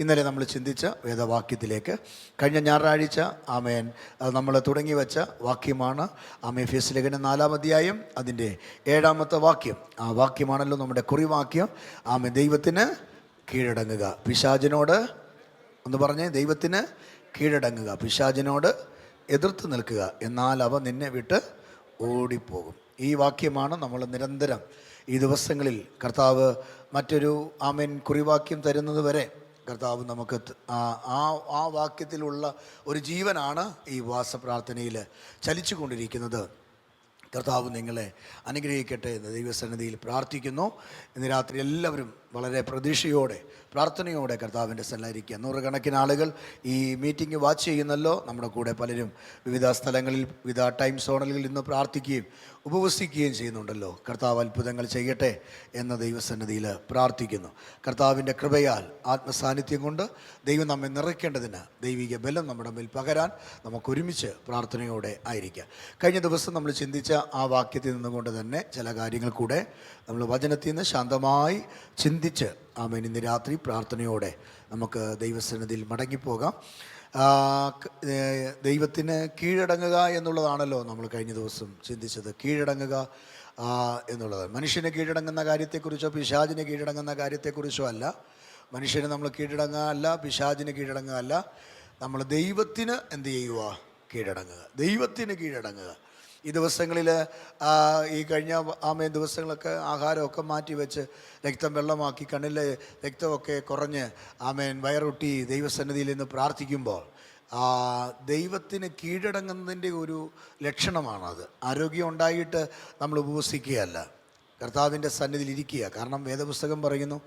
ഇന്നലെ നമ്മൾ ചിന്തിച്ച വേദവാക്യത്തിലേക്ക് കഴിഞ്ഞ ഞായറാഴ്ച ആമേൻ നമ്മൾ തുടങ്ങി വെച്ച വാക്യമാണ് എഫേസ്യ ലേഖനം 4-ാം അധ്യായം അതിൻ്റെ 7-ാമത്തെ വാക്യം. ആ വാക്യമാണല്ലോ നമ്മുടെ കുറിവാക്യം. ആമേൻ. ദൈവത്തിന് കീഴടങ്ങുക, പിശാചിനോട് ഒന്ന് പറഞ്ഞേ, ദൈവത്തിന് കീഴടങ്ങുക, പിശാചിനോട് എതിർത്ത് നിൽക്കുക, എന്നാൽ അവ നിന്നെ വിട്ട് ഓടിപ്പോകും. ഈ വാക്യമാണ് നമ്മൾ നിരന്തരം ഈ ദിവസങ്ങളിൽ കർത്താവ് മറ്റൊരു ആമേൻ കുറിവാക്യം തരുന്നത് വരെ കർത്താവ് നമുക്ക് ആ വാക്യത്തിലുള്ള ഒരു ജീവനാണ് ഈ ഉപവാസ പ്രാർത്ഥനയിൽ ചലിച്ചു കൊണ്ടിരിക്കുന്നത്. കർത്താവ് നിങ്ങളെ അനുഗ്രഹിക്കട്ടെ എന്ന് ദൈവസന്നിധിയിൽ പ്രാർത്ഥിക്കുന്നു. ഇന്ന് രാത്രി എല്ലാവരും വളരെ പ്രതീക്ഷയോടെ പ്രാർത്ഥനയോടെ കർത്താവിൻ്റെ സന്നിധിയിലിരിക്കുക. നൂറുകണക്കിന് ആളുകൾ ഈ മീറ്റിംഗ് വാച്ച് ചെയ്യുന്നല്ലോ. നമ്മുടെ കൂടെ പലരും വിവിധ സ്ഥലങ്ങളിൽ വിവിധ ടൈം സോണുകളിൽ ഇന്ന് പ്രാർത്ഥിക്കുകയും ഉപവസിക്കുകയും ചെയ്യുന്നുണ്ടല്ലോ. കർത്താവ് അത്ഭുതങ്ങൾ ചെയ്യട്ടെ എന്ന ദൈവസന്നിധിയിൽ പ്രാർത്ഥിക്കുന്നു. കർത്താവിൻ്റെ കൃപയാൽ ആത്മസാന്നിധ്യം കൊണ്ട് ദൈവം നമ്മെ നിറയ്ക്കേണ്ടതിന് ദൈവിക ബലം നമ്മുടെ മേൽ പകരാൻ നമുക്കൊരുമിച്ച് പ്രാർത്ഥനയോടെ ആയിരിക്കാം. കഴിഞ്ഞ ദിവസം നമ്മൾ ചിന്തിച്ച ആ വാക്യത്തിൽ നിന്നുകൊണ്ട് തന്നെ ചില കാര്യങ്ങൾ കൂടെ നമ്മൾ വചനത്തിൽ നിന്ന് ശാന്തമായി ചിന്തിച്ച് ആമേൻ ഇന്ന് രാത്രി പ്രാർത്ഥനയോടെ നമുക്ക് ദൈവസന്നിധിയിൽ മടങ്ങിപ്പോകാം. ദൈവത്തിന് കീഴടങ്ങുക എന്നുള്ളതാണല്ലോ നമ്മൾ കഴിഞ്ഞ ദിവസം ചിന്തിച്ചത്. കീഴടങ്ങുക എന്നുള്ളത് മനുഷ്യന് കീഴടങ്ങുന്ന കാര്യത്തെക്കുറിച്ചോ പിശാചിന് കീഴടങ്ങുന്ന കാര്യത്തെക്കുറിച്ചോ അല്ല. മനുഷ്യന് നമ്മൾ കീഴടങ്ങുക അല്ല, പിശാചിന് കീഴടങ്ങുക അല്ല. നമ്മൾ ദൈവത്തിന് എന്ത് ചെയ്യുക? കീഴടങ്ങുക, ദൈവത്തിന് കീഴടങ്ങുക. ഈ ദിവസങ്ങളിൽ ഈ കഴിഞ്ഞ ആമേൻ ദിവസങ്ങളൊക്കെ ആഹാരമൊക്കെ മാറ്റി വെച്ച് രക്തം വെള്ളമാക്കി കണ്ണിലെ രക്തമൊക്കെ കുറഞ്ഞ് ആമേൻ വയറൊട്ടി ദൈവസന്നിധിയിൽ നിന്ന് പ്രാർത്ഥിക്കുമ്പോൾ ദൈവത്തിന് കീഴടങ്ങുന്നതിൻ്റെ ഒരു ലക്ഷണമാണത്. ആരോഗ്യം ഉണ്ടായിട്ട് നമ്മൾ ഉപവസിക്കുകയല്ല, കർത്താവിൻ്റെ സന്നിധിയിൽ ഇരിക്കുക. കാരണം വേദപുസ്തകം പറയുന്നു,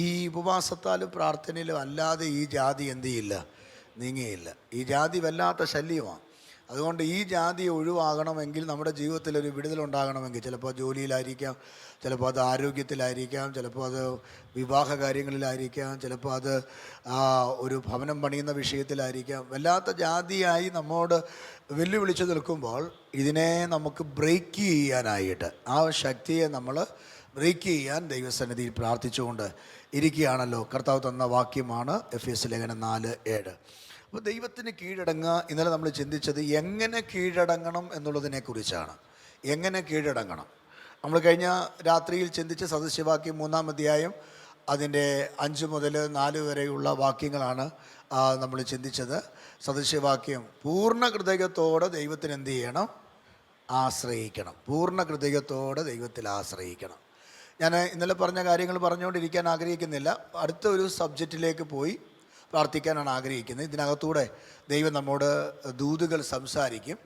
ഈ ഉപവാസത്താലും പ്രാർത്ഥനയിലും അല്ലാതെ ഈ ജാതി എന്ത് ചെയ്യില്ല, നീങ്ങിയില്ല. ഈ ജാതി വല്ലാത്ത ശല്യമാണ്. അതുകൊണ്ട് ഈ ജാതി ഒഴിവാകണമെങ്കിൽ നമ്മുടെ ജീവിതത്തിലൊരു വിടുതലുണ്ടാകണമെങ്കിൽ ചിലപ്പോൾ ജോലിയിലായിരിക്കാം, ചിലപ്പോൾ അത് ആരോഗ്യത്തിലായിരിക്കാം, ചിലപ്പോൾ അത് വിവാഹ കാര്യങ്ങളിലായിരിക്കാം, ചിലപ്പോൾ അത് ഒരു ഭവനം പണിയുന്ന വിഷയത്തിലായിരിക്കാം. വല്ലാത്ത ജാതിയായി നമ്മോട് വെല്ലുവിളിച്ച് നിൽക്കുമ്പോൾ ഇതിനെ നമുക്ക് ബ്രേക്ക് ചെയ്യാനായിട്ട് ആ ശക്തിയെ നമ്മൾ ബ്രേക്ക് ചെയ്യാൻ ദൈവസന്നിധിയിൽ പ്രാർത്ഥിച്ചുകൊണ്ട് ഇരിക്കുകയാണല്ലോ. കർത്താവ് തന്ന വാക്യമാണ് എഫേസ്യ ലേഖനം 4:7. അപ്പോൾ ദൈവത്തിന് കീഴടങ്ങുക. ഇന്നലെ നമ്മൾ ചിന്തിച്ചത് എങ്ങനെ കീഴടങ്ങണം എന്നുള്ളതിനെക്കുറിച്ചാണ്. എങ്ങനെ കീഴടങ്ങണം? നമ്മൾ കഴിഞ്ഞ രാത്രിയിൽ ചിന്തിച്ച സദൃശവാക്യം 3-ാം അധ്യായം അതിൻ്റെ 5 മുതൽ 4 വരെയുള്ള വാക്യങ്ങളാണ് നമ്മൾ ചിന്തിച്ചത്. സദൃശവാക്യം പൂർണ്ണ ഹൃദയത്തോടെ ദൈവത്തിന് എന്ത് ചെയ്യണം? ആശ്രയിക്കണം. പൂർണ്ണ ഹൃദയത്തോടെ ദൈവത്തിൽ ആശ്രയിക്കണം. ഞാൻ ഇന്നലെ പറഞ്ഞ കാര്യങ്ങൾ പറഞ്ഞുകൊണ്ടിരിക്കാൻ ആഗ്രഹിക്കുന്നില്ല. അടുത്ത ഒരു സബ്ജക്റ്റിലേക്ക് പോയി പ്രാർത്ഥിക്കാനാണ് ആഗ്രഹിക്കുന്നത്. ഇതിനകത്തൂടെ ദൈവം നമ്മോട് ദൂതുകൾ സംസാരിക്കും.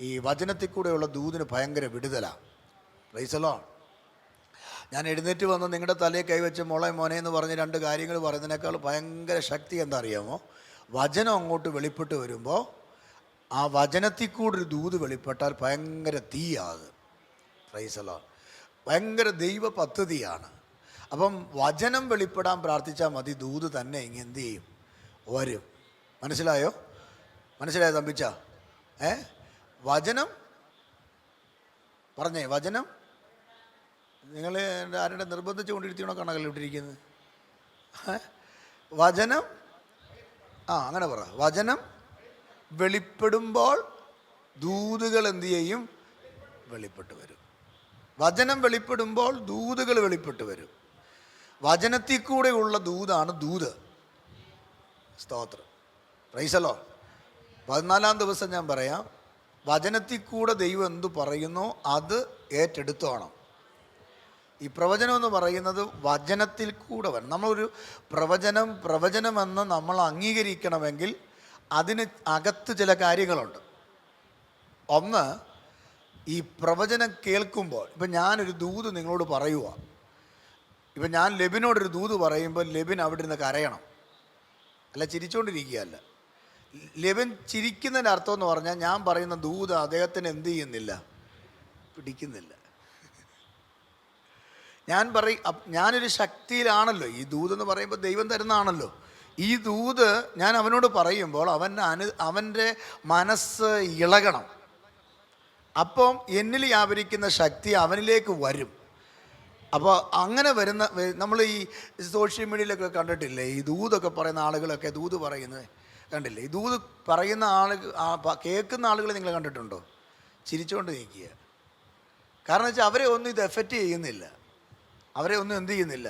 ഈ വചനത്തിൽ കൂടെയുള്ള ദൂതിന് ഭയങ്കര വിടുതലാണ്. Praise the Lord. ഞാൻ എഴുന്നേറ്റ് വന്ന് നിങ്ങളുടെ തലയിൽ കൈവച്ച് മോനെ എന്ന് പറഞ്ഞ് 2 കാര്യങ്ങൾ പറയുന്നതിനേക്കാൾ ഭയങ്കര ശക്തി എന്താ അറിയാമോ? വചനം അങ്ങോട്ട് വെളിപ്പെട്ട് വരുമ്പോൾ ആ വചനത്തിൽ കൂടെ ഒരു ദൂത് വെളിപ്പെട്ടാൽ ഭയങ്കര തീയാത്. Praise the Lord. ഭയങ്കര ദൈവ പദ്ധതിയാണ്. അപ്പം വചനം വെളിപ്പെടാൻ പ്രാർത്ഥിച്ചാൽ മതി, ദൂത് തന്നെ ഇങ്ങനെ എന്ത് ചെയ്യും? വരും. മനസ്സിലായോ? മനസ്സിലായോ തമ്പിച്ച? വചനം പറഞ്ഞേ. വചനം നിങ്ങൾ ആരുടെ നിർബന്ധിച്ച് കൊണ്ടിരുത്തിയണോ കണക്കല്ല ഇട്ടിരിക്കുന്നത്? വചനം അങ്ങനെ പറ. വചനം വെളിപ്പെടുമ്പോൾ ദൂതുകൾ എന്ത് ചെയ്യും? വെളിപ്പെട്ട് വരും. വചനം വെളിപ്പെടുമ്പോൾ ദൂതുകൾ വെളിപ്പെട്ട് വരും. വചനത്തിൽ കൂടെയുള്ള ദൂതാണ് ദൂത്. സ്തോത്രം. Praise the Lord. 14-ാം ദിവസം ഞാൻ പറയാം, വചനത്തിൽ കൂടെ ദൈവം എന്തു പറയുന്നോ അത് ഏറ്റെടുത്തോണം. ഈ പ്രവചനം എന്ന് പറയുന്നത് വചനത്തിൽ കൂടെ വരണം. നമ്മളൊരു പ്രവചനമെന്ന് നമ്മൾ അംഗീകരിക്കണമെങ്കിൽ അതിന് അകത്ത് ചില കാര്യങ്ങളുണ്ട്. ഒന്ന്, ഈ പ്രവചനം കേൾക്കുമ്പോൾ ഇപ്പം ഞാനൊരു ദൂത് നിങ്ങളോട് പറയുക. ഇപ്പം ഞാൻ ലെബിനോടൊരു ദൂത് പറയുമ്പോൾ ലെബിൻ അവിടെ ഇരുന്ന് കരയണം, അല്ല ചിരിച്ചുകൊണ്ടിരിക്കുകയല്ല. ലെബിൻ ചിരിക്കുന്നതിൻ്റെ അർത്ഥം എന്ന് പറഞ്ഞാൽ ഞാൻ പറയുന്ന ദൂത് അദ്ദേഹത്തിന് എന്ത് ചെയ്യുന്നില്ല, പിടിക്കുന്നില്ല. ഞാനൊരു ശക്തിയിലാണല്ലോ. ഈ ദൂതെന്ന് പറയുമ്പോൾ ദൈവം തരുന്നതാണല്ലോ. ഈ ദൂത് ഞാൻ അവനോട് പറയുമ്പോൾ അവൻ്റെ മനസ്സ് ഇളകണം. അപ്പം എന്നിൽ വ്യാപരിക്കുന്ന ശക്തി അവനിലേക്ക് വരും. അപ്പോൾ അങ്ങനെ വരുന്ന നമ്മൾ ഈ സോഷ്യൽ മീഡിയയിലൊക്കെ കണ്ടിട്ടില്ലേ, ഈ ദൂതൊക്കെ പറയുന്ന ആളുകളൊക്കെ ദൂത് പറയുന്നത് കണ്ടില്ലേ? ഈ ദൂത് പറയുന്ന കേൾക്കുന്ന ആളുകളെ നിങ്ങൾ കണ്ടിട്ടുണ്ടോ? ചിരിച്ചുകൊണ്ട് നിൽക്കുക. കാരണം വെച്ചാൽ അവരെ ഒന്നും ഇത് എഫക്റ്റ് ചെയ്യുന്നില്ല, അവരെ ഒന്നും എന്ത് ചെയ്യുന്നില്ല,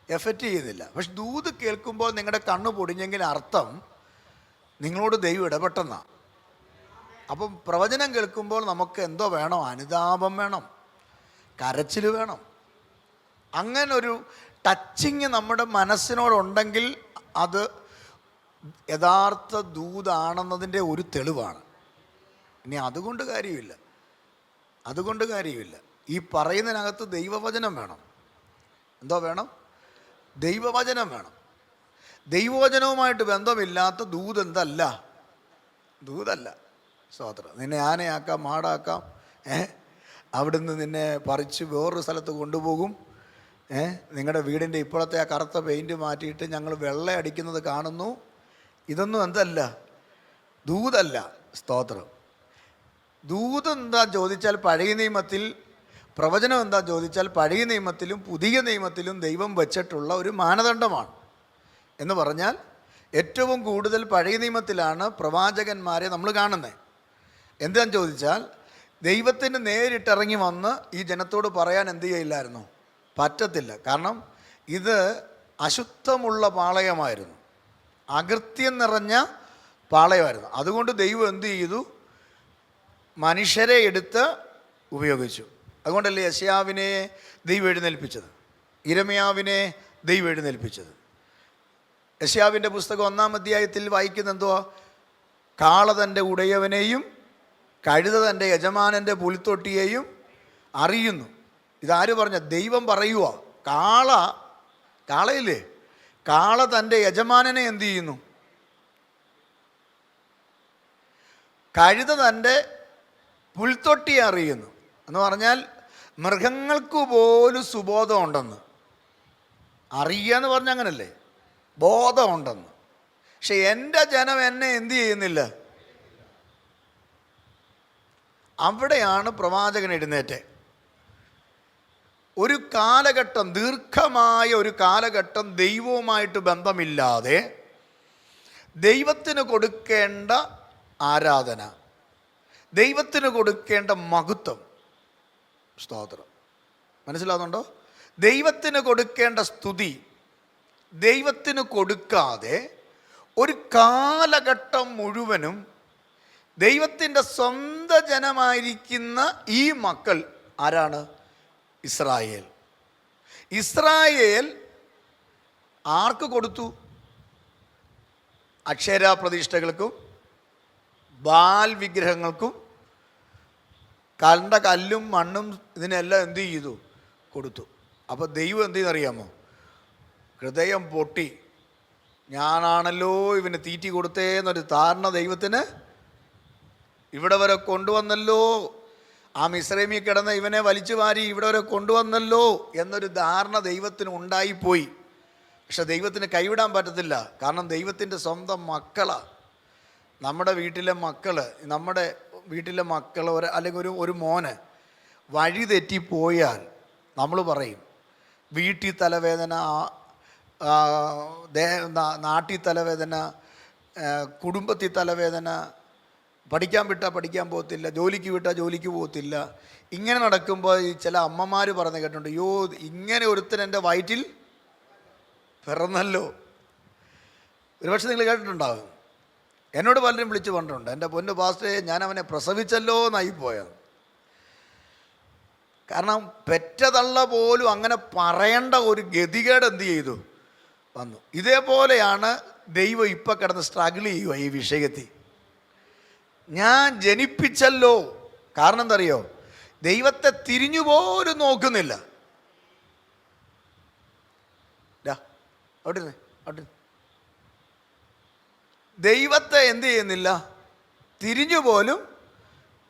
എഫക്റ്റ് ചെയ്യുന്നില്ല. പക്ഷെ ദൂത് കേൾക്കുമ്പോൾ നിങ്ങളുടെ കണ്ണ് പൊടിഞ്ഞെങ്കിൽ അർത്ഥം നിങ്ങളോട് ദൈവം ഇടപെട്ടെന്നാണ്. അപ്പം പ്രവചനം കേൾക്കുമ്പോൾ നമുക്ക് എന്തോ വേണം? അനുതാപം വേണം, കരച്ചിൽ വേണം. അങ്ങനൊരു ടച്ചിങ് നമ്മുടെ മനസ്സിനോടുണ്ടെങ്കിൽ അത് യഥാർത്ഥ ദൂതാണെന്നതിൻ്റെ ഒരു തെളിവാണ്. ഇനി അതുകൊണ്ട് കാര്യമില്ല. ഈ പറയുന്നതിനകത്ത് ദൈവവചനം വേണം. എന്തോ വേണം? ദൈവവചനം വേണം. ദൈവവചനവുമായിട്ട് ബന്ധമില്ലാത്ത ദൂതല്ല. സ്തോത്രം. നിന്നെ ആനയാക്കാം, മാടാക്കാം, അവിടുന്ന് നിന്നെ പറിച്ച് വേറൊരു സ്ഥലത്ത് കൊണ്ടുപോകും. നിങ്ങളുടെ വീടിൻ്റെ ഇപ്പോഴത്തെ ആ കറുത്ത പെയിൻറ്റ് മാറ്റിയിട്ട് ഞങ്ങൾ വെള്ള അടിക്കുന്നത് കാണുന്നു. ഇതൊന്നും എന്തല്ല? ദൂതല്ല. സ്തോത്രം. ദൂത് എന്താ ചോദിച്ചാൽ പഴയ നിയമത്തിൽ, പ്രവചനം എന്താ ചോദിച്ചാൽ പഴയ നിയമത്തിലും പുതിയ നിയമത്തിലും ദൈവം വച്ചിട്ടുള്ള ഒരു മാനദണ്ഡമാണ്. എന്ന് പറഞ്ഞാൽ ഏറ്റവും കൂടുതൽ പഴയ നിയമത്തിലാണ് പ്രവാചകന്മാരെ നമ്മൾ കാണുന്നത്. എന്താണെന്ന് ചോദിച്ചാൽ ദൈവത്തിന് നേരിട്ടിറങ്ങി വന്ന് ഈ ജനത്തോട് പറയാൻ എന്ത് ചെയ്യില്ലായിരുന്നു? പറ്റത്തില്ല. കാരണം ഇത് അശുദ്ധമുള്ള പാളയമായിരുന്നു, അകൃത്യം നിറഞ്ഞ പാളയമായിരുന്നു. അതുകൊണ്ട് ദൈവം എന്ത് ചെയ്തു? മനുഷ്യരെ എടുത്ത് ഉപയോഗിച്ചു. അതുകൊണ്ടല്ലേ യെശയ്യാവിനെ ദൈവം എഴുന്നേൽപ്പിച്ചത്, ഇരമ്യാവിനെ ദൈവം എഴുന്നേൽപ്പിച്ചത്. യെശയ്യാവിൻ്റെ പുസ്തകം 1-ാം അധ്യായത്തിൽ വായിക്കുന്ന എന്തുവാ? കാള തൻ്റെ ഉടയവനെയും കഴുത തൻ്റെ യജമാനൻ്റെ പുൽത്തൊട്ടിയെയും അറിയുന്നു. ഇതാര് പറഞ്ഞ? ദൈവം പറയുക. കാളയില്ലേ, കാള തൻ്റെ യജമാനനെ എന്ത് ചെയ്യുന്നു? കഴുത തൻ്റെ പുൽത്തൊട്ടിയെ അറിയുന്നു. എന്ന് പറഞ്ഞാൽ മൃഗങ്ങൾക്ക് പോലും സുബോധം ഉണ്ടെന്ന്. അറിയുക എന്ന് പറഞ്ഞാൽ അങ്ങനല്ലേ, ബോധമുണ്ടെന്ന്. പക്ഷെ എൻ്റെ ജനം എന്നെ എന്ത് ചെയ്യുന്നില്ല. അവിടെയാണ് പ്രവാചകൻ എഴുന്നേറ്റ്. ഒരു കാലഘട്ടം, ദീർഘമായ ഒരു കാലഘട്ടം ദൈവവുമായിട്ട് ബന്ധമില്ലാതെ ദൈവത്തിന് കൊടുക്കേണ്ട ആരാധന, ദൈവത്തിന് കൊടുക്കേണ്ട മഹത്വം, സ്തോത്രം, മനസ്സിലാകുന്നുണ്ടോ? ദൈവത്തിന് കൊടുക്കേണ്ട സ്തുതി ദൈവത്തിന് കൊടുക്കാതെ ഒരു കാലഘട്ടം മുഴുവനും ദൈവത്തിൻ്റെ സ്വന്തം ജനമായിരിക്കുന്ന ഈ മക്കൾ ആരാണ്? ഇസ്രായേൽ ആർക്ക് കൊടുത്തു? അക്ഷരാപ്രതിഷ്ഠകൾക്കും ബാൽ വിഗ്രഹങ്ങൾക്കും കണ്ട കല്ലും മണ്ണും ഇതിനെല്ലാം എന്ത് ചെയ്തു? കൊടുത്തു. അപ്പോൾ ദൈവം എന്ത് ചെയ്യുന്നറിയാമോ? ഹൃദയം പൊട്ടി, ഞാനാണല്ലോ ഇവന് തീറ്റി കൊടുത്തേന്നൊരു ധാരണ ദൈവത്തിന് ഇവിടെ വരെ കൊണ്ടുവന്നല്ലോ, ആ മിസ്രൈമിൽ കിടന്ന ഇവനെ വലിച്ചു വാരി ഇവിടെ വരെ കൊണ്ടുവന്നല്ലോ എന്നൊരു ധാരണ ദൈവത്തിന് ഉണ്ടായിപ്പോയി. പക്ഷെ ദൈവത്തിന് കൈവിടാൻ പറ്റത്തില്ല. കാരണം ദൈവത്തിൻ്റെ സ്വന്തം മക്കളാണ്. നമ്മുടെ വീട്ടിലെ മക്കൾ അല്ലെങ്കിൽ ഒരു മോന് വഴി തെറ്റിപ്പോയാൽ നമ്മൾ പറയും വീട്ടിൽ തലവേദന, നാട്ടിൽ തലവേദന, കുടുംബത്തിൽ തലവേദന, പഠിക്കാൻ വിട്ടാൽ പഠിക്കാൻ പോകത്തില്ല, ജോലിക്ക് വിട്ടാൽ ജോലിക്ക് പോകത്തില്ല. ഇങ്ങനെ നടക്കുമ്പോൾ ഈ ചില അമ്മമാർ പറഞ്ഞ് കേട്ടിട്ടുണ്ട്, യോ ഇങ്ങനെ ഒരുത്തൻ എൻ്റെ വയറ്റിൽ പിറന്നല്ലോ. ഒരുപക്ഷെ നിങ്ങൾ കേട്ടിട്ടുണ്ടാകും. എന്നോട് പലരും വിളിച്ച് പറഞ്ഞിട്ടുണ്ട്, എൻ്റെ പൊന്നു പാസ്റ്റേ ഞാൻ അവനെ പ്രസവിച്ചല്ലോ എന്നായിപ്പോയത്. കാരണം പെറ്റതള്ള പോലും അങ്ങനെ പറയേണ്ട ഒരു ഗതികേട് എന്ത് ചെയ്തു വന്നു. ഇതേപോലെയാണ് ദൈവം ഇപ്പം കിടന്ന് സ്ട്രഗിൾ ചെയ്യുക ഈ വിഷയത്തിൽ. ഞാൻ ജനിപ്പിച്ചല്ലോ. കാരണം എന്തറിയോ? ദൈവത്തെ തിരിഞ്ഞുപോലും നോക്കുന്നില്ല. അവിടെ ദൈവത്തെ എന്ത് ചെയ്യുന്നില്ല? തിരിഞ്ഞുപോലും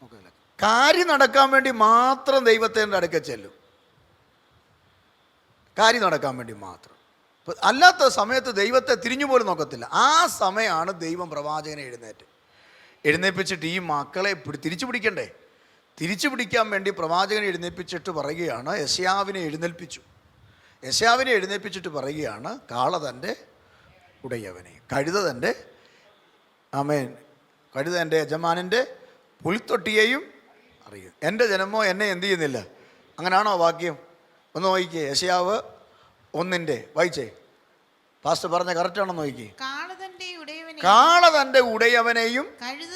നോക്കുന്നില്ല. കാര്യം നടക്കാൻ വേണ്ടി മാത്രം ദൈവത്തിൻ്റെ അടുക്ക ചെല്ലും. കാര്യം നടക്കാൻ വേണ്ടി മാത്രം. അല്ലാത്ത സമയത്ത് ദൈവത്തെ തിരിഞ്ഞുപോലും നോക്കത്തില്ല. ആ സമയമാണ് ദൈവം പ്രവാചകനെ എഴുന്നേൽപ്പിച്ചിട്ട് ഈ മക്കളെ തിരിച്ചു പിടിക്കണ്ടേ, തിരിച്ചു പിടിക്കാൻ വേണ്ടി പ്രവാചകനെ എഴുന്നേൽപ്പിച്ചിട്ട് പറയുകയാണ്, യെശയ്യാവിനെ എഴുന്നേൽപ്പിച്ചിട്ട് പറയുകയാണ്, കാള തൻ്റെ ഉടയവനെ, കഴുത തൻ്റെ യജമാനൻ്റെ പുൽത്തൊട്ടിയെയും അറിയും. എൻ്റെ ജനമോ എന്നെ എന്ത് ചെയ്യുന്നില്ല. അങ്ങനെയാണോ വാക്യം? ഒന്ന് നോക്കിക്കേ, യെശയ്യാവ് 1 വായിച്ചേ. പാസ്റ്റർ പറഞ്ഞ കറക്റ്റാണോ നോക്കിക്കേ. കാള തൻ്റെ ഉടയവനെയും കഴുത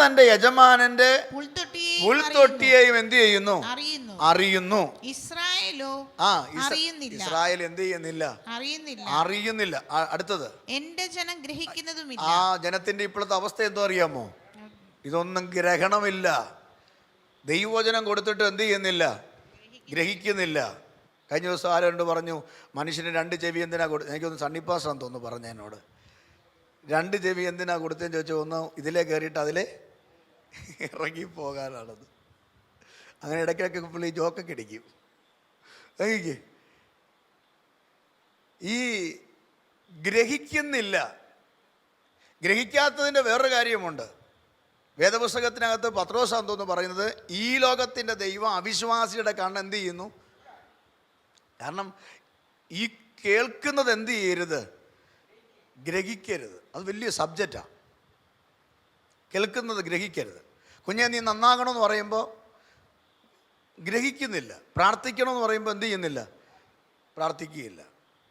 തൻ്റെ യജമാനന്റെ പുൽത്തൊട്ടിയെയും എന്ത് ചെയ്യുന്നു? അറിയുന്നു. ഇസ്രായേൽ എന്ത് ചെയ്യുന്നില്ല? അറിയുന്നില്ല. അടുത്തത്, എന്റെ ജനം ഗ്രഹിക്കുന്നതുമില്ല. ആ ജനത്തിന്റെ ഇപ്പോഴത്തെ അവസ്ഥ എന്തോ അറിയാമോ? ഇതൊന്നും ഗ്രഹണമില്ല. ദൈവവചനം കൊടുത്തിട്ട് എന്ത് ചെയ്യുന്നില്ല? ഗ്രഹിക്കുന്നില്ല. കഴിഞ്ഞ ദിവസം ആരോണ്ട് പറഞ്ഞു, മനുഷ്യന് 2 ചെവി എന്തിനാ കൊടുത്തു? എനിക്കൊന്ന് സണ്ണിപ്പാസാന്ന് തോന്നുന്നു പറഞ്ഞ എന്നോട്. 2 ചെവി എന്തിനാ കൊടുത്തതെന്ന് ചോദിച്ചാൽ, ഒന്ന് ഇതിലേ കയറിയിട്ട് അതിലെ ഇറങ്ങിപ്പോകാനാണത്. അങ്ങനെ ഇടയ്ക്കിടയ്ക്ക് പുള്ളി ജോക്കൊക്കെ ഇടിക്കും. ഈ ഗ്രഹിക്കുന്നില്ല. ഗ്രഹിക്കാത്തതിൻ്റെ വേറൊരു കാര്യമുണ്ട്. വേദപുസ്തകത്തിനകത്ത് പത്രോസാന്ന് തോന്നുന്നു പറയുന്നത്, ഈ ലോകത്തിൻ്റെ ദൈവം അവിശ്വാസിയുടെ കണ്ണ് എന്ത് ചെയ്യുന്നു? കാരണം ഈ കേൾക്കുന്നത് എന്ത് ചെയ്യരുത്? ഗ്രഹിക്കരുത്. അത് വലിയ സബ്ജക്റ്റാണ്. കേൾക്കുന്നത് ഗ്രഹിക്കരുത്. കുഞ്ഞെ നീ നന്നാകണമെന്ന് പറയുമ്പോൾ ഗ്രഹിക്കുന്നില്ല. പ്രാർത്ഥിക്കണമെന്ന് പറയുമ്പോൾ എന്ത് ചെയ്യുന്നില്ല? പ്രാർത്ഥിക്കുകയില്ല.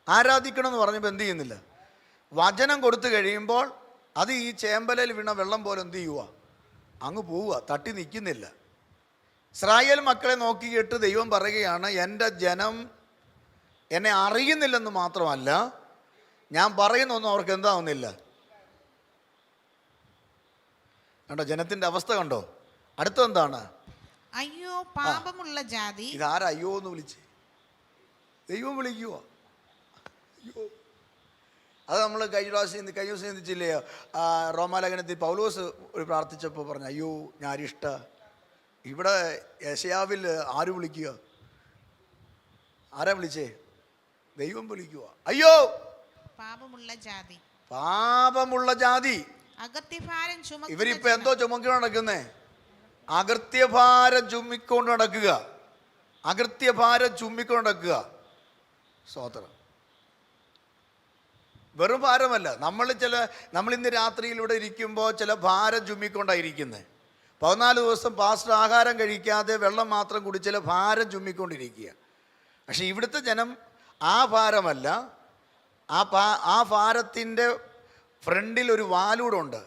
ആരാധിക്കണമെന്ന് പറഞ്ഞപ്പോൾ എന്ത് ചെയ്യുന്നില്ല? വചനം കൊടുത്തു കഴിയുമ്പോൾ അത് ഈ ചേമ്പലയിൽ വീണ വെള്ളം പോലെ എന്ത് ചെയ്യുക? അങ്ങ് പോവുക, തട്ടി നിൽക്കുന്നില്ല. ഇസ്രായേൽ മക്കളെ നോക്കിയിട്ട് ദൈവം പറയുകയാണ്, എൻ്റെ ജനം എന്നെ അറിയുന്നില്ലെന്ന് മാത്രമല്ല, ഞാൻ പറയുന്നൊന്നും അവർക്ക് എന്താവുന്നില്ല. കണ്ടോ ജനത്തിൻ്റെ അവസ്ഥ കണ്ടോ? അടുത്തെന്താണ്? അയ്യോ പാപമുള്ള ജാതി. ഇതാരാ അയ്യോ എന്ന് വിളിച്ച്? ദൈവം വിളിക്കുക. അയ്യോ, അത് നമ്മൾ കഴിഞ്ഞ ദിവസം ചിന്തിച്ചില്ലേ? റോമാലേഖനത്തിൽ പൗലോസ് ഒരു പ്രാർത്ഥിച്ചപ്പോൾ പറഞ്ഞു, അയ്യോ ഞാൻ അരിഷ്ട. ഇവിടെ യെശയ്യാവിൽ ആര് വിളിക്കുക? ആരാ വിളിച്ചേ? ദൈവം വിളിക്കുക. അയ്യോ പാപമുള്ള ജാതി, പാപമുള്ള ജാതി. അകത്യഭാരം ചുമക്കുന്ന. ഇവരിപ്പോ എന്തോ ചുമക്കൊണ്ട് നടക്കുന്നേ? അകൃത്യഭാരം ചുമ്മിക്കൊണ്ട് നടക്കുക. അകൃത്യഭാരം ചുമ്മിക്കൊണ്ട് നടക്കുക. സ്തോത്രം. വെറും ഭാരമല്ല. നമ്മളിന്ന് രാത്രിയിലൂടെ ഇരിക്കുമ്പോൾ ചില ഭാരം ചുമ്മിക്കൊണ്ടായിരിക്കുന്നത്. 14 ദിവസം പാസ്റ്റർ ആഹാരം കഴിക്കാതെ വെള്ളം മാത്രം കുടി ചില ഭാരം ചുമ്മിക്കൊണ്ടിരിക്കുക. പക്ഷെ ഇവിടുത്തെ ജനം ആ ഭാരമല്ല. ആ ഭാരത്തിൻ്റെ ഫ്രണ്ടിൽ ഒരു വാലൂടുണ്ട്.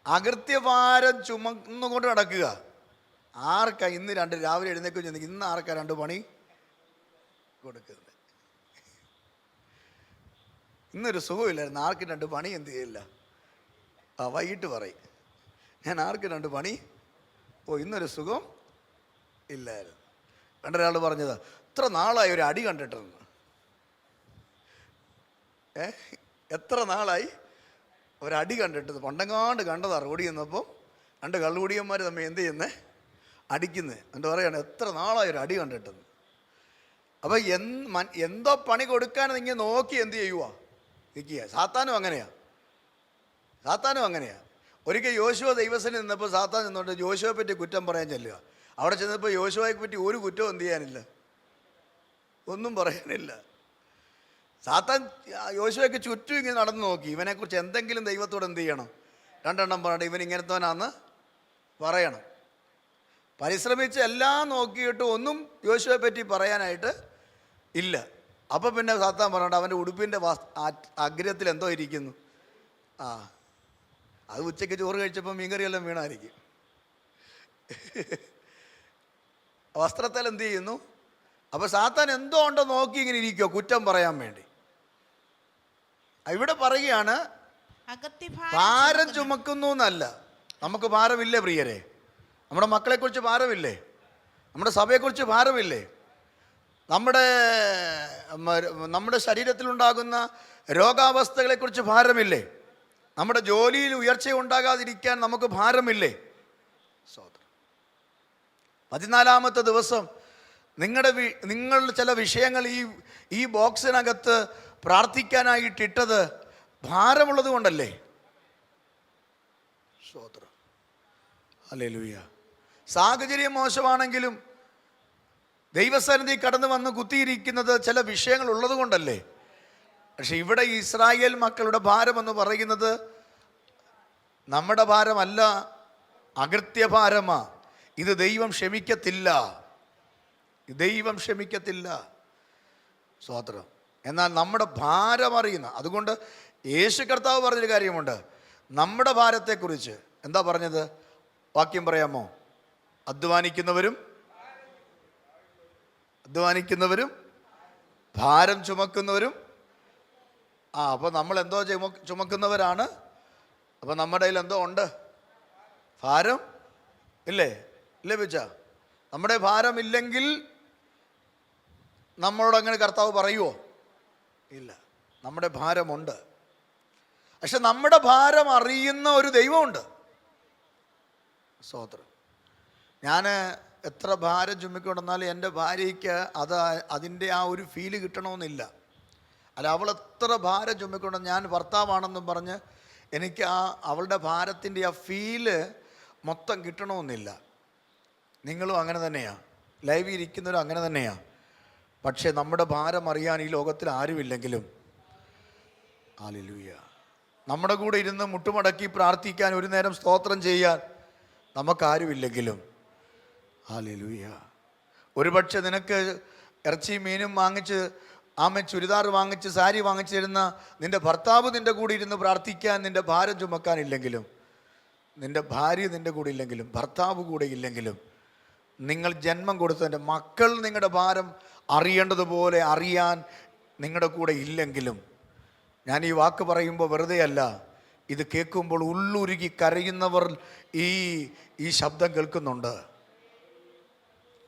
അകൃത്യഭാരം ചുമന്നുകൊണ്ട് നടക്കുക. ആർക്കാ ഇന്ന് രാവിലെ എഴുന്നേക്കും ചെന്ന് ഇന്ന് ആർക്കാ 2 പണി കൊടുക്കുന്നത്? ഇന്നൊരു സുഖമില്ലായിരുന്നു. ആർക്കും 2 പണി എന്ത് ചെയ്യില്ല? വൈകിട്ട് പറയും, ഞാൻ ആർക്കും 2 പണി. ഇന്നൊരു സുഖം ഇല്ലായിരുന്നു. കണ്ടൊരാൾ പറഞ്ഞത്, എത്ര നാളായി ഒരു അടി കണ്ടിട്ടെന്ന്. എത്ര നാളായി ഒരടി കണ്ടിട്ട്? പണ്ടെങ്ങാണ്ട് കണ്ടതാ. റോഡിൽ ചെന്നപ്പോൾ 2 കള്ളുകൂടിയന്മാർ തമ്മിൽ എന്ത് ചെയ്യുന്നേ? അടിക്കുന്നത്. എന്നിട്ട് പറയാണ്, എത്ര നാളായി ഒരു അടി കണ്ടിട്ടെന്ന്. അപ്പം എന്തോ പണി കൊടുക്കാൻ നിങ്ങൾ നോക്കി എന്ത് ചെയ്യുക? നിൽക്കുക. സാത്താനും അങ്ങനെയാ. ഒരിക്കൽ യോശുവ ദൈവസേന നിന്നപ്പോൾ സാത്താൻ നിന്നോണ്ട് യോശുവയെ പറ്റി കുറ്റം പറയാൻ ചെല്ലുക. അവിടെ ചെന്നപ്പോൾ യോശുവയെ പറ്റി ഒരു കുറ്റവും എന്ത് ചെയ്യാനില്ല, ഒന്നും പറയാനില്ല. സാത്താൻ യോശുവയ്ക്ക് ചുറ്റും ഇങ്ങനെ നടന്നു നോക്കി. ഇവനെക്കുറിച്ച് എന്തെങ്കിലും ദൈവത്തോട് എന്ത് ചെയ്യണം? 2 എണ്ണം പറയണം, ഇവൻ ഇങ്ങനത്തവനാന്ന് പറയണം. പരിശ്രമിച്ച് എല്ലാം നോക്കിയിട്ട് ഒന്നും യോശുവയെ പറ്റി പറയാനായിട്ട് ഇല്ല. അപ്പം പിന്നെ സാത്താൻ പറയണ്ട, അവൻ്റെ ഉടുപ്പിൻ്റെ അഗ്രത്തിൽ എന്തോ ഇരിക്കുന്നു. അത് ഉച്ചയ്ക്ക് ചോറ് കഴിച്ചപ്പോൾ മീൻകറിയെല്ലാം വീണായിരിക്കും. വസ്ത്രത്തിൽ എന്ത് ചെയ്യുന്നു? അപ്പോൾ സാത്താൻ എന്തോ ഉണ്ടോ നോക്കി ഇങ്ങനെ ഇരിക്കുമോ കുറ്റം പറയാൻ വേണ്ടി. ഇവിടെ പറയുകയാണ്, ഭാരം ചുമക്കുന്നു എന്നല്ല. നമുക്ക് ഭാരമില്ലേ പ്രിയരെ? നമ്മുടെ മക്കളെക്കുറിച്ച് ഭാരമില്ലേ? നമ്മുടെ സഭയെക്കുറിച്ച് ഭാരമില്ലേ? നമ്മുടെ ശരീരത്തിലുണ്ടാകുന്ന രോഗാവസ്ഥകളെക്കുറിച്ച് ഭാരമില്ലേ? നമ്മുടെ ജോലിയിൽ ഉയർച്ച ഉണ്ടാകാതിരിക്കാൻ നമുക്ക് ഭാരമില്ലേ? 14-ാമത്തെ ദിവസം നിങ്ങൾ ചില വിഷയങ്ങൾ ഈ ബോക്സിനകത്ത് പ്രാർത്ഥിക്കാനായിട്ടിട്ടത് ഭാരമുള്ളത് കൊണ്ടല്ലേ? സ്തോത്രം. ഹല്ലേലൂയ. സാഹചര്യം മോശമാണെങ്കിലും ദൈവസന്നിധി കടന്നു വന്ന് കുത്തിയിരിക്കുന്നത് ചില വിഷയങ്ങൾ ഉള്ളത് കൊണ്ടല്ലേ. പക്ഷെ ഇവിടെ ഇസ്രായേൽ മക്കളുടെ ഭാരം എന്ന് പറയുന്നത് നമ്മുടെ ഭാരമല്ല, അകൃത്യഭാരമാ. ഇത് ദൈവം ക്ഷമിക്കത്തില്ല, ദൈവം ക്ഷമിക്കത്തില്ല. സ്തോത്രം. എന്നാൽ നമ്മുടെ ഭാരം അറിയുന്ന, അതുകൊണ്ട് യേശു കർത്താവ് പറഞ്ഞൊരു കാര്യമുണ്ട്, നമ്മുടെ ഭാരത്തെക്കുറിച്ച് എന്താ പറഞ്ഞത്? വാക്യം പറയാമോ? അധ്വാനിക്കുന്നവരും ഭാരം ചുമക്കുന്നവരും. അപ്പോൾ നമ്മൾ എന്തോ ചുമക്കുന്നവരാണ്. അപ്പോൾ നമ്മുടെ കയ്യിൽ എന്തോ ഉണ്ട്? ഭാരം ഇല്ലേ? ഇല്ലേ ബിച്ച? നമ്മുടെ ഭാരം ഇല്ലെങ്കിൽ നമ്മളോട് അങ്ങനെ കർത്താവ് പറയുമോ? ഇല്ല. നമ്മുടെ ഭാരമുണ്ട്. പക്ഷെ നമ്മുടെ ഭാരം അറിയുന്ന ഒരു ദൈവമുണ്ട്. സ്തോത്രം. ഞാൻ എത്ര ഭാരം ചുമക്കൊണ്ടെന്നാലും എൻ്റെ ഭാര്യയ്ക്ക് അതിൻ്റെ ആ ഒരു ഫീല് കിട്ടണമെന്നില്ല. അല്ല, അവൾ എത്ര ഭാരം ചുമക്കൊണ്ടെന്ന് ഞാൻ ഭർത്താവാണെന്നും പറഞ്ഞ് എനിക്ക് അവളുടെ ഭാരത്തിൻ്റെ ആ ഫീല് മൊത്തം കിട്ടണമെന്നില്ല. നിങ്ങളും അങ്ങനെ തന്നെയാണ്, ലൈവിൽ ഇരിക്കുന്നവരും അങ്ങനെ തന്നെയാണ്. പക്ഷേ നമ്മുടെ ഭാരം അറിയാൻ ഈ ലോകത്തിൽ ആരുമില്ലെങ്കിലും, ഹല്ലേലൂയ, നമ്മുടെ കൂടെ ഇരുന്ന് മുട്ടുമടക്കി പ്രാർത്ഥിക്കാൻ, ഒരു നേരം സ്തോത്രം ചെയ്യാൻ നമുക്കാരുമില്ലെങ്കിലും, ഹല്ലേലൂയ, ഒരുപക്ഷെ നിനക്ക് ഇറച്ചിയും മീനും വാങ്ങിച്ച് ചുരിദാർ വാങ്ങിച്ച് സാരി വാങ്ങിച്ച് തരുന്ന നിൻ്റെ ഭർത്താവ് നിൻ്റെ കൂടെ ഇരുന്ന് പ്രാർത്ഥിക്കാൻ, നിൻ്റെ ഭാരം ചുമക്കാനില്ലെങ്കിലും, നിൻ്റെ ഭാര്യ നിൻ്റെ കൂടെ ഇല്ലെങ്കിലും, ഭർത്താവ് കൂടെ ഇല്ലെങ്കിലും, നിങ്ങൾ ജന്മം കൊടുത്തതിൻ്റെ മക്കൾ നിങ്ങളുടെ ഭാരം അറിയേണ്ടതുപോലെ അറിയാൻ നിങ്ങളുടെ കൂടെ ഇല്ലെങ്കിലും, ഞാൻ ഈ വാക്ക് പറയുമ്പോൾ വെറുതെ അല്ല, ഇത് കേൾക്കുമ്പോൾ ഉള്ളുരുകി കരയുന്നവർ ഈ ശബ്ദം കേൾക്കുന്നുണ്ട്.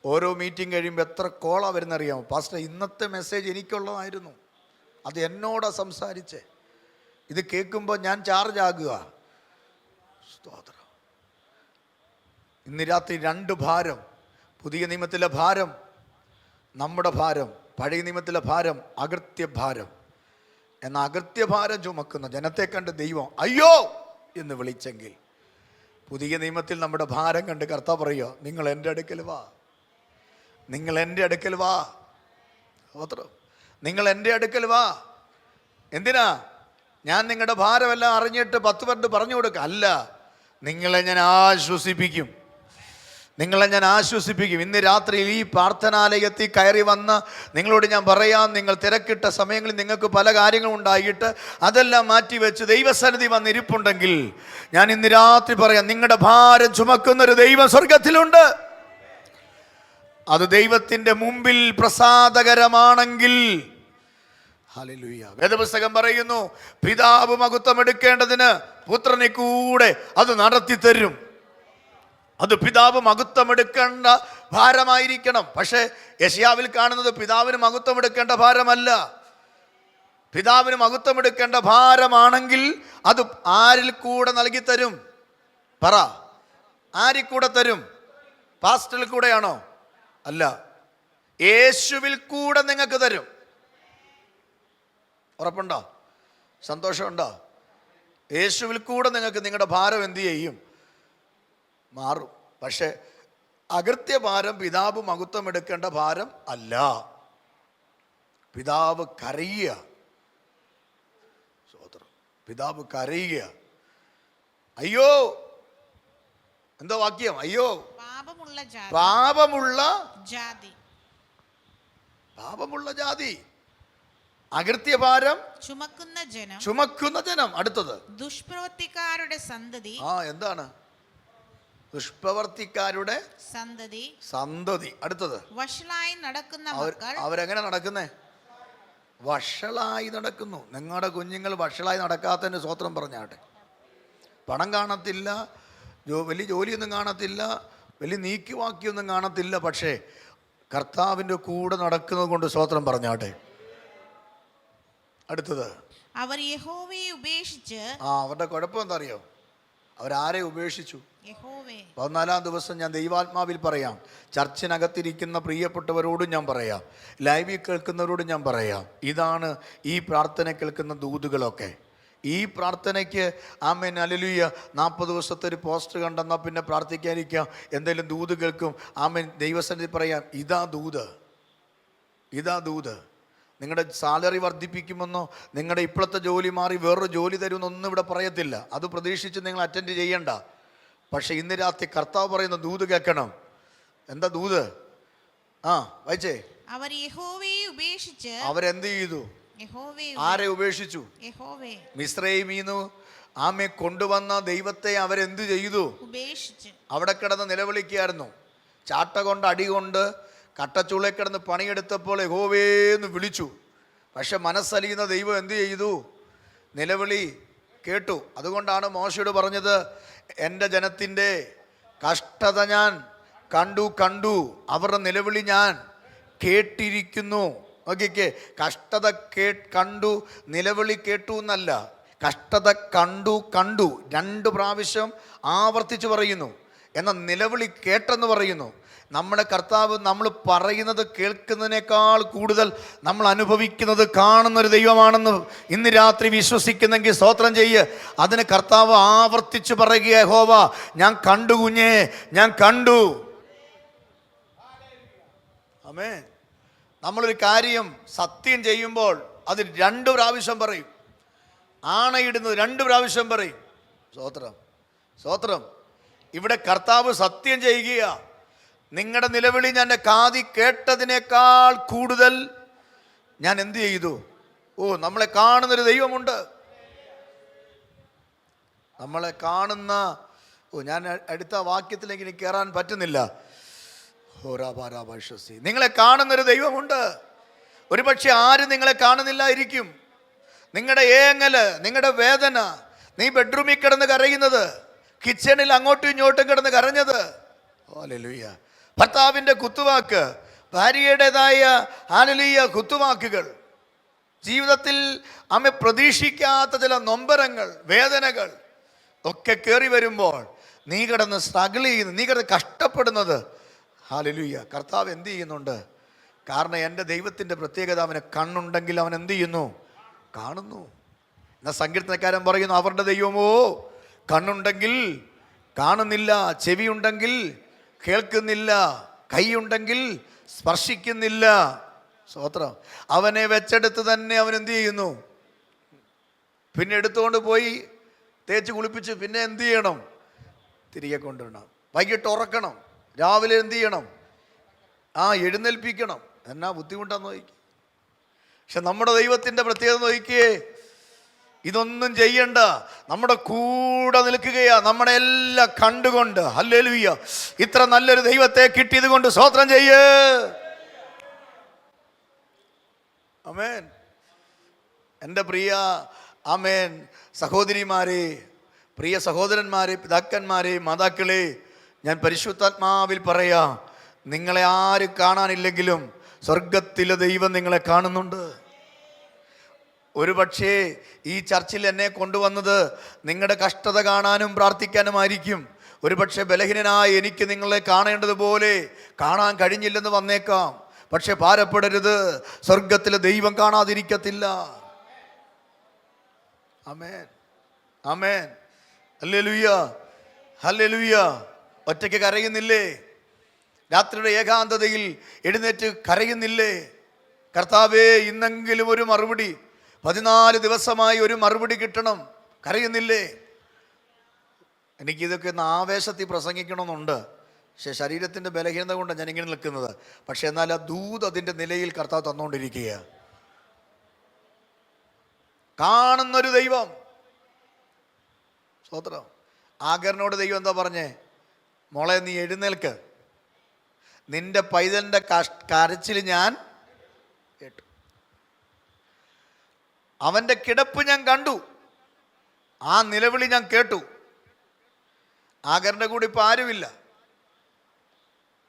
ഓരോ മീറ്റിംഗ് കഴിയുമ്പോൾ എത്ര കോളാ വരുന്നറിയാമോ? പാസ്റ്റർ, ഇന്നത്തെ മെസ്സേജ് എനിക്കുള്ളതായിരുന്നു, അത് എന്നോടാ സംസാരിച്ചേ. ഇത് കേൾക്കുമ്പോൾ ഞാൻ ചാർജ് ആകുക. സ്തോത്രം. ഇന്ന് രാത്രി 2 ഭാരം, പുതിയ നിയമത്തിലെ ഭാരം നമ്മുടെ ഭാരം, പഴയ നിയമത്തിലെ ഭാരം അകൃത്യഭാരം. എന്ന അകൃത്യഭാരം ചുമക്കുന്ന ജനത്തെ കണ്ട് ദൈവം അയ്യോ എന്ന് വിളിച്ചെങ്കിൽ, പുതിയ നിയമത്തിൽ നമ്മുടെ ഭാരം കണ്ട് കർത്താവ് പറയുക, നിങ്ങൾ എൻ്റെ അടുക്കൽ വാ, നിങ്ങൾ എൻ്റെ അടുക്കൽ വാ. സ്തോത്രം. നിങ്ങൾ എൻ്റെ അടുക്കൽ വാ. എന്തിനാ? ഞാൻ നിങ്ങളുടെ ഭാരമെല്ലാം അറിഞ്ഞിട്ട് 10 പേർക്ക് പറഞ്ഞു കൊടുക്കുക അല്ല, നിങ്ങളെ ഞാൻ ആശ്വസിപ്പിക്കും, നിങ്ങളെ ഞാൻ ആശ്വസിപ്പിക്കും. ഇന്ന് രാത്രിയിൽ ഈ പ്രാർത്ഥനാലയത്തിൽ കയറി വന്ന് നിങ്ങളോട് ഞാൻ പറയാം, നിങ്ങൾ തിരക്കിട്ട സമയങ്ങളിൽ നിങ്ങൾക്ക് പല കാര്യങ്ങളും ഉണ്ടായിട്ട് അതെല്ലാം മാറ്റിവെച്ച് ദൈവസന്നിധി വന്നിരിപ്പുണ്ടെങ്കിൽ, ഞാൻ ഇന്ന് രാത്രി പറയാം, നിങ്ങളുടെ ഭാരം ചുമക്കുന്നൊരു ദൈവം സ്വർഗത്തിലുണ്ട്. അത് ദൈവത്തിൻ്റെ മുമ്പിൽ പ്രസാദകരമാണെങ്കിൽ, ഹല്ലേലൂയ, വേദപുസ്തകം പറയുന്നു, പിതാവ് മഹത്വം എടുക്കേണ്ടതിന് പുത്രനെ കൂടെ അത് നടത്തി തരും. അത് പിതാവ് മഹത്വം എടുക്കേണ്ട ഭാരമായിരിക്കണം. പക്ഷേ യെശയ്യാവിൽ കാണുന്നത് പിതാവിന് മഹത്വം എടുക്കേണ്ട ഭാരമല്ല. പിതാവിന് മഹത്വം എടുക്കേണ്ട ഭാരമാണെങ്കിൽ അത് ആരിൽ കൂടെ നൽകി തരും? പറ, ആരിൽ കൂടെ തരും? പാസ്റ്ററിൽ കൂടെയാണോ? അല്ല, യേശുവിൽ കൂടെ നിങ്ങൾക്ക് തരും. ഉറപ്പുണ്ടോ? സന്തോഷമുണ്ടോ? യേശുവിൽ കൂടെ നിങ്ങൾക്ക് നിങ്ങളുടെ ഭാരം എന്ത് ചെയ്യും? മാറും. പക്ഷെ അകൃത്യഭാരം പിതാവ് മഹത്വം എടുക്കേണ്ട ഭാരം അല്ല. പിതാവ് കരയുക. സഹോദരൻ, പിതാവ് കരയുക. അയ്യോ, എന്തോ വാക്യം? അയ്യോ, പാപമുള്ള ജാതി, അകൃത്യഭാരം ചുമക്കുന്ന ജനം. അടുത്തത് ദുഷ്പ്രവൃത്തിക്കാരുടെ സന്തതി. എന്താണ് ദുഷ്പ്രവർത്തിക്കാരുടെ സന്തതി? അടുത്തത് വഷളായി നടക്കുന്ന മക്കൾ. അവരെങ്ങനെ നടക്കുന്നേ? വഷളായി നടക്കുന്നു. നിങ്ങളുടെ കുഞ്ഞുങ്ങൾ വഷളായി നടക്കാത്തതിന് സ്വത്രം പറഞ്ഞാട്ടെ. പണം കാണത്തില്ല, വലിയ ജോലിയൊന്നും കാണത്തില്ല, വലിയ നീക്കിവാക്കിയൊന്നും കാണത്തില്ല, പക്ഷേ കർത്താവിൻ്റെ കൂടെ നടക്കുന്നത് കൊണ്ട് സ്വത്രം പറഞ്ഞാട്ടെ. അടുത്തത് അവർ യഹോവയെ ഉപേക്ഷിച്ച്. അവരുടെ കുഴപ്പം എന്താ അറിയോ? അവരാരെ ഉപേക്ഷിച്ചു? 14-ാം ദിവസം ഞാൻ ദൈവാത്മാവിൽ പറയാം, ചർച്ചിനകത്തിരിക്കുന്ന പ്രിയപ്പെട്ടവരോടും ഞാൻ പറയാം, ലൈവിൽ കേൾക്കുന്നവരോടും ഞാൻ പറയാം, ഇതാണ് ഈ പ്രാർത്ഥന കേൾക്കുന്ന ദൂതുകളൊക്കെ. ഈ പ്രാർത്ഥനയ്ക്ക് ആമേൻ ഹല്ലേലൂയ 40 ദിവസത്തെ ഒരു പോസ്റ്റ് കണ്ടെന്നാൽ പിന്നെ പ്രാർത്ഥിക്കാനിരിക്കാം, എന്തെങ്കിലും ദൂത് കേൾക്കും. ആമേൻ ദൈവസന്നിധി പറയാം, ഇതാ ദൂത്, ഇതാ ദൂത്. നിങ്ങളുടെ സാലറി വർദ്ധിപ്പിക്കുമെന്നോ നിങ്ങളുടെ ഇപ്പോഴത്തെ ജോലി മാറി വേറൊരു ജോലി തരുമെന്നൊന്നും ഇവിടെ പറയത്തില്ല. അത് പ്രതീക്ഷിച്ച് നിങ്ങൾ അറ്റൻഡ് ചെയ്യണ്ട. പക്ഷേ ഇന്ന് രാത്രി കർത്താവ് പറയുന്ന ദൂത് കേൾക്കണം. എന്താ ദൂത്? വായിച്ചേ. അവർ യഹോവയെ ഉപേക്ഷിച്ച് അവരെന്ത് ചെയ്തു? ആരെ ഉപേക്ഷിച്ചു? മിസ്രയീമീന്ന് ആമെ കൊണ്ടുവന്ന ദൈവത്തെ അവരെന്ത് ചെയ്തു? ഉപേക്ഷിച്ചു. അവിടെ കിടന്ന് നിലവിളിക്കുകയായിരുന്നു. ചാട്ട കൊണ്ട് അടി കൊണ്ട് കട്ടച്ചുളയിൽ കിടന്ന് പണിയെടുത്തപ്പോൾ യഹോവേന്ന് വിളിച്ചു. പക്ഷെ മനസ്സലിയുന്ന ദൈവം എന്ത് ചെയ്തു? നിലവിളി കേട്ടു. അതുകൊണ്ടാണ് മോശയോട് പറഞ്ഞത്, എൻ്റെ ജനത്തിൻ്റെ കഷ്ടത ഞാൻ കണ്ടു, അവരുടെ നിലവിളി ഞാൻ കേട്ടിരിക്കുന്നു. നോക്കിക്കേ, കഷ്ടത കണ്ടു, നിലവിളി കേട്ടു എന്നല്ല, കഷ്ടത കണ്ടു 2 പ്രാവശ്യം ആവർത്തിച്ച് പറയുന്നു. എന്നാൽ നിലവിളി കേട്ടെന്ന് പറയുന്നു. നമ്മുടെ കർത്താവ് നമ്മൾ പറയുന്നത് കേൾക്കുന്നതിനേക്കാൾ കൂടുതൽ നമ്മൾ അനുഭവിക്കുന്നത് കാണുന്നൊരു ദൈവമാണെന്ന് ഇന്ന് രാത്രി വിശ്വസിക്കുന്നെങ്കിൽ സ്തോത്രം ചെയ്യ്. അതിന് കർത്താവ് ആവർത്തിച്ച് പറയുക, യഹോവ ഞാൻ കണ്ടു കുഞ്ഞേ, ഞാൻ കണ്ടു. ആമേൻ. നമ്മളൊരു കാര്യം സത്യം ചെയ്യുമ്പോൾ അത് 2 പ്രാവശ്യം പറയും. ആണയിടുന്നത് 2 പ്രാവശ്യം പറയും. സ്തോത്രം. ഇവിടെ കർത്താവ് സത്യം ചെയ്യുക, നിങ്ങളുടെ നിലവിളി ഞാൻ എൻ്റെ കാതി കേട്ടതിനേക്കാൾ കൂടുതൽ ഞാൻ എന്ത് ചെയ്തു? നമ്മളെ കാണുന്നൊരു ദൈവമുണ്ട്. നമ്മളെ കാണുന്ന ഞാൻ അടുത്ത വാക്യത്തിലേക്ക് എനിക്ക് കയറാൻ പറ്റുന്നില്ല. നിങ്ങളെ കാണുന്നൊരു ദൈവമുണ്ട്. ഒരുപക്ഷെ ആരും നിങ്ങളെ കാണുന്നില്ലായിരിക്കും. നിങ്ങളുടെ ഏങ്ങല്, നിങ്ങളുടെ വേദന, നീ ബെഡ്റൂമിൽ കിടന്ന് കരയുന്നത്, കിച്ചണിൽ അങ്ങോട്ടും ഇങ്ങോട്ടും കിടന്ന് കരഞ്ഞത്, ഹല്ലേലൂയ, ഭർത്താവിൻ്റെ കുത്തുവാക്ക്, ഭാര്യയുടേതായ ഹല്ലേലൂയ കുത്തുവാക്കുകൾ, ജീവിതത്തിൽ അമ്മ പ്രതീക്ഷിക്കാത്ത ചില നൊമ്പരങ്ങൾ, വേദനകൾ ഒക്കെ കയറി വരുമ്പോൾ നീ കിടന്ന് സ്ട്രഗിൾ ചെയ്യുന്നു, നീ കിടന്ന് കഷ്ടപ്പെടുന്നത്, ഹല്ലേലൂയ, കർത്താവ് എന്ത് ചെയ്യുന്നുണ്ട്? കാരണം എൻ്റെ ദൈവത്തിൻ്റെ പ്രത്യേകത, അവന് കണ്ണുണ്ടെങ്കിൽ അവൻ എന്ത് ചെയ്യുന്നു? കാണുന്നു. എന്നാൽ സങ്കീർത്തനക്കാരൻ പറയുന്നു, അവരുടെ ദൈവമോ കണ്ണുണ്ടെങ്കിൽ കാണുന്നില്ല, ചെവിയുണ്ടെങ്കിൽ കേൾക്കുന്നില്ല, കൈയുണ്ടെങ്കിൽ സ്പർശിക്കുന്നില്ല. സ്തോത്രം. അവനെ വെച്ചെടുത്ത് തന്നെ അവൻ എന്ത് ചെയ്യുന്നു? പിന്നെ എടുത്തുകൊണ്ട് പോയി തേച്ച് കുളിപ്പിച്ച് പിന്നെ എന്ത് ചെയ്യണം? തിരികെ കൊണ്ടുവരണം. വൈകിട്ട് ഉറക്കണം, രാവിലെ എന്ത് ചെയ്യണം? എഴുന്നേൽപ്പിക്കണം. എന്നാ ബുദ്ധിമുട്ടാന്ന് നോക്കി. പക്ഷെ നമ്മുടെ ദൈവത്തിൻ്റെ പ്രത്യേകത നോക്കിയേ, ഇതൊന്നും ചെയ്യണ്ട, നമ്മുടെ കൂടെ നിൽക്കുകയാ, നമ്മുടെ എല്ലാം കണ്ടുകൊണ്ട്. ഹല്ലേലൂയ, ഇത്ര നല്ലൊരു ദൈവത്തെ കിട്ടിയത് കൊണ്ട് സ്തോത്രം ചെയ്യ്. ആമേൻ. എൻ്റെ പ്രിയ ആമേൻ സഹോദരിമാരെ, പ്രിയ സഹോദരന്മാരെ, പിതാക്കന്മാരെ, മാതാക്കളെ, ഞാൻ പരിശുദ്ധാത്മാവിൽ പറയാം, നിങ്ങളെ ആരും കാണാനില്ലെങ്കിലും സ്വർഗത്തിലെ ദൈവം നിങ്ങളെ കാണുന്നുണ്ട്. ഒരുപക്ഷേ ഈ ചർച്ചിൽ എന്നെ കൊണ്ടുവന്നത് നിങ്ങളുടെ കഷ്ടത കാണാനും പ്രാർത്ഥിക്കാനുമായിരിക്കും. ഒരുപക്ഷെ ബലഹീനനായ എനിക്ക് നിങ്ങളെ കാണേണ്ടതുപോലെ കാണാൻ കഴിഞ്ഞില്ലെന്ന് വന്നേക്കാം. പക്ഷെ ഭാരപ്പെടരുത്, സ്വർഗത്തിലെ ദൈവം കാണാതിരിക്കത്തില്ല. ആമേൻ, ആമേൻ, ഹല്ലേലൂയ, ഹല്ലേലൂയ. ഒറ്റയ്ക്ക് കരയുന്നില്ലേ? രാത്രിയുടെ ഏകാന്തതയിൽ എഴുന്നേറ്റ് കരയുന്നില്ലേ? കർത്താവേ, ഇന്നെങ്കിലും ഒരു മറുപടി, 14 ദിവസമായി ഒരു മറുപടി കിട്ടണം. കരയുന്നില്ലേ? എനിക്കിതൊക്കെ ഒന്ന് ആവേശത്തിൽ പ്രസംഗിക്കണമെന്നുണ്ട്, പക്ഷെ ശരീരത്തിൻ്റെ ബലഹീനത കൊണ്ട് ഞാൻ ഇങ്ങനെ നിൽക്കുന്നത്. പക്ഷെ എന്നാൽ ആ ദൂത് അതിൻ്റെ നിലയിൽ കർത്താവ് തന്നുകൊണ്ടിരിക്കുക. കാണുന്നൊരു ദൈവം. സ്തോത്രം. ആഗറിനോട് ദൈവം എന്താ പറഞ്ഞേ? മോളെ, നീ എഴുന്നേൽക്ക്, നിന്റെ പൈതലിൻ്റെ കരച്ചിൽ ഞാൻ കേട്ടു, അവൻ്റെ കിടപ്പ് ഞാൻ കണ്ടു, ആ നിലവിളി ഞാൻ കേട്ടു. ആഗറിൻ്റെ കൂടെ ഇപ്പം ആരുമില്ല.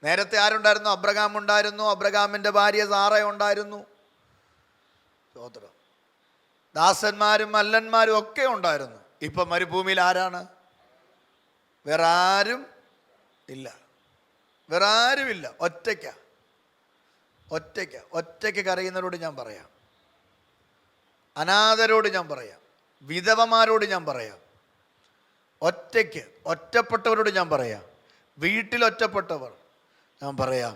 നേരത്തെ ആരുണ്ടായിരുന്നു? അബ്രഹാം ഉണ്ടായിരുന്നു, അബ്രഹാമിൻ്റെ ഭാര്യ സാറ ഉണ്ടായിരുന്നു. സ്തോത്രം. ദാസന്മാരും മല്ലന്മാരും ഒക്കെ ഉണ്ടായിരുന്നു. ഇപ്പം മരുഭൂമിയിൽ ആരാണ്? വേറെ ആരും ഇല്ല, വേറെ ആരുമില്ല. ഒറ്റയ്ക്ക് കരയുന്നവരോട് ഞാൻ പറയാം, അനാഥരോട് ഞാൻ പറയാം, വിധവമാരോട് ഞാൻ പറയാം, ഒറ്റപ്പെട്ടവരോട് ഞാൻ പറയാം, വീട്ടിൽ ഒറ്റപ്പെട്ടവർ ഞാൻ പറയാം.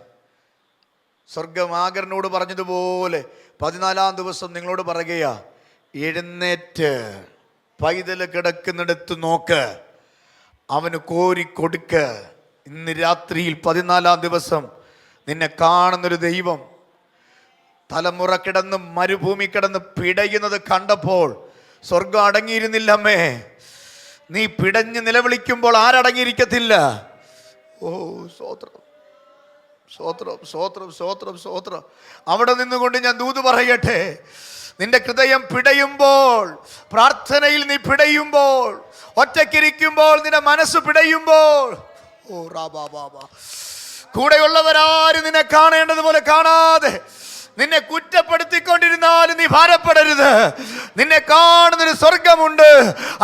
സ്വർഗമാകരനോട് പറഞ്ഞതുപോലെ 14-ാം ദിവസം നിങ്ങളോട് പറയുകയാ, എഴുന്നേറ്റ് പൈതൽ കിടക്കുന്നിടത്ത് നോക്ക്, അവന് കോരിക്കൊടുക്ക്. ഇന്ന് രാത്രിയിൽ 14-ാം ദിവസം നിന്നെ കാണുന്നൊരു ദൈവം തലമുറ കിടന്ന് മരുഭൂമി കിടന്ന് പിടയുന്നത് കണ്ടപ്പോൾ സ്വർഗം അടങ്ങിയിരുന്നില്ലമ്മേ. നീ പിടഞ്ഞ് നിലവിളിക്കുമ്പോൾ ആരടങ്ങിയിരിക്കത്തില്ല? ഓ സ്തോത്രം, സ്തോത്രം, സ്തോത്രം, സ്തോത്രം, സ്തോത്രം. അവിടെ നിന്നുകൊണ്ട് ഞാൻ ദൂത് പറയട്ടെ, നിന്റെ ഹൃദയം പിടയുമ്പോൾ, പ്രാർത്ഥനയിൽ നീ പിടയുമ്പോൾ, ഒറ്റയ്ക്കിരിക്കുമ്പോൾ നിന്റെ മനസ്സ് പിടയുമ്പോൾ, ഓ റാബാ ബാബാ, കൂടെയുള്ളവരാരും നിന്നെ കാണേണ്ടതുപോലെ കാണാതെ നിന്നെ കുറ്റപ്പെടുത്തിക്കൊണ്ടിരുന്നാലും നീ ഭാരപ്പെടരുത്. നിന്നെ കാണുന്നൊരു സ്വർഗമുണ്ട്.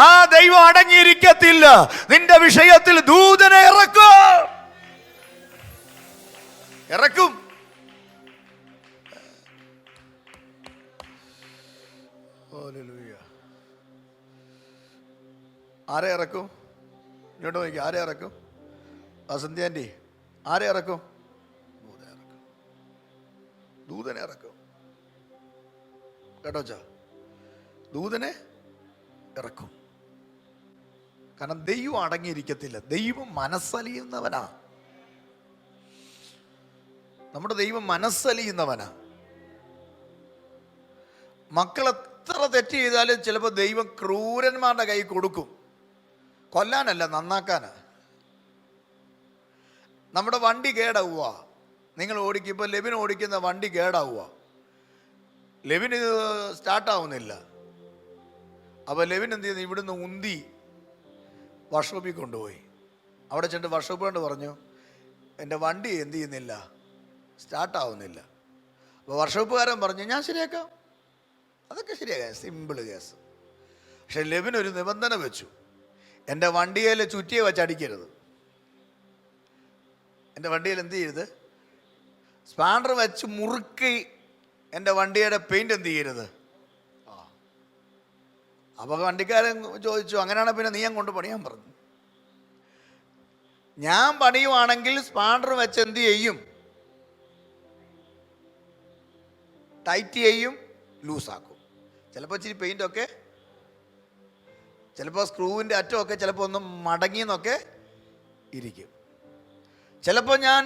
ആ ദൈവം അടങ്ങിയിരിക്കത്തില്ല. നിന്റെ വിഷയത്തിൽ ദൂതനെ ഇറക്കും. ആരെ ഇറക്കും? ഇങ്ങോട്ട് നോക്കി, ആരെ ഇറക്കും? വസന്തി ആൻറ്റി, ആരെ ഇറക്കും? ദൂതനെ ഇറക്കും. കേട്ടോ ചാ, ദൂതനെ ഇറക്കും. കാരണം ദൈവം അടങ്ങിയിരിക്കത്തില്ല. ദൈവം മനസ്സലിയുന്നവനാ. നമ്മുടെ ദൈവം മനസ്സലിയുന്നവനാ. മക്കൾ എത്ര തെറ്റ് ചെയ്താലും ചിലപ്പോൾ ദൈവം ക്രൂരന്മാരുടെ കൈ കൊടുക്കും. കൊല്ലാനല്ല, നന്നാക്കാനാ. നമ്മുടെ വണ്ടി കേടാവുക, നിങ്ങൾ ഓടിക്കുമ്പോൾ ലെവിൻ ഓടിക്കുന്ന വണ്ടി കേടാവുക, ലെവിന് സ്റ്റാർട്ടാവുന്നില്ല. അപ്പോൾ ലെവിൻ എന്ത് ചെയ്യുന്നു? ഇവിടുന്ന് ഉന്തി വർക്ക്ഷോപ്പിൽ കൊണ്ടുപോയി. അവിടെ ചെന്ന് വർക്ക്ഷോപ്പ് കൊണ്ട് പറഞ്ഞു, എൻ്റെ വണ്ടി എന്ത് ചെയ്യുന്നില്ല, സ്റ്റാർട്ടാവുന്നില്ല. അപ്പോൾ വർക്ക്ഷോപ്പുകാരൻ പറഞ്ഞു, ഞാൻ ശരിയാക്കാം. അതൊക്കെ ശരിയാക്കാം, സിമ്പിൾ കേസ്. പക്ഷെ ലെവിൻ ഒരു നിബന്ധന വെച്ചു, എൻ്റെ വണ്ടിയിൽ ചുറ്റിയെ വെച്ച് അടിക്കരുത്. എൻ്റെ വണ്ടിയിൽ എന്ത് ചെയ്യരുത്? സ്പാൻഡർ വെച്ച് മുറുക്കി എൻ്റെ വണ്ടിയുടെ പെയിൻറ് എന്ത് ചെയ്യരുത്. അപ്പോൾ വണ്ടിക്കാരൻ ചോദിച്ചു, അങ്ങനെയാണെങ്കിൽ പിന്നെ നീ അങ്ങോട്ട് പണിയാൻ പറഞ്ഞു. ഞാൻ പണിയുവാണെങ്കിൽ സ്പാൻഡർ വെച്ച് എന്ത് ചെയ്യും? ടൈറ്റ് ചെയ്യും, ലൂസാക്കും. ചിലപ്പോൾ ഇച്ചിരി പെയിൻ്റൊക്കെ, ചിലപ്പോൾ സ്ക്രൂവിൻ്റെ അറ്റമൊക്കെ ചിലപ്പോൾ ഒന്ന് മടങ്ങിയെന്നൊക്കെ ഇരിക്കും. ചിലപ്പോൾ ഞാൻ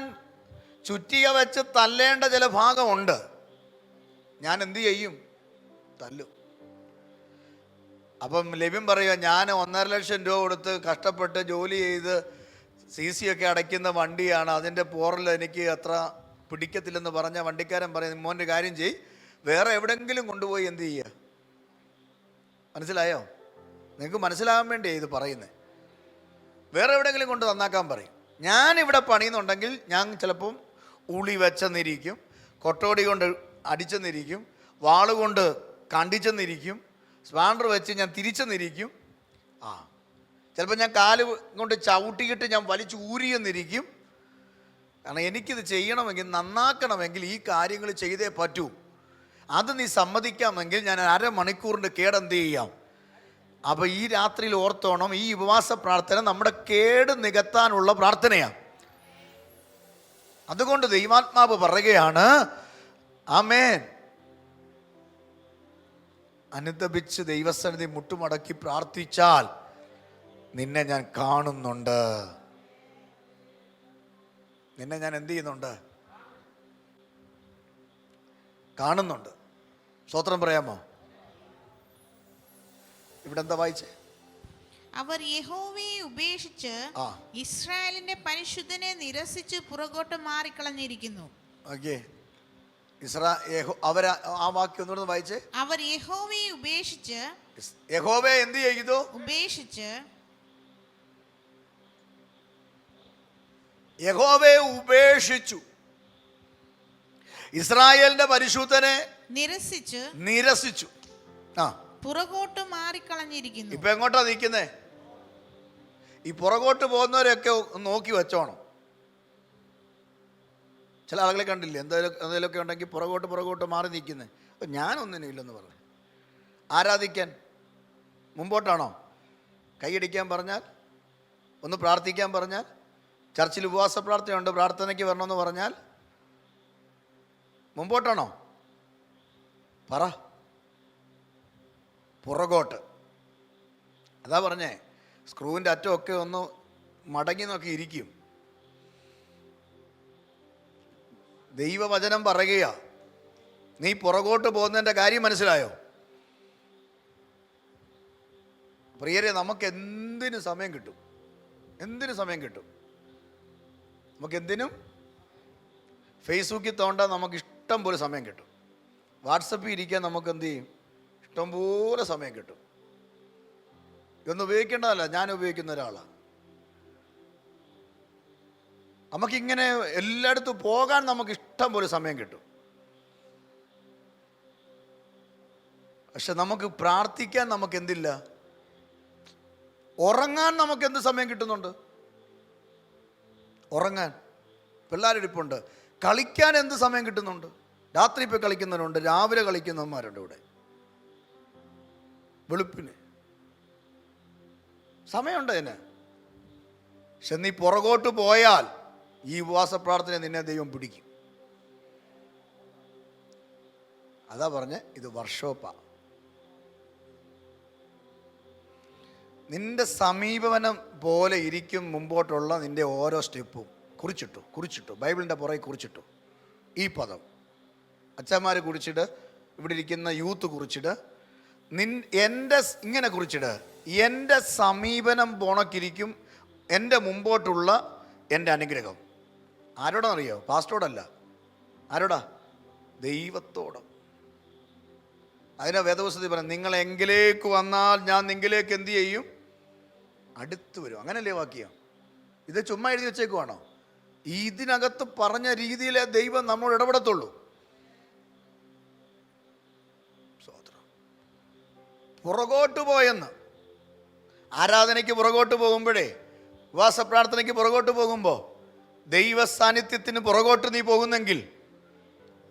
ചുറ്റിക വെച്ച് തല്ലേണ്ട ചില ഭാഗമുണ്ട്, ഞാൻ എന്തു ചെയ്യും? തല്ലും. അപ്പം ലെവിൻ പറയുക, ഞാൻ 1.5 ലക്ഷം രൂപ കൊടുത്ത് കഷ്ടപ്പെട്ട് ജോലി ചെയ്ത് CC ഒക്കെ അടയ്ക്കുന്ന വണ്ടിയാണ്, അതിൻ്റെ പോറൽ എനിക്ക് അത്ര പിടിക്കത്തില്ലെന്ന് പറഞ്ഞ വണ്ടിക്കാരൻ പറയും, മോൻ്റെ കാര്യം ചെയ്യ്, വേറെ എവിടെയെങ്കിലും കൊണ്ടുപോയി എന്ത് ചെയ്യുക. മനസ്സിലായോ? നിങ്ങൾക്ക് മനസ്സിലാകാൻ വേണ്ടിയാണ് ഇത് പറയുന്നത്. വേറെ എവിടെയെങ്കിലും കൊണ്ട് നന്നാക്കാൻ പറയും. ഞാനിവിടെ പണിയുന്നുണ്ടെങ്കിൽ ഞാൻ ചിലപ്പം ഉളി വെച്ചെന്നിരിക്കും, കൊട്ടോടി കൊണ്ട് അടിച്ചെന്നിരിക്കും, വാളുകൊണ്ട് കണ്ടിച്ചെന്നിരിക്കും, സ്പാൻഡർ വെച്ച് ഞാൻ തിരിച്ചെന്നിരിക്കും. ചിലപ്പോൾ ഞാൻ കാല് കൊണ്ട് ചവിട്ടിയിട്ട് ഞാൻ വലിച്ച് ഊരിയെന്നിരിക്കും. കാരണം എനിക്കിത് ചെയ്യണമെങ്കിൽ, നന്നാക്കണമെങ്കിൽ ഈ കാര്യങ്ങൾ ചെയ്തേ പറ്റൂ. അത് നീ സമ്മതിക്കാമെങ്കിൽ ഞാൻ 1/2 മണിക്കൂറിൻ്റെ കേടെന്ത് ചെയ്യാം. അപ്പോൾ ഈ രാത്രിയിൽ ഓർത്തോണം, ഈ ഉപവാസ പ്രാർത്ഥന നമ്മുടെ കേട് നികത്താനുള്ള പ്രാർത്ഥനയാണ്. അതുകൊണ്ട് ദൈവാത്മാവ് പറയുകയാണ്, ആമേൻ, അനുതപിച്ച് ദൈവസന്നിധി മുട്ടുമടക്കി പ്രാർത്ഥിച്ചാൽ നിന്നെ ഞാൻ കാണുന്നുണ്ട്. നിന്നെ ഞാൻ എന്ത് ചെയ്യുന്നുണ്ട്? കാണുന്നുണ്ട്. സ്തോത്രം പറയാമോ? ഇവിടെ എന്താ വായിച്ചേ? അവർ യഹോവയെ ഉപേക്ഷിച്ച് ഇസ്രായേലിന്റെ പരിശുദ്ധനെ നിരസിച്ച് പുറകോട്ട് മാറിക്കളഞ്ഞിരിക്കുന്നു. ഓക്കേ, ആ വാക്യം ഒന്നുകൂടെ വായിച്ചേ. അവർ യഹോവയെ ഉപേക്ഷിച്ച്, യഹോവയെ എന്ത് ചെയ്തു? ഉപേക്ഷിച്ച്. യഹോവയെ ഉപേക്ഷിച്ചു, ഇസ്രായേലിന്റെ പരിശുദ്ധനെ നിരസിച്ചു. പുറകോട്ട് മാറിക്കളഞ്ഞിരിക്കുന്നു. ഇപ്പൊ എങ്ങോട്ടാ നിൽക്കുന്നേ? ഈ പുറകോട്ട് പോകുന്നവരെയൊക്കെ നോക്കി വെച്ചോണം. ചില ആളുകളെ കണ്ടില്ലേ, എന്തെങ്കിലുമൊക്കെ ഉണ്ടെങ്കിൽ പുറകോട്ട് മാറി നിൽക്കുന്നത്. ഞാനൊന്നിനും ഇല്ലെന്ന് പറഞ്ഞു. ആരാധിക്കാൻ മുമ്പോട്ടാണോ? കൈയടിക്കാൻ പറഞ്ഞാൽ, ഒന്ന് പ്രാർത്ഥിക്കാൻ പറഞ്ഞാൽ, ചർച്ചിൽ ഉപവാസ പ്രാർത്ഥനയുണ്ട്, പ്രാർത്ഥനയ്ക്ക് വരണമെന്ന് പറഞ്ഞാൽ മുമ്പോട്ടാണോ? പറ. പുറകോട്ട്. അതാ പറഞ്ഞേ, സ്ക്രൂവിൻ്റെ അറ്റമൊക്കെ ഒന്ന് മടങ്ങി നോക്കി ഇരിക്കും. ദൈവവചനം പറയുക, നീ പുറകോട്ട് പോകുന്നതിൻ്റെ കാര്യം മനസ്സിലായോ? പ്രിയരെ, നമുക്ക് എന്തിനും സമയം കിട്ടും. എന്തിനും സമയം കിട്ടും. നമുക്കെന്തിനും ഫേസ്ബുക്കിൽ തോണ്ടാൻ നമുക്ക് ഇഷ്ടം പോലെ സമയം കിട്ടും. വാട്സപ്പിൽ ഇരിക്കാൻ നമുക്ക് എന്ത് ചെയ്യും? ഇഷ്ടം പോലെ സമയം കിട്ടും. ഇതൊന്നും ഉപയോഗിക്കേണ്ടതല്ല, ഞാൻ ഉപയോഗിക്കുന്ന ഒരാളാണ്. നമുക്കിങ്ങനെ എല്ലായിടത്തും പോകാൻ നമുക്ക് ഇഷ്ടം പോലെ സമയം കിട്ടും. പക്ഷെ നമുക്ക് പ്രാർത്ഥിക്കാൻ നമുക്ക് എന്തില്ല? ഉറങ്ങാൻ നമുക്ക് എന്ത് സമയം കിട്ടുന്നുണ്ട്? ഉറങ്ങാൻ പിള്ളേരിപ്പുണ്ട്. കളിക്കാൻ എന്ത് സമയം കിട്ടുന്നുണ്ട്? രാത്രി ഇപ്പോൾ കളിക്കുന്നവരുണ്ട്, രാവിലെ കളിക്കുന്നവന്മാരുണ്ട്. ഇവിടെ വെളുപ്പിന് സമയമുണ്ട് അതിന്. പക്ഷെ നീ പുറകോട്ട് പോയാൽ ഈ ഉപവാസ പ്രാർത്ഥന നിന്നെ ദൈവം പിടിക്കും. അതാ പറഞ്ഞ് ഇത് വർക്ക്ഷോപ്പാണ്. നിന്റെ സമീപനം പോലെ ഇരിക്കും മുമ്പോട്ടുള്ള നിന്റെ ഓരോ സ്റ്റെപ്പും. കുറിച്ചിട്ടു ബൈബിളിൻ്റെ പുറകെ കുറിച്ചിട്ടു. ഈ പദം അച്ഛന്മാർ കുറിച്ചിട്ട്, ഇവിടെ ഇരിക്കുന്ന യൂത്ത് കുറിച്ചിട്ട്, എൻ്റെ ഇങ്ങനെ കുറിച്ചിട്ട്, എൻ്റെ സമീപനം പോണക്കിരിക്കും എൻ്റെ മുമ്പോട്ടുള്ള എൻ്റെ അനുഗ്രഹം. ആരോടാണെന്നറിയോ? പാസ്റ്റോടല്ല. ആരോടാ? ദൈവത്തോട്. അതിനെ വേദപുസ്തകത്തിൽ പറയാം, നിങ്ങൾ എങ്കിലേക്ക് വന്നാൽ ഞാൻ നിങ്ങളിലേക്ക് എന്ത് ചെയ്യും? അടുത്ത് വരും. അങ്ങനല്ലേ വാക്യം? ഇത് ചുമ്മാ എഴുതി വെച്ചേക്കുവാണോ? ഇതിനകത്ത് പറഞ്ഞ രീതിയിലെ ദൈവം നമ്മളോട് ഇടപെടത്തുള്ളൂ. പുറകോട്ട് പോയെന്ന്, ആരാധനയ്ക്ക് പുറകോട്ട് പോകുമ്പോഴേ, ഉപവാസ പ്രാർത്ഥനയ്ക്ക് പുറകോട്ട് പോകുമ്പോൾ, ദൈവ സാന്നിധ്യത്തിന് പുറകോട്ട് നീ പോകുന്നെങ്കിൽ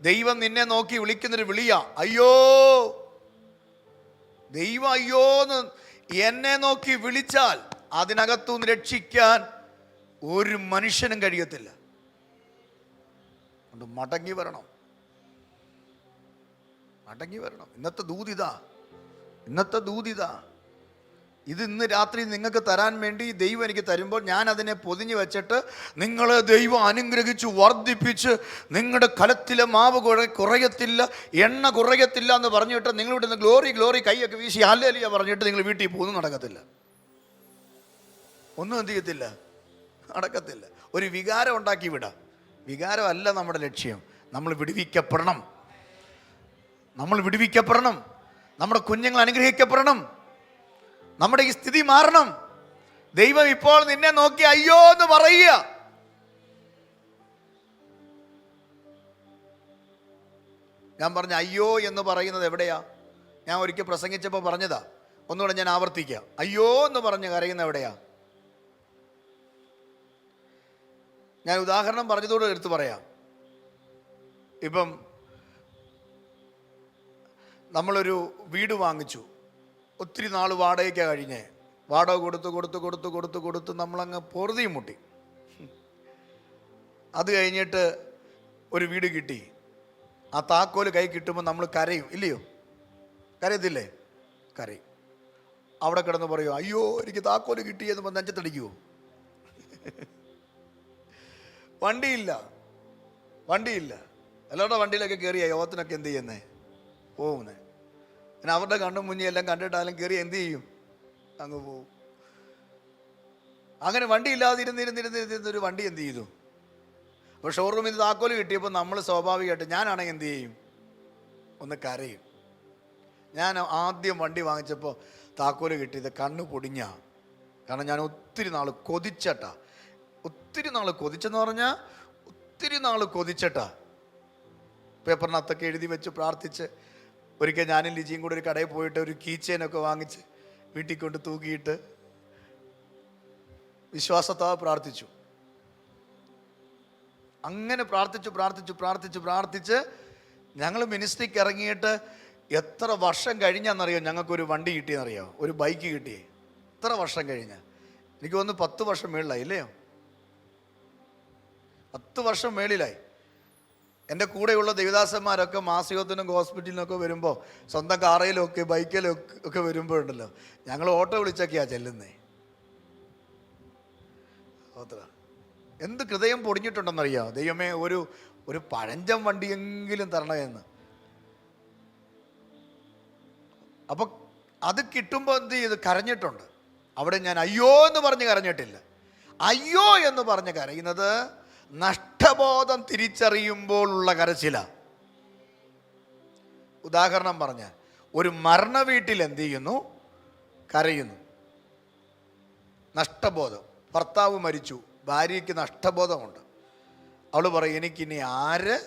ദൈവം നിന്നെ നോക്കി വിളിക്കുന്നൊരു വിളിയാ, അയ്യോ. ദൈവം അയ്യോന്ന് എന്നെ നോക്കി വിളിച്ചാൽ അതിനകത്തുനിന്ന് രക്ഷിക്കാൻ ഒരു മനുഷ്യനും കഴിയത്തില്ല. അതുകൊണ്ട് മടങ്ങി വരണം. ഇന്നത്തെ ദൂതിതാ. ഇത് ഇന്ന് രാത്രി നിങ്ങൾക്ക് തരാൻ വേണ്ടി ദൈവം എനിക്ക് തരുമ്പോൾ ഞാൻ അതിനെ പൊതിഞ്ഞ് വെച്ചിട്ട് നിങ്ങളെ ദൈവം അനുഗ്രഹിച്ച് വർദ്ധിപ്പിച്ച് നിങ്ങളുടെ കലത്തിലെ മാവ് കുറയത്തില്ല, എണ്ണ കുറയത്തില്ല എന്ന് പറഞ്ഞിട്ട് നിങ്ങളിവിടെ നിന്ന് ഗ്ലോറി കൈയൊക്കെ വീശി ഹല്ലേലൂയ പറഞ്ഞിട്ട് നിങ്ങൾ വീട്ടിൽ പോകുന്നു നടക്കത്തില്ല. ഒന്നും എന്ത് ചെയ്യത്തില്ല, നടക്കത്തില്ല. ഒരു വികാരം ഉണ്ടാക്കി വിടാം. വികാരമല്ല നമ്മുടെ ലക്ഷ്യം. നമ്മൾ വിടുവിക്കപ്പെടണം. നമ്മുടെ കുഞ്ഞുങ്ങൾ അനുഗ്രഹിക്കപ്പെടണം. നമ്മുടെ ഈ സ്ഥിതി മാറണം. ദൈവം ഇപ്പോൾ നിന്നെ നോക്കി അയ്യോ എന്ന് പറയുക. ഞാൻ പറഞ്ഞ അയ്യോ എന്ന് പറയുന്നത് എവിടെയാ? ഞാൻ ഒരിക്കൽ പ്രസംഗിച്ചപ്പോൾ പറഞ്ഞതാ, ഒന്നുകൂടെ ഞാൻ ആവർത്തിക്കാം. അയ്യോ എന്ന് പറഞ്ഞ് കരയുന്ന എവിടെയാ? ഞാൻ ഉദാഹരണം പറഞ്ഞതോട് എടുത്ത് പറയാം. ഇപ്പം നമ്മളൊരു വീട് വാങ്ങിച്ചു, ഒത്തിരി നാൾ വാടകയ്ക്കാണ് കഴിഞ്ഞേ. വാടക കൊടുത്ത് നമ്മളങ്ങ് പൊറുതിയും മുട്ടി. അത് കഴിഞ്ഞിട്ട് ഒരു വീട് കിട്ടി. ആ താക്കോല് കൈ കിട്ടുമ്പോൾ നമ്മൾ കരയും, ഇല്ലയോ? കരയത്തില്ലേ? കരയും. അവിടെ കിടന്ന് പറയും, അയ്യോ എനിക്ക് താക്കോല് കിട്ടിയെന്ന് പറഞ്ഞ് നെഞ്ചത്തടിക്കുമോ? വണ്ടിയില്ല. എല്ലാവരുടെ വണ്ടിയിലൊക്കെ കയറിയ യോഗത്തിനൊക്കെ എന്ത് ചെയ്യുന്നേ? പോകുന്നേ. പിന്നെ അവരുടെ കണ്ണും മുന്നിൽ എല്ലാം കണ്ടിട്ടാലും കയറി എന്ത് ചെയ്യും? അങ്ങ് പോവും. അങ്ങനെ വണ്ടി ഇല്ലാതെ ഇരുന്നിരുന്നൊരു വണ്ടി എന്ത് ചെയ്തു? അപ്പോൾ ഷോറൂമിൽ നിന്ന് താക്കോല് കിട്ടിയപ്പോൾ നമ്മൾ സ്വാഭാവികമായിട്ട്, ഞാനാണെങ്കിൽ എന്ത് ചെയ്യും? ഒന്ന് കരയും. ഞാൻ ആദ്യം വണ്ടി വാങ്ങിച്ചപ്പോൾ താക്കോല് കിട്ടിയത് കണ്ണ് പൊടിഞ്ഞ. കാരണം ഞാൻ ഒത്തിരി നാൾ കൊതിച്ചെന്ന് പറഞ്ഞാൽ ഒത്തിരി നാൾ കൊതിച്ചട്ടാ. പേപ്പറിനകത്തൊക്കെ എഴുതി വെച്ച് പ്രാർത്ഥിച്ച്, ഒരിക്കൽ ഞാനും ലിജിയും കൂടെ ഒരു കടയിൽ പോയിട്ട് ഒരു കീ ചെയിനൊക്കെ വാങ്ങിച്ച് വീട്ടിൽ കൊണ്ട് തൂക്കിയിട്ട് വിശ്വാസത്താൽ പ്രാർത്ഥിച്ചു. അങ്ങനെ പ്രാർത്ഥിച്ച് ഞങ്ങൾ മിനിസ്ട്രിക്ക് ഇറങ്ങിയിട്ട് എത്ര വർഷം കഴിഞ്ഞാന്നറിയോ ഞങ്ങൾക്കൊരു വണ്ടി കിട്ടിയെന്നറിയോ, ഒരു ബൈക്ക് കിട്ടിയേ? എത്ര വർഷം കഴിഞ്ഞ? എനിക്ക് തോന്നുന്നു 10 വർഷം മേളിലായി, ഇല്ലയോ? 10 വർഷം മേളിലായി. എൻ്റെ കൂടെയുള്ള ദേവദാസന്മാരൊക്കെ മാസയോഗത്തിനും ഹോസ്പിറ്റലിനൊക്കെ വരുമ്പോൾ സ്വന്തം കാറയിലൊക്കെ ബൈക്കിലൊക്കെ വരുമ്പോഴുണ്ടല്ലോ, ഞങ്ങൾ ഓട്ടോ വിളിച്ചൊക്കെയാണ് ചെല്ലുന്നേ. എന്ത് ഹൃദയം പൊടിഞ്ഞിട്ടുണ്ടെന്നറിയോ? ദൈവമേ, ഒരു പഴഞ്ചൻ വണ്ടിയെങ്കിലും തരണമെന്ന്. അപ്പൊ അത് കിട്ടുമ്പോൾ എന്ത് ചെയ്ത് കരഞ്ഞിട്ടുണ്ട്. അവിടെ ഞാൻ അയ്യോ എന്ന് പറഞ്ഞ് കരഞ്ഞിട്ടില്ല. അയ്യോ എന്ന് പറഞ്ഞ് കരയുന്നത് നഷ്ടബോധം തിരിച്ചറിയുമ്പോൾ ഉള്ള കരച്ചില. ഉദാഹരണം പറഞ്ഞാൽ, ഒരു മരണ വീട്ടിൽ എന്ത് ചെയ്യുന്നു? കരയുന്നു. നഷ്ടബോധം. ഭർത്താവ് മരിച്ചു, ഭാര്യയ്ക്ക് നഷ്ടബോധമുണ്ട്. അവൾ പറയും, എനിക്കിനി ആര്,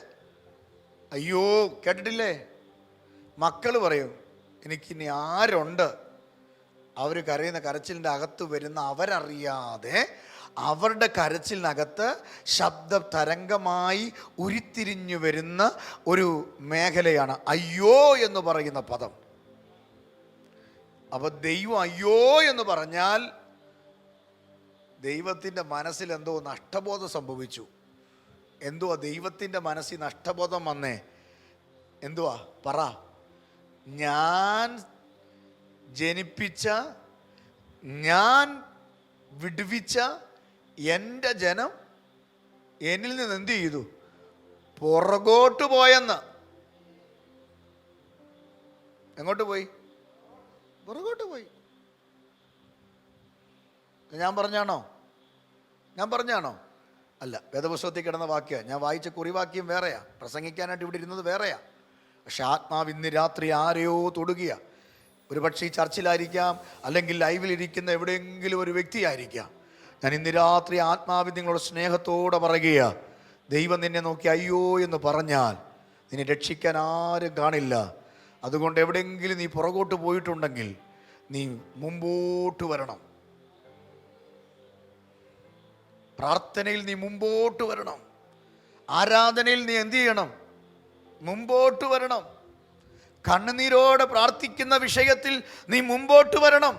അയ്യോ, കേട്ടിട്ടില്ലേ? മക്കൾ പറയും, എനിക്കിനി ആരുണ്ട്? അവർ കരയുന്ന കരച്ചിലിൻ്റെ അകത്ത് വരുന്ന അവരറിയാതെ അവരുടെ കരച്ചിലിനകത്ത് ശബ്ദ തരംഗമായി ഉരുത്തിരിഞ്ഞു വരുന്ന ഒരു മേഖലയാണ് അയ്യോ എന്ന് പറയുന്ന പദം. അപ്പൊ ദൈവം അയ്യോ എന്ന് പറഞ്ഞാൽ ദൈവത്തിൻ്റെ മനസ്സിൽ എന്തോ നഷ്ടബോധം സംഭവിച്ചു. എന്തുവാ ദൈവത്തിൻ്റെ മനസ്സിൽ നഷ്ടബോധം വന്നേ? എന്തുവാ പറ? ഞാൻ ജനിപ്പിച്ച, ഞാൻ വിടുവിച്ച എൻ്റെ ജനം എന്നിൽ നിന്ന് എന്ത് ചെയ്തു? പുറകോട്ട് പോയെന്ന്. എങ്ങോട്ട് പോയി? പുറകോട്ട് പോയി. ഞാൻ പറഞ്ഞാണോ? അല്ല, വേദപുസ്തകത്തിൽ കിടന്ന വാക്യം ഞാൻ വായിച്ച കുറിവാക്യം വേറെയാ, പ്രസംഗിക്കാനായിട്ട് ഇവിടെ ഇരുന്നത് വേറെയാ. പക്ഷെ ആത്മാവ് ഇന്ന് രാത്രി ആരെയോ തൊടുകയാ. ഒരുപക്ഷെ ഈ ചർച്ചിലായിരിക്കാം, അല്ലെങ്കിൽ ലൈവിലിരിക്കുന്ന എവിടെയെങ്കിലും ഒരു വ്യക്തിയായിരിക്കാം. ഞാൻ ഇന്ന് രാത്രി ആത്മാവിൽ നിങ്ങളോട് സ്നേഹത്തോടെ പറയുക, ദൈവം നിന്നെ നോക്കി അയ്യോ എന്ന് പറഞ്ഞാൽ നിന്നെ രക്ഷിക്കാൻ ആരും കാണില്ല. അതുകൊണ്ട് എവിടെയെങ്കിലും നീ പുറകോട്ട് പോയിട്ടുണ്ടെങ്കിൽ നീ മുമ്പോട്ട് വരണം. പ്രാർത്ഥനയിൽ നീ മുമ്പോട്ട് വരണം. ആരാധനയിൽ നീ എന്ത് ചെയ്യണം? മുമ്പോട്ട് വരണം. കണ്ണുനീരോടെ പ്രാർത്ഥിക്കുന്ന വിഷയത്തിൽ നീ മുമ്പോട്ട് വരണം.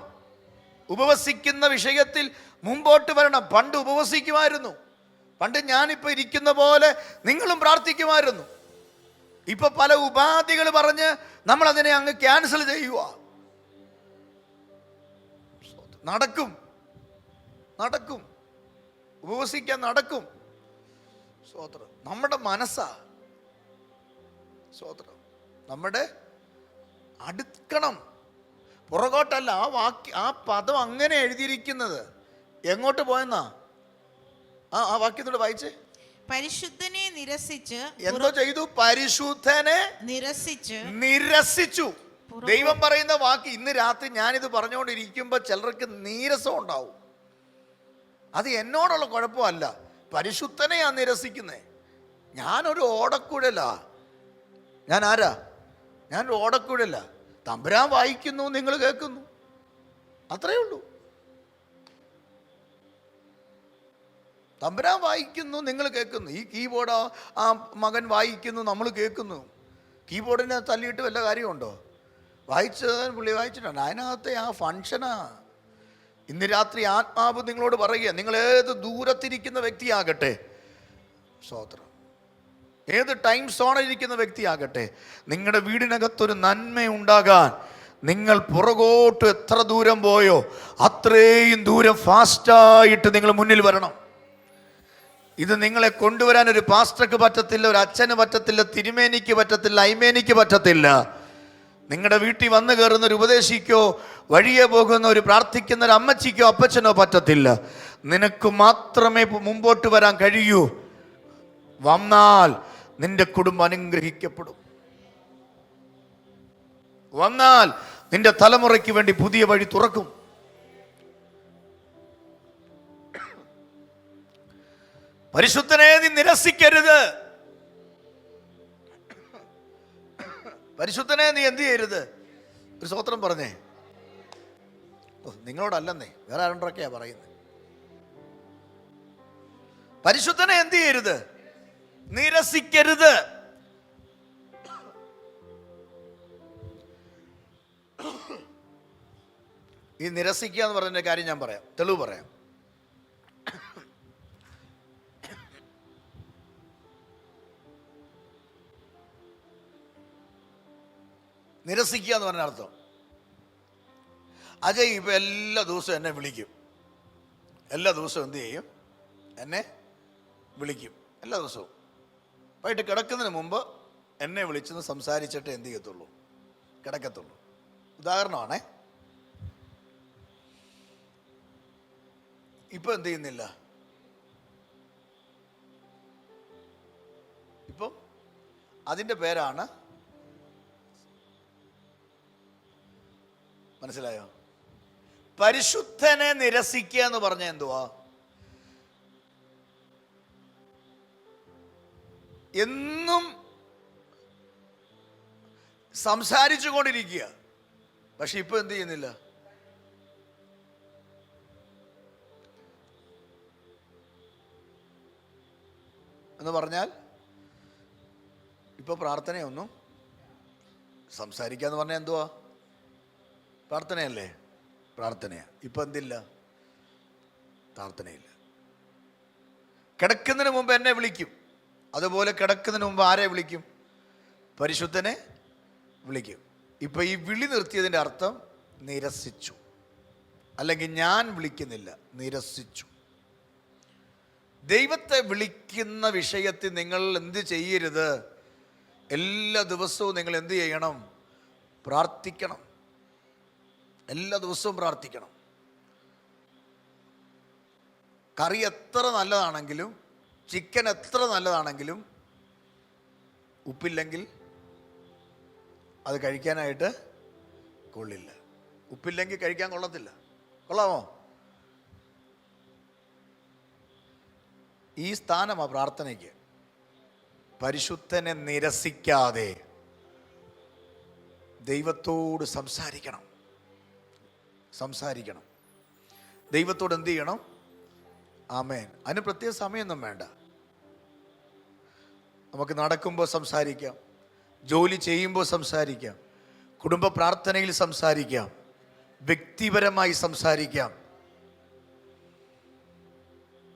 ഉപവസിക്കുന്ന വിഷയത്തിൽ മുമ്പോട്ട് വരണം. പണ്ട് ഉപവസിക്കുമായിരുന്നു. പണ്ട് ഞാനിപ്പോൾ ഇരിക്കുന്ന പോലെ നിങ്ങളും പ്രാർത്ഥിക്കുമായിരുന്നു. ഇപ്പൊ പല ഉപാധികൾ പറഞ്ഞ് നമ്മൾ അതിനെ അങ്ങ് ക്യാൻസൽ ചെയ്യുക. നടക്കും ഉപവസിക്കാൻ നടക്കും. സ്തോത്രം. നമ്മുടെ മനസ്സാ. സ്തോത്രം. നമ്മുടെ അടുക്കണം, പുറകോട്ടല്ല. ആ പദം അങ്ങനെ എഴുതിയിരിക്കുന്നത്. എങ്ങോട്ട് പോയെന്നാ? ആ വാക്യത്തോട് വായിച്ചേ. പരിശുദ്ധനെ നിരസിച്ച് എന്തോ ചെയ്തു? പരിശുദ്ധനെ നിരസിച്ചു. ദൈവം പറയുന്ന വാക്ക്. ഇന്ന് രാത്രി ഞാനിത് പറഞ്ഞുകൊണ്ടിരിക്കുമ്പോൾ ചിലർക്ക് നീരസം ഉണ്ടാവും. അത് എന്നോടുള്ള കുഴപ്പമല്ല, പരിശുദ്ധനെയാ നിരസിക്കുന്നേ. ഞാനൊരു ഓടക്കുഴലാ. ഞാൻ ആരാ? ഞാനൊരു ഓടക്കുഴല. തമ്പുരാൻ വായിക്കുന്നു, നിങ്ങൾ കേൾക്കുന്നു, അത്രയേ ഉള്ളൂ. തമ്പുരാൻ വായിക്കുന്നു, നിങ്ങൾ കേൾക്കുന്നു. ഈ കീബോർഡ് ആ മകൻ വായിക്കുന്നു, നമ്മൾ കേൾക്കുന്നു. കീബോർഡിനെ തല്ലിയിട്ട് വല്ല കാര്യമുണ്ടോ? പുള്ളി വായിച്ചിട്ടുണ്ട്. അതിനകത്തെ ആ ഫങ്ഷനാ. ഇന്ന് രാത്രി ആത്മാവ് നിങ്ങളോട് പറയുക, നിങ്ങൾ ഏത് ദൂരത്തിരിക്കുന്ന വ്യക്തിയാകട്ടെ, സ്തോത്രം, ഏത് ടൈം സോണിലിരിക്കുന്ന വ്യക്തിയാകട്ടെ, നിങ്ങളുടെ വീടിനകത്തൊരു നന്മ ഉണ്ടാകാൻ നിങ്ങൾ പുറകോട്ട് എത്ര ദൂരം പോയോ അത്രയും ദൂരം ഫാസ്റ്റായിട്ട് നിങ്ങൾ മുന്നിൽ വരണം. ഇത് നിങ്ങളെ കൊണ്ടുവരാൻ ഒരു പാസ്റ്റർക്ക് പറ്റത്തില്ല, ഒരു അച്ഛന് പറ്റത്തില്ല, തിരുമേനിക്ക് പറ്റത്തില്ല, ഐമേനിക്ക് പറ്റത്തില്ല. നിങ്ങളുടെ വീട്ടിൽ വന്നു കയറുന്ന ഒരു ഉപദേശിക്കോ, വഴിയെ പോകുന്ന ഒരു പ്രാർത്ഥിക്കുന്ന ഒരു അമ്മച്ചിക്കോ അപ്പച്ചനോ പറ്റത്തില്ല. നിനക്ക് മാത്രമേ മുമ്പോട്ട് വരാൻ കഴിയൂ. വന്നാൽ നിന്റെ കുടുംബം അനുഗ്രഹിക്കപ്പെടും. വന്നാൽ നിന്റെ തലമുറയ്ക്ക് വേണ്ടി പുതിയ വഴി തുറക്കും. പരിശുദ്ധനെ നീ നിരസിക്കരുത്. പരിശുദ്ധനെ നീ എന്ത് ചെയ്യരുത്? ഒരു സ്തോത്രം പറഞ്ഞേ. നിങ്ങളോടല്ലെന്നേ, വേറെ ആരുണ്ടൊക്കെയാ പറയുന്നത്. പരിശുദ്ധനെ എന്ത് ചെയ്യരുത്? നിരസിക്കരുത്. ഈ നിരസിക്കുക എന്ന് പറയുന്ന കാര്യം ഞാൻ പറയാം, തെളിവ് പറയാം. നിരസിക്കുക എന്ന് പറഞ്ഞ അർത്ഥം, അജയ് ഇപ്പം എല്ലാ ദിവസവും എന്നെ വിളിക്കും, എല്ലാ ദിവസവും എന്ത് ചെയ്യും, എന്നെ വിളിക്കും. എല്ലാ ദിവസവും വൈകിട്ട് കിടക്കുന്നതിന് മുമ്പ് എന്നെ വിളിച്ചെന്ന് സംസാരിച്ചിട്ട് എന്ത് ചെയ്യത്തുള്ളൂ, കിടക്കത്തുള്ളൂ. ഉദാഹരണമാണേ. ഇപ്പം എന്ത് ചെയ്യുന്നില്ല, ഇപ്പം അതിൻ്റെ പേരാണ്, മനസ്സിലായോ? പരിശുദ്ധനെ നിരസിക്കുക എന്ന് പറഞ്ഞ എന്തുവാ? എന്നും സംസാരിച്ചു കൊണ്ടിരിക്കുക, പക്ഷെ ഇപ്പൊ എന്ത് ചെയ്യുന്നില്ല. എന്ന് പറഞ്ഞാൽ ഇപ്പൊ പ്രാർത്ഥനയൊന്നും, സംസാരിക്കാന്ന് പറഞ്ഞാൽ എന്തുവാ? പ്രാർത്ഥനയല്ലേ? പ്രാർത്ഥനയാ. ഇപ്പൊ എന്തില്ല? പ്രാർത്ഥനയില്ല. കിടക്കുന്നതിന് മുമ്പ് എന്നെ വിളിക്കും, അതുപോലെ കിടക്കുന്നതിന് മുമ്പ് ആരെ വിളിക്കും? പരിശുദ്ധനെ വിളിക്കും. ഇപ്പൊ ഈ വിളി നിർത്തിയതിൻ്റെ അർത്ഥം നിരസിച്ചു, അല്ലെങ്കിൽ ഞാൻ വിളിക്കുന്നില്ല, നിരസിച്ചു. ദൈവത്തെ വിളിക്കുന്ന വിഷയത്തിൽ നിങ്ങൾ എന്ത് ചെയ്യരുത്? എല്ലാ ദിവസവും നിങ്ങൾ എന്ത് ചെയ്യണം? പ്രാർത്ഥിക്കണം. എല്ലാ ദിവസവും പ്രാർത്ഥിക്കണം. കറി എത്ര നല്ലതാണെങ്കിലും, ചിക്കൻ എത്ര നല്ലതാണെങ്കിലും, ഉപ്പില്ലെങ്കിൽ അത് കഴിക്കാനായിട്ട് കൊള്ളില്ല. ഉപ്പില്ലെങ്കിൽ കഴിക്കാൻ കൊള്ളത്തില്ല. കൊള്ളാമോ? ഈ സ്ഥാനമാണ് പ്രാർത്ഥനയ്ക്ക്. പരിശുദ്ധനെ നിരസിക്കാതെ ദൈവത്തോട് സംസാരിക്കണം. ദൈവത്തോട് എന്ത് ചെയ്യണം? ആമേൻ. അതിന് പ്രത്യേക സമയമൊന്നും വേണ്ട. നമുക്ക് നടക്കുമ്പോൾ സംസാരിക്കാം, ജോലി ചെയ്യുമ്പോൾ സംസാരിക്കാം, കുടുംബ പ്രാർത്ഥനയിൽ സംസാരിക്കാം, വ്യക്തിപരമായി സംസാരിക്കാം,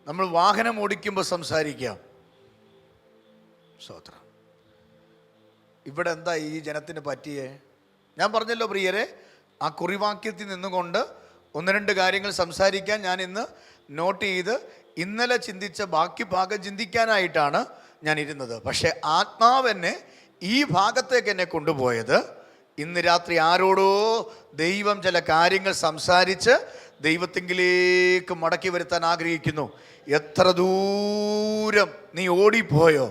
നമ്മൾ വാഹനം ഓടിക്കുമ്പോൾ സംസാരിക്കാം. സ്തോത്രം. ഇവിടെ എന്താ ഈ ജനത്തിന് പറ്റിയേ? ഞാൻ പറഞ്ഞല്ലോ പ്രിയരെ, ആ കുറിവാക്യത്തിൽ നിന്നുകൊണ്ട് ഒന്ന് രണ്ട് കാര്യങ്ങൾ സംസാരിക്കാൻ ഞാൻ ഇന്ന് നോട്ട് ചെയ്ത് ഇന്നലെ ചിന്തിച്ച ബാക്കി ഭാഗം ചിന്തിക്കാനായിട്ടാണ് ഞാൻ ഇരുന്നത്. പക്ഷെ ആത്മാവെന്നെ ഈ ഭാഗത്തേക്ക് എന്നെ കൊണ്ടുപോയത്, ഇന്ന് രാത്രി ആരോടോ ദൈവം ചില കാര്യങ്ങൾ സംസാരിച്ച് ദൈവത്തെങ്കിലേക്ക് മടക്കി വരുത്താൻ ആഗ്രഹിക്കുന്നു. എത്ര ദൂരം നീ ഓടിപ്പോയോ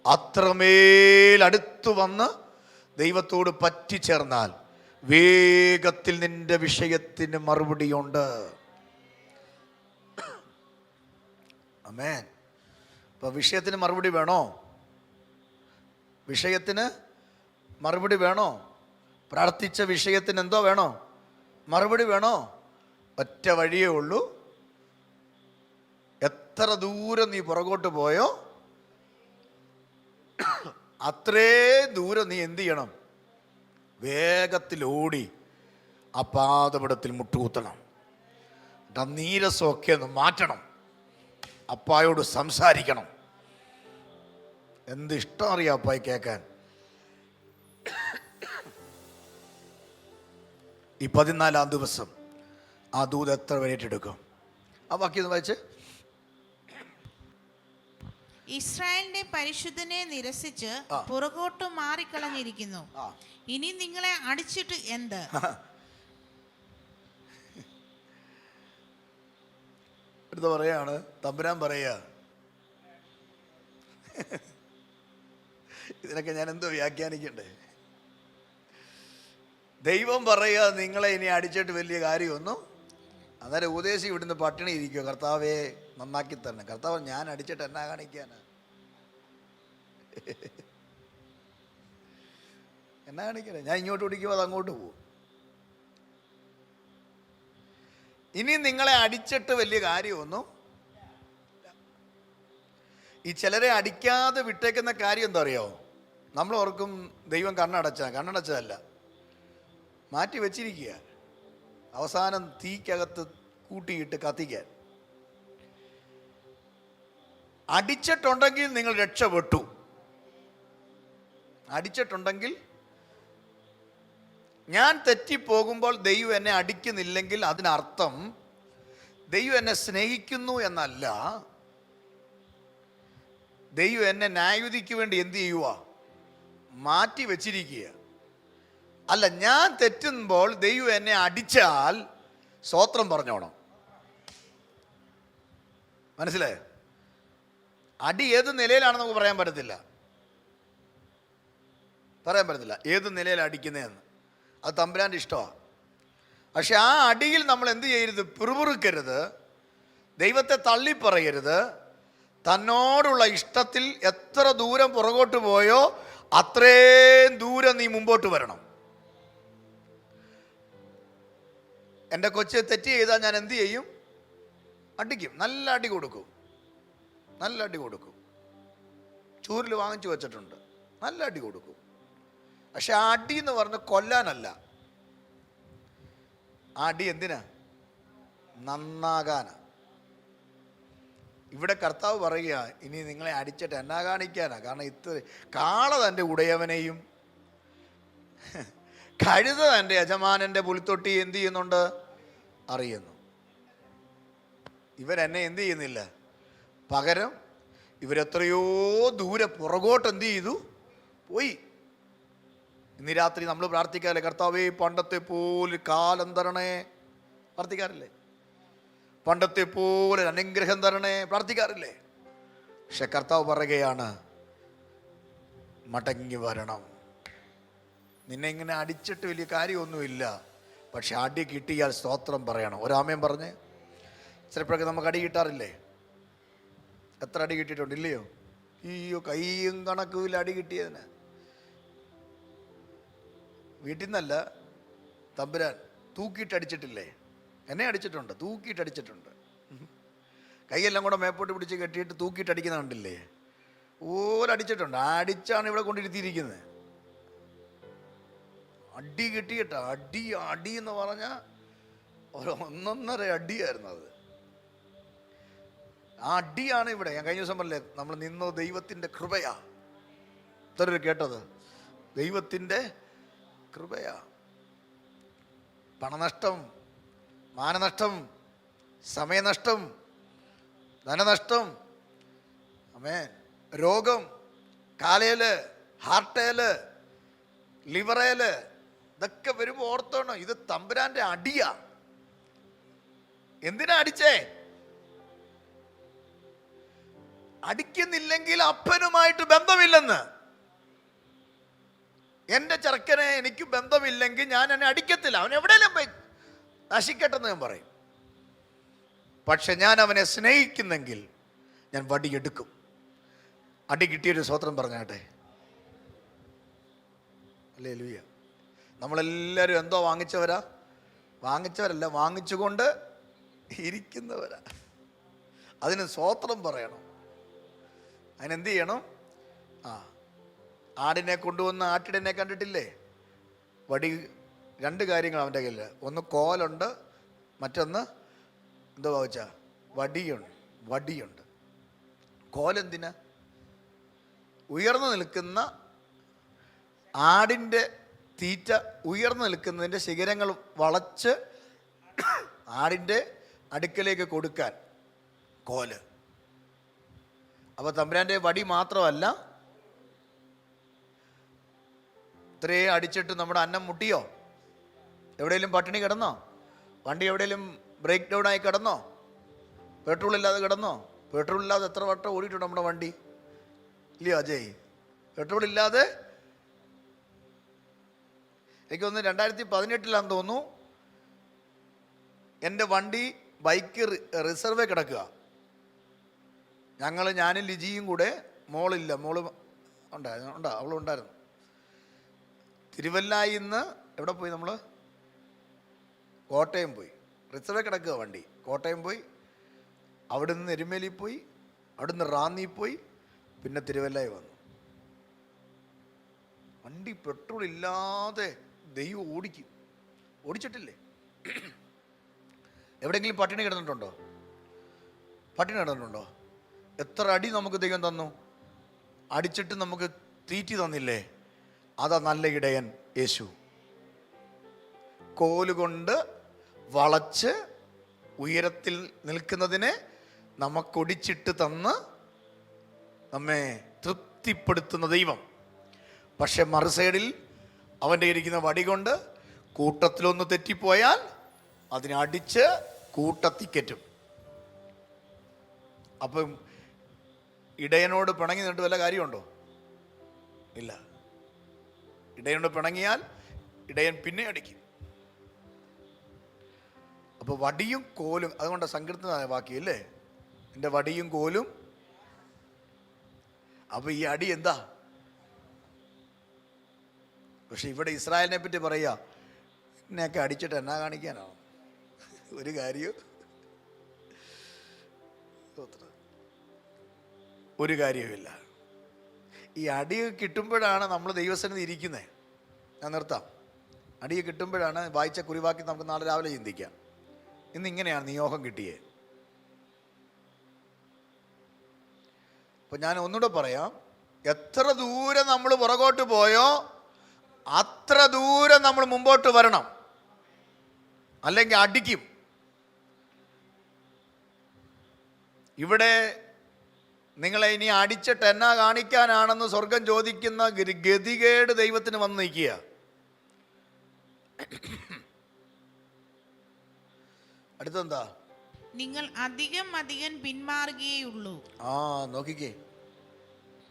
അത്രമേൽ അടുത്തു വന്ന് ദൈവത്തോട് പറ്റിച്ചേർന്നാൽ വേഗത്തിൽ നിന്റെ വിഷയത്തിന് മറുപടിയുണ്ട്. ആമേൻ. അപ്പൊ വിഷയത്തിന് മറുപടി വേണോ? വിഷയത്തിന് മറുപടി വേണോ? പ്രാർത്ഥിച്ച വിഷയത്തിന് എന്തോ വേണോ? മറുപടി വേണോ? ഒറ്റ വഴിയേ ഉള്ളൂ. എത്ര ദൂരം നീ പുറകോട്ട് പോയോ അത്രേ ദൂരം നീ എന്ത് ചെയ്യണം? വേഗത്തിൽ ഓടി ആ പാദപീഠത്തിൽ മുട്ടുകുത്തണം. നീരസമൊക്കെ ഒന്ന് മാറ്റണം. അപ്പായോട് സംസാരിക്കണം. എന്ത് ഇഷ്ടം അറിയാം അപ്പായി കേൾക്കാൻ. ഈ 14-ാം ദിവസം ആ ദൂത് എത്ര വരെ ഏറ്റെടുക്കും? ആ വാക്യം വായിച്ച്. ഇസ്രായേലിന്റെ പരിശുദ്ധനെ നിരസിച്ച് പുറകോട്ട് മാറിക്കളഞ്ഞിരിക്കുന്നു. ഇനി നിങ്ങളെ അടിച്ചിട്ട് എന്ത്? എടുത്ത് പറയാണ്, തമ്പുരാൻ പറയാ, ഇതിനൊക്കെ ഞാൻ എന്തോ വ്യാഖ്യാനിക്കണ്ടേ? ദൈവം പറയാ നിങ്ങളെ ഇനി അടിച്ചിട്ട് വലിയ കാര്യമൊന്നും. അന്നേരം ഉപദേശി ഇവിടുന്ന് പട്ടിണി ഇരിക്കുമോ? കർത്താവേ നന്നാക്കി തന്നെ. കർത്താവ് ഞാൻ അടിച്ചിട്ട് എന്നാ കാണിക്കാനാ? എന്നാ കാണിക്കണേ? ഞാൻ ഇങ്ങോട്ട് ഓടിക്കുമ്പോൾ അത് അങ്ങോട്ട് പോകും. ഇനി നിങ്ങളെ അടിച്ചിട്ട് വലിയ കാര്യമൊന്നും. ഈ ചിലരെ അടിക്കാതെ വിട്ടേക്കുന്ന കാര്യം എന്താ അറിയോ? നമ്മൾ ഓർക്കും ദൈവം കണ്ണടച്ചതല്ല, മാറ്റി വെച്ചിരിക്കുക. അവസാനം തീക്കകത്ത് കൂട്ടിയിട്ട് കത്തിക്കാൻ. അടിച്ചിട്ടുണ്ടെങ്കിൽ നിങ്ങൾ രക്ഷപ്പെട്ടു. അടിച്ചിട്ടുണ്ടെങ്കിൽ, ഞാൻ തെറ്റിപ്പോകുമ്പോൾ ദൈവം എന്നെ അടിക്കുന്നില്ലെങ്കിൽ അതിനർത്ഥം ദൈവം എന്നെ സ്നേഹിക്കുന്നു എന്നല്ല. ദൈവം എന്നെ ന്യായവിധിക്ക് വേണ്ടി എന്ത് ചെയ്യുക? മാറ്റി വെച്ചിരിക്കുക. അല്ല, ഞാൻ തെറ്റുമ്പോൾ ദൈവം എന്നെ അടിച്ചാൽ സ്തോത്രം പറഞ്ഞോണം. മനസ്സിലായോ? അടി ഏത് നിലയിലാണെന്ന് നമുക്ക് പറയാൻ പറ്റത്തില്ല. ഏത് നിലയിലാണ് അടിക്കുന്നതെന്ന്. അത് തമ്പുരാൻ്റെ ഇഷ്ടമാണ്. പക്ഷെ ആ അടിയിൽ നമ്മൾ എന്ത് ചെയ്യരുത്? പിറുപിറുക്കരുത്, ദൈവത്തെ തള്ളിപ്പറയരുത്. തന്നോടുള്ള ഇഷ്ടത്തിൽ എത്ര ദൂരം പുറകോട്ട് പോയോ അത്രയും ദൂരം നീ മുമ്പോട്ട് വരണം. എൻ്റെ കൊച്ച് തെറ്റ് ചെയ്താൽ ഞാൻ എന്ത് ചെയ്യും? അടിക്കും. നല്ല അടി കൊടുക്കും. ചൂരിൽ വാങ്ങിച്ചു വെച്ചിട്ടുണ്ട്. നല്ല അടി കൊടുക്കും. പക്ഷെ ആ അടി എന്ന് പറഞ്ഞ് കൊല്ലാനല്ല. ആ അടി എന്തിനാ? നന്നാകാനാ. ഇവിടെ കർത്താവ് പറയുക, ഇനി നിങ്ങളെ അടിച്ചിട്ട് എന്നാ കാണിക്കാനാ? കാരണം കാള തൻ്റെ ഉടയവനെയും കഴുത തൻ്റെ യജമാനൻ്റെ പുലിത്തൊട്ടി എന്ത് ചെയ്യുന്നുണ്ട്? അറിയുന്നു. ഇവരെന്നെ എന്ത് ചെയ്യുന്നില്ല. പകരം ഇവരെത്രയോ ദൂരെ പുറകോട്ട് എന്ത് ചെയ്തു? പോയി. ഇന്ന് രാത്രി നമ്മൾ പ്രാർത്ഥിക്കാറില്ലേ? കർത്താവേ, പണ്ടത്തെ പോലെ കാലം തരണേ. പ്രാർത്ഥിക്കാറില്ലേ? പണ്ടത്തെ പോലെ അനുഗ്രഹം തരണേ. പ്രാർത്ഥിക്കാറില്ലേ? പക്ഷെ കർത്താവ് പറയുകയാണ്, മടങ്ങി വരണം. നിന്നെ ഇങ്ങനെ അടിച്ചിട്ട് വലിയ കാര്യമൊന്നുമില്ല. പക്ഷെ അടി കിട്ടിയാൽ സ്തോത്രം പറയണം. ഒരാമയം പറഞ്ഞ്. ചിലപ്പോഴൊക്കെ നമുക്ക് അടി കിട്ടാറില്ലേ? എത്ര അടി കിട്ടിയിട്ടുണ്ട്? ഇല്ലയോ? അയ്യോ, കയ്യും കണക്കുമില്ല അടി കിട്ടിയതിന്. വീട്ടിൽ നിന്നല്ല, തമ്പുരാൻ തൂക്കിയിട്ടടിച്ചിട്ടില്ലേ? എന്നെ അടിച്ചിട്ടുണ്ട്, തൂക്കിയിട്ടടിച്ചിട്ടുണ്ട്. കൈയെല്ലാം കൂടെ മേപ്പോട്ട് പിടിച്ച് കെട്ടിയിട്ട് തൂക്കിയിട്ടടിക്കുന്ന കണ്ടില്ലേ? ഓരടിച്ചിട്ടുണ്ട്. അടിച്ചാണ് ഇവിടെ കൊണ്ടിരുത്തിയിരിക്കുന്നത്. അടി കിട്ടിയിട്ട അടി എന്ന് പറഞ്ഞാൽ ഒന്നൊന്നര അടിയായിരുന്നു അത്. ആ അടിയാണ് ഇവിടെ. ഞാൻ കഴിഞ്ഞ ദിവസം പറഞ്ഞില്ലേ, നമ്മൾ നിന്നത് ദൈവത്തിൻ്റെ കൃപയാ. ഇത്ര കേട്ടത്? ദൈവത്തിൻ്റെ കൃപയാ. പണനഷ്ടം, മാനനഷ്ടം, സമയനഷ്ടം, ധനനഷ്ടം, ആമേൻ, രോഗം, കാലയില്, ഹാർട്ടേല്, ലിവറേല്, ഇതൊക്കെ വരുമ്പോൾ ഓർത്തോണം, ഇത് തമ്പുരാന്റെ അടിയാ. എന്തിനാ അടിച്ചേ? അടിക്കുന്നില്ലെങ്കിൽ അപ്പനുമായിട്ട് ബന്ധമില്ലെന്ന്. എൻ്റെ ചെറുക്കനെ എനിക്ക് ബന്ധമില്ലെങ്കിൽ ഞാൻ എന്നെ അടിക്കത്തില്ല. അവൻ എവിടെയെങ്കിലും പോയി നശിക്കട്ടെന്ന് ഞാൻ പറയും. പക്ഷെ ഞാൻ അവനെ സ്നേഹിക്കുന്നെങ്കിൽ ഞാൻ വടിയെടുക്കും. അടി കിട്ടിയൊരു സ്വത്രം പറഞ്ഞാട്ടെ. അല്ലേ ലൂയ. നമ്മളെല്ലാവരും എന്തോ വാങ്ങിച്ചവരല്ല, വാങ്ങിച്ചുകൊണ്ട് ഇരിക്കുന്നവരാ. അതിന് സ്വത്രം പറയണം. അതിനെന്ത് ചെയ്യണം? ആടിനെ കൊണ്ടുവന്ന് ആട്ടിടനെ കണ്ടിട്ടില്ലേ? വടി, രണ്ട് കാര്യങ്ങൾ അവൻ്റെ കയ്യിൽ. ഒന്ന് കോലുണ്ട്, മറ്റൊന്ന് എന്തോ വെച്ചാ വടിയുണ്ട്. കോലെന്തിനാ? ഉയർന്നു നിൽക്കുന്ന ആടിൻ്റെ തീറ്റ ഉയർന്നു നിൽക്കുന്നതിൻ്റെ ശിഖരങ്ങൾ വളച്ച് ആടിൻ്റെ അടുക്കലേക്ക് കൊടുക്കാൻ കോല്. അപ്പോൾ തമ്പുരാൻ്റെ വടി മാത്രമല്ല, ഇത്രയും അടിച്ചിട്ട് നമ്മുടെ അന്നം മുട്ടിയോ? എവിടെയെങ്കിലും പട്ടിണി കിടന്നോ? വണ്ടി എവിടെയെങ്കിലും ബ്രേക്ക് ഡൗൺ ആയി കിടന്നോ? പെട്രോൾ ഇല്ലാതെ കിടന്നോ? പെട്രോൾ ഇല്ലാതെ എത്ര വട്ടം ഓടിയിട്ടുണ്ട് നമ്മുടെ വണ്ടി? ഇല്ലയോ അജയ്? പെട്രോൾ ഇല്ലാതെ എനിക്ക് തോന്നുന്നു 2018 തോന്നുന്നു എൻ്റെ വണ്ടി ബൈക്ക് റിസർവേ കിടക്കുക. ഞാനും ലിജിയും കൂടെ, മോളില്ല, മോള് അവളുണ്ടായിരുന്നു. തിരുവല്ലായിൽ നിന്ന് എവിടെ പോയി? നമ്മൾ കോട്ടയം പോയി. റിസർവേ കിടക്കുക വണ്ടി. കോട്ടയം പോയി, അവിടെ നിന്ന് എരുമേലി പോയി, അവിടെ നിന്ന് റാന്നി പോയി, പിന്നെ തിരുവല്ലായി വന്നു. വണ്ടി പെട്രോൾ ഇല്ലാതെ ദൈവം ഓടിച്ചിട്ടില്ലേ? എവിടെയെങ്കിലും പട്ടിണി കിടന്നിട്ടുണ്ടോ? പട്ടിണി കിടന്നിട്ടുണ്ടോ? എത്ര അടി നമുക്ക് ദൈവം തന്നു, അടിച്ചിട്ട് നമുക്ക് തീറ്റി തന്നില്ലേ? അതാ നല്ല ഇടയൻ യേശു. കോലുകൊണ്ട് വളച്ച് ഉയരത്തിൽ നിൽക്കുന്നതിനെ നമുക്കൊടിച്ചിട്ട് തന്ന് നമ്മെ തൃപ്തിപ്പെടുത്തുന്ന ദൈവം. പക്ഷെ മറുസൈഡിൽ അവൻ്റെ ഇരിക്കുന്ന വടി കൊണ്ട് കൂട്ടത്തിലൊന്ന് തെറ്റിപ്പോയാൽ അതിനെ അടിച്ച് കൂട്ടത്തിൽ കയറ്റും. അപ്പം ഇടയനോട് പിണങ്ങി നിന്നിട്ട് വല്ല കാര്യമുണ്ടോ? ഇല്ല. ഇടയനോട് പിണങ്ങിയാൽ ഇടയൻ പിന്നെ അടിക്കും. അപ്പോൾ വടിയും കോലും, അതുകൊണ്ട് സങ്കീർത്തനായ വാക്യല്ലേ, എൻ്റെ വടിയും കോലും. അപ്പോൾ ഈ അടി എന്താ? പക്ഷെ ഇവിടെ ഇസ്രായേലിനെ പറ്റി പറയുക, എന്നെയൊക്കെ അടിച്ചിട്ട് എന്നാ കാണിക്കാനാണ്? ഒരു കാര്യവും ഒരു കാര്യവുമില്ല. ഈ അടി കിട്ടുമ്പോഴാണ് നമ്മൾ ദൈവസന്നിധി ഇരിക്കുന്നത്. ഞാൻ നിർത്താം. അടി കിട്ടുമ്പോഴാണ് വായിച്ച കുറിവാക്കി നമുക്ക് നാളെ രാവിലെ ചിന്തിക്കാം. ഇന്നിങ്ങനെയാണ് നിയോഗം കിട്ടിയേ. അപ്പം ഞാൻ ഒന്നുകൂടെ പറയാം, എത്ര ദൂരം നമ്മൾ പുറകോട്ട് പോയോ അത്ര ദൂരം നമ്മൾ മുമ്പോട്ട് വരണം, അല്ലെങ്കിൽ അടിക്കും. ഇവിടെ നിങ്ങളെ ഇനി അടിച്ചിട്ട് എന്നാ കാണിക്കാനാണെന്ന് സ്വർഗം ചോദിക്കുന്ന ഗതികേട് ദൈവത്തിന് വന്ന് നിൽക്കുക. അടുത്തെന്താ? നിങ്ങൾ അധികം അധികം പിന്മാറുകയുള്ളൂ. നോക്കിക്കേ,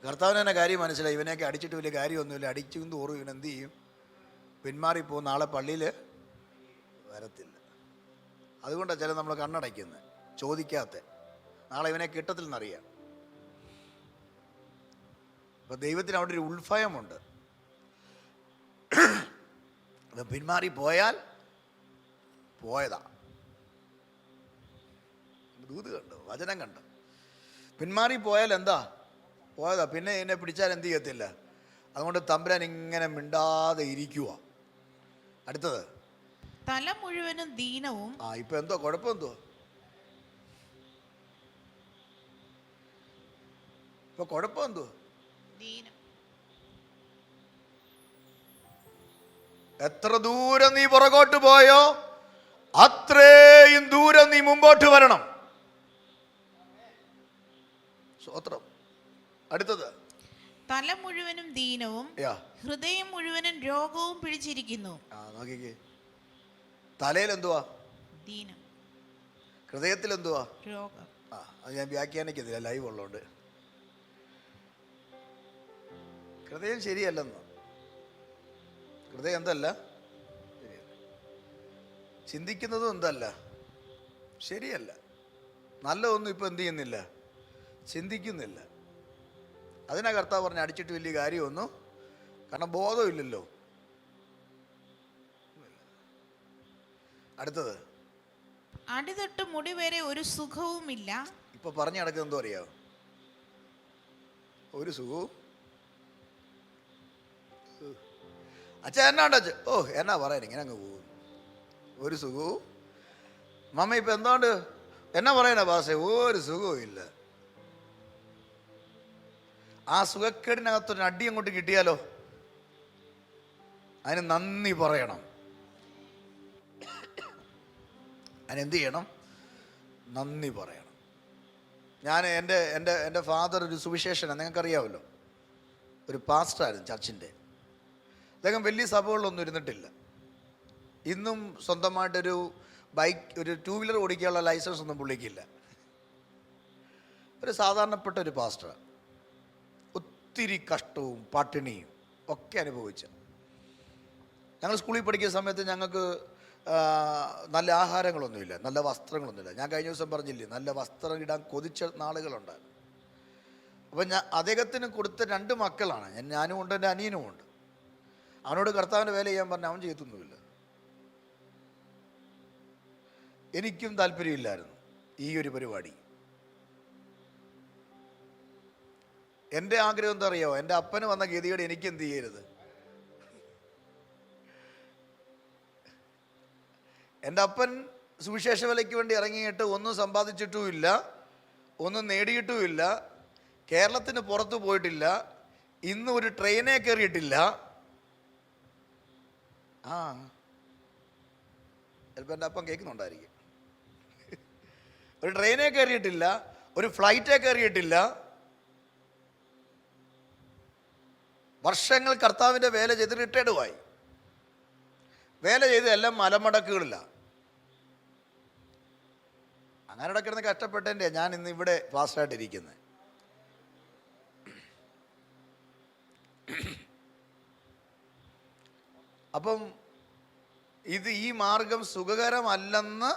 കർത്താവിന് തന്നെ കാര്യം മനസ്സിലായി. ഇവനെയൊക്കെ അടിച്ചിട്ട് വലിയ കാര്യമൊന്നുമില്ല, അടിച്ചു തോറും ഇവൻ എന്ത് ചെയ്യും? പിന്മാറിപ്പോവും, നാളെ പള്ളിയിൽ വരത്തില്ല. അതുകൊണ്ടാണ് ചില നമ്മൾ കണ്ണടയ്ക്കുന്നത്, ചോദിക്കാത്ത. നാളെ ഇവനെ കിട്ടത്തില്ലെന്നറിയാം. അപ്പം ദൈവത്തിന് അവിടെ ഒരു ഉൾഭയമുണ്ട്. അത് പിന്മാറിപ്പോയാൽ പോയതാ. ദൂത് കണ്ടോ, വചനം കണ്ടോ? പിന്മാറിപ്പോയാൽ എന്താ? പോയതാ. പിന്നെ എന്നെ പിടിച്ചാൽ എന്ത് ചെയ്യത്തില്ല. അതുകൊണ്ട് തമ്പുരാൻ ഇങ്ങനെ മിണ്ടാതെ ഇരിക്കുക. അടുത്തത്, തല മുഴുവനും ദീനവും. ഇപ്പൊ എന്തോ കുഴപ്പം? എന്തോ ഇപ്പൊ കുഴപ്പം? എന്തോ ദീനം. എത്ര ദൂരം നീ പുറകോട്ട് പോയോ അത്രയും ദൂരം നീ മുമ്പോട്ട് വരണം. സ്വത്രം. അടുത്തത്, തല മുഴുവനും ദീനവും ഹൃദയം മുഴുവനും രോഗവും പിടിച്ചിരിക്കുന്നു. നോക്കിക്കേ, തലയിൽ എന്തുവാ? ദീനം. ഹൃദയത്തിൽ എന്തുവാ? രോഗം. അത് ഞാൻ വ്യാഖ്യാനിക്കുന്നില്ല, ലൈവ് ഉള്ളതുകൊണ്ട്. ഹൃദയം ശരിയല്ലെന്ന്. ഹൃദയം എന്തല്ല? ചിന്തിക്കുന്നതും എന്തല്ല? ശരിയല്ല. നല്ലതൊന്നും ഇപ്പം എന്ത് ചെയ്യുന്നില്ല, ചിന്തിക്കുന്നില്ല. അതിനാ കർത്താവ് പറഞ്ഞ് അടിച്ചിട്ട് വലിയ കാര്യമൊന്നും, കാരണം ബോധമില്ലല്ലോ. അടുത്തത്, അടിതൊട്ട് മുടി വരെ ഒരു സുഖവുമില്ല. ഇപ്പൊ പറഞ്ഞു നടക്കുന്നത് എന്തോ അറിയാവോ? ഒരു സുഖവും. അച്ഛാ എന്നാണ്ട് അച്ഛൻ? എന്നാ പറയാൻ, ഇങ്ങനെ അങ്ങ് പോകും. ഒരു സുഖവും. മമ്മ ഇപ്പൊ എന്തുകൊണ്ട് എന്നാ പറയാനാ പാസേ? ഒരു സുഖവും ഇല്ല. ആ സുഖക്കേടിനകത്തൊരു അടി അങ്ങോട്ട് കിട്ടിയാലോ, അതിന് നന്ദി പറയണം. അതിനെന്ത് ചെയ്യണം? നന്ദി പറയണം. ഞാൻ എൻ്റെ ഫാദർ ഒരു സുവിശേഷനാണ്, നിങ്ങൾക്കറിയാമല്ലോ. ഒരു പാസ്റ്ററായിരുന്നു ചർച്ചിൻ്റെ. അദ്ദേഹം വലിയ സഭകളിലൊന്നും ഇരുന്നിട്ടില്ല. ഇന്നും സ്വന്തമായിട്ടൊരു ബൈക്ക്, ഒരു 2 വീലർ ഓടിക്കാനുള്ള ലൈസൻസ് ഒന്നും പുള്ളിക്കില്ല. ഒരു സാധാരണപ്പെട്ട ഒരു പാസ്റ്ററാണ്. ഒത്തിരി കഷ്ടവും പട്ടിണിയും ഒക്കെ അനുഭവിച്ച. ഞങ്ങൾ സ്കൂളിൽ പഠിക്കുന്ന സമയത്ത് ഞങ്ങൾക്ക് നല്ല ആഹാരങ്ങളൊന്നുമില്ല, നല്ല വസ്ത്രങ്ങളൊന്നുമില്ല. ഞാൻ കഴിഞ്ഞ ദിവസം പറഞ്ഞില്ലേ, നല്ല വസ്ത്രം ഇടാൻ കൊതിച്ച നാളുകളുണ്ടായിരുന്നു. അപ്പം അദ്ദേഹത്തിന് കൊടുത്ത 2 മക്കളാണ്. ഞാനും ഉണ്ട്, എൻ്റെ അനിയനും ഉണ്ട്. അവനോട് കർത്താവിൻ്റെ വേല ചെയ്യാൻ പറഞ്ഞാൽ അവൻ ചെയ്യത്തൊന്നുമില്ല. എനിക്കും താല്പര്യമില്ലായിരുന്നു ഈ ഒരു പരിപാടി. എൻ്റെ ആഗ്രഹം എന്താ അറിയാമോ? എൻ്റെ അപ്പന് വന്ന ഗതിയോടെ എനിക്ക് എന്ത് ചെയ്യരുത്. എൻ്റെ അപ്പൻ സുവിശേഷ വിലയ്ക്ക് വേണ്ടി ഇറങ്ങിയിട്ട് ഒന്നും സമ്പാദിച്ചിട്ടുമില്ല, ഒന്നും നേടിയിട്ടുമില്ല, കേരളത്തിന് പുറത്ത് പോയിട്ടില്ല, ഇന്ന് ഒരു ട്രെയിനേ കയറിയിട്ടില്ല. ചിലപ്പോൾ എൻ്റെ അപ്പം കേൾക്കുന്നുണ്ടായിരിക്കും. ഒരു ട്രെയിനേ കയറിയിട്ടില്ല, ഒരു ഫ്ലൈറ്റേ കയറിയിട്ടില്ല. വർഷങ്ങൾ കർത്താവിൻ്റെ വേല ചെയ്ത് റിട്ടയർഡുമായി. വേല ചെയ്ത് എല്ലാം മലമടക്കുകളില്ല. അങ്ങനെ കിടന്ന് കഷ്ടപ്പെട്ടതിൻ്റെ ഞാൻ ഇന്ന് ഇവിടെ ഫാസ്റ്റായിട്ടിരിക്കുന്നത്. അപ്പം ഈ മാർഗം സുഖകരമല്ലെന്ന്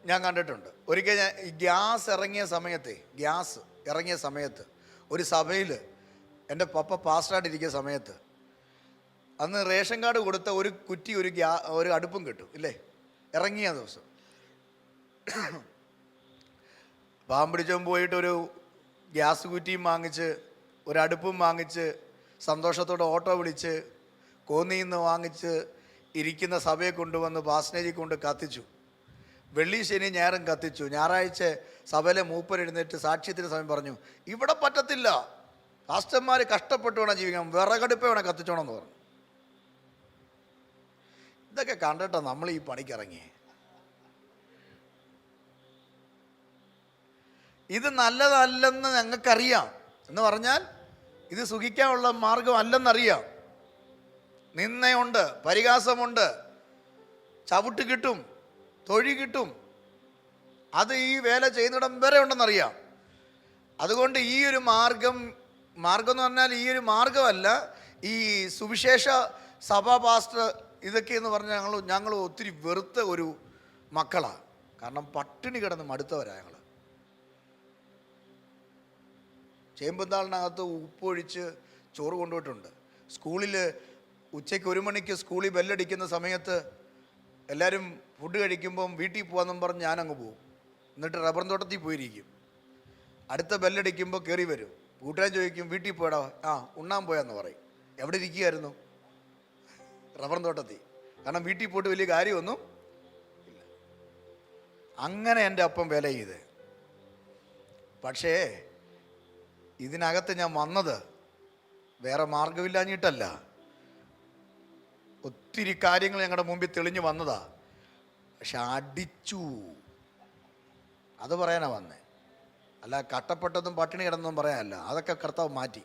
ഞാൻ കണ്ടിട്ടുണ്ട്. ഒരിക്കൽ ഞാൻ ഗ്യാസ് ഇറങ്ങിയ സമയത്ത് ഒരു സഭയിൽ എൻ്റെ പപ്പ പാസ്റ്ററായിട്ടിരിക്കുന്ന സമയത്ത് അന്ന് റേഷൻ കാർഡ് കൊടുത്ത ഒരു കുറ്റി ഒരു അടുപ്പും കിട്ടും ഇല്ലേ, ഇറങ്ങിയ ദിവസം. പാമ്പിടിച്ചും പോയിട്ട് ഒരു ഗ്യാസ് കുറ്റിയും വാങ്ങിച്ച് ഒരു അടുപ്പും വാങ്ങിച്ച് സന്തോഷത്തോടെ ഓട്ടോ വിളിച്ച് കോന്നിയിൽ നിന്ന് വാങ്ങിച്ച് ഇരിക്കുന്ന സഭയെ കൊണ്ടുവന്ന് പാസ്റ്റേജിൽ കൊണ്ട് കത്തിച്ചു. വെള്ളി ശനി ഞായറും കത്തിച്ചു. ഞായറാഴ്ച സഭയിലെ മൂപ്പർ എഴുന്നേറ്റ് സാക്ഷ്യത്തിന് സമയം പറഞ്ഞു, ഇവിടെ പറ്റത്തില്ല, പാസ്റ്റർമാർ കഷ്ടപ്പെട്ട് വേണം ജീവിക്കണം, വിറകടുപ്പ് വേണം കത്തിച്ചോണം എന്ന് പറഞ്ഞു. ഇതൊക്കെ കണ്ടിട്ടോ നമ്മൾ ഈ പണിക്കിറങ്ങി. ഇത് നല്ലതല്ലെന്ന് ഞങ്ങൾക്കറിയാം. എന്ന് പറഞ്ഞാൽ ഇത് സുഖിക്കാനുള്ള മാർഗം അല്ലെന്നറിയാം. നിന്ദയുണ്ട്, പരിഹാസമുണ്ട്, ചവിട്ട് കിട്ടും, തൊഴി കിട്ടും. അത് ഈ വേല ചെയ്യുന്നിടം വരെ ഉണ്ടെന്നറിയാം. അതുകൊണ്ട് ഈ ഒരു മാർഗം എന്ന് പറഞ്ഞാൽ ഈ ഒരു മാർഗമല്ല. ഈ സുവിശേഷ സഭാ പാസ്റ്റർ ഇതൊക്കെ എന്ന് പറഞ്ഞാൽ ഞങ്ങൾ ഒത്തിരി വെറുത്ത ഒരു മക്കളാണ്. കാരണം പട്ടിണി കിടന്ന് മടുത്തവരാണ് ഞങ്ങൾ. ചേമ്പുന്നാളിനകത്ത് ഉപ്പൊഴിച്ച് ചോറ് കൊണ്ടുപോയിട്ടുണ്ട്. സ്കൂളിൽ ഉച്ചയ്ക്ക് 1 മണിക്ക് സ്കൂളിൽ ബെല്ലടിക്കുന്ന സമയത്ത് എല്ലാവരും ഫുഡ് കഴിക്കുമ്പം വീട്ടിൽ പോകാമെന്നും പറഞ്ഞ് ഞാനങ്ങ് പോകും. എന്നിട്ട് റബ്ബർ തോട്ടത്തിൽ പോയിരിക്കും. അടുത്ത ബെല്ലടിക്കുമ്പോൾ കയറി വരും. കൂട്ടുകാരൻ ചോദിക്കും, വീട്ടിൽ പോയടാ? ഉണ്ണാൻ പോയാന്ന് പറയും. എവിടെ ഇരിക്കുകയായിരുന്നു? റബ്ബർ തോട്ടത്തിൽ. കാരണം വീട്ടിൽ പോയിട്ട് വലിയ കാര്യമൊന്നും ഇല്ല. അങ്ങനെ എൻ്റെ അപ്പം വേല ചെയ്ത്. പക്ഷേ ഇതിനകത്ത് ഞാൻ വന്നത് വേറെ മാർഗമില്ലാഞ്ഞിട്ടല്ല. ഒത്തിരി കാര്യങ്ങൾ ഞങ്ങളുടെ മുമ്പിൽ തെളിഞ്ഞു വന്നതാ. പക്ഷെ അടിച്ചു, അത് പറയാനാ വന്നേ. അല്ല കട്ടപ്പെട്ടതും പട്ടിണി കിടന്നതും പറയാനല്ല. അതൊക്കെ കർത്താവ് മാറ്റി.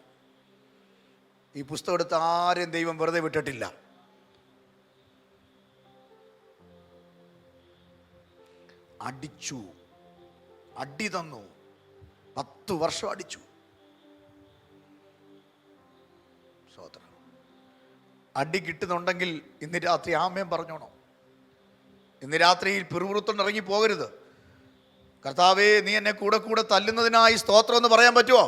ഈ പുസ്തകം എടുത്ത് ആരെയും ദൈവം വെറുതെ വിട്ടിട്ടില്ല. അടിച്ചു, അടി തന്നു. 10 വർഷം അടിച്ചു. അടി കിട്ടുന്നുണ്ടെങ്കിൽ ഇന്ന് രാത്രി ആമേൻ പറഞ്ഞോണം. ഇന്ന് രാത്രിയിൽ പിറുപിറുത്തോണ്ട് ഇറങ്ങി പോകരുത്. കർത്താവേ, നീ എന്നെ കൂടെ കൂടെ തല്ലുന്നതിനായി സ്തോത്രം എന്ന് പറയാൻ പറ്റുമോ?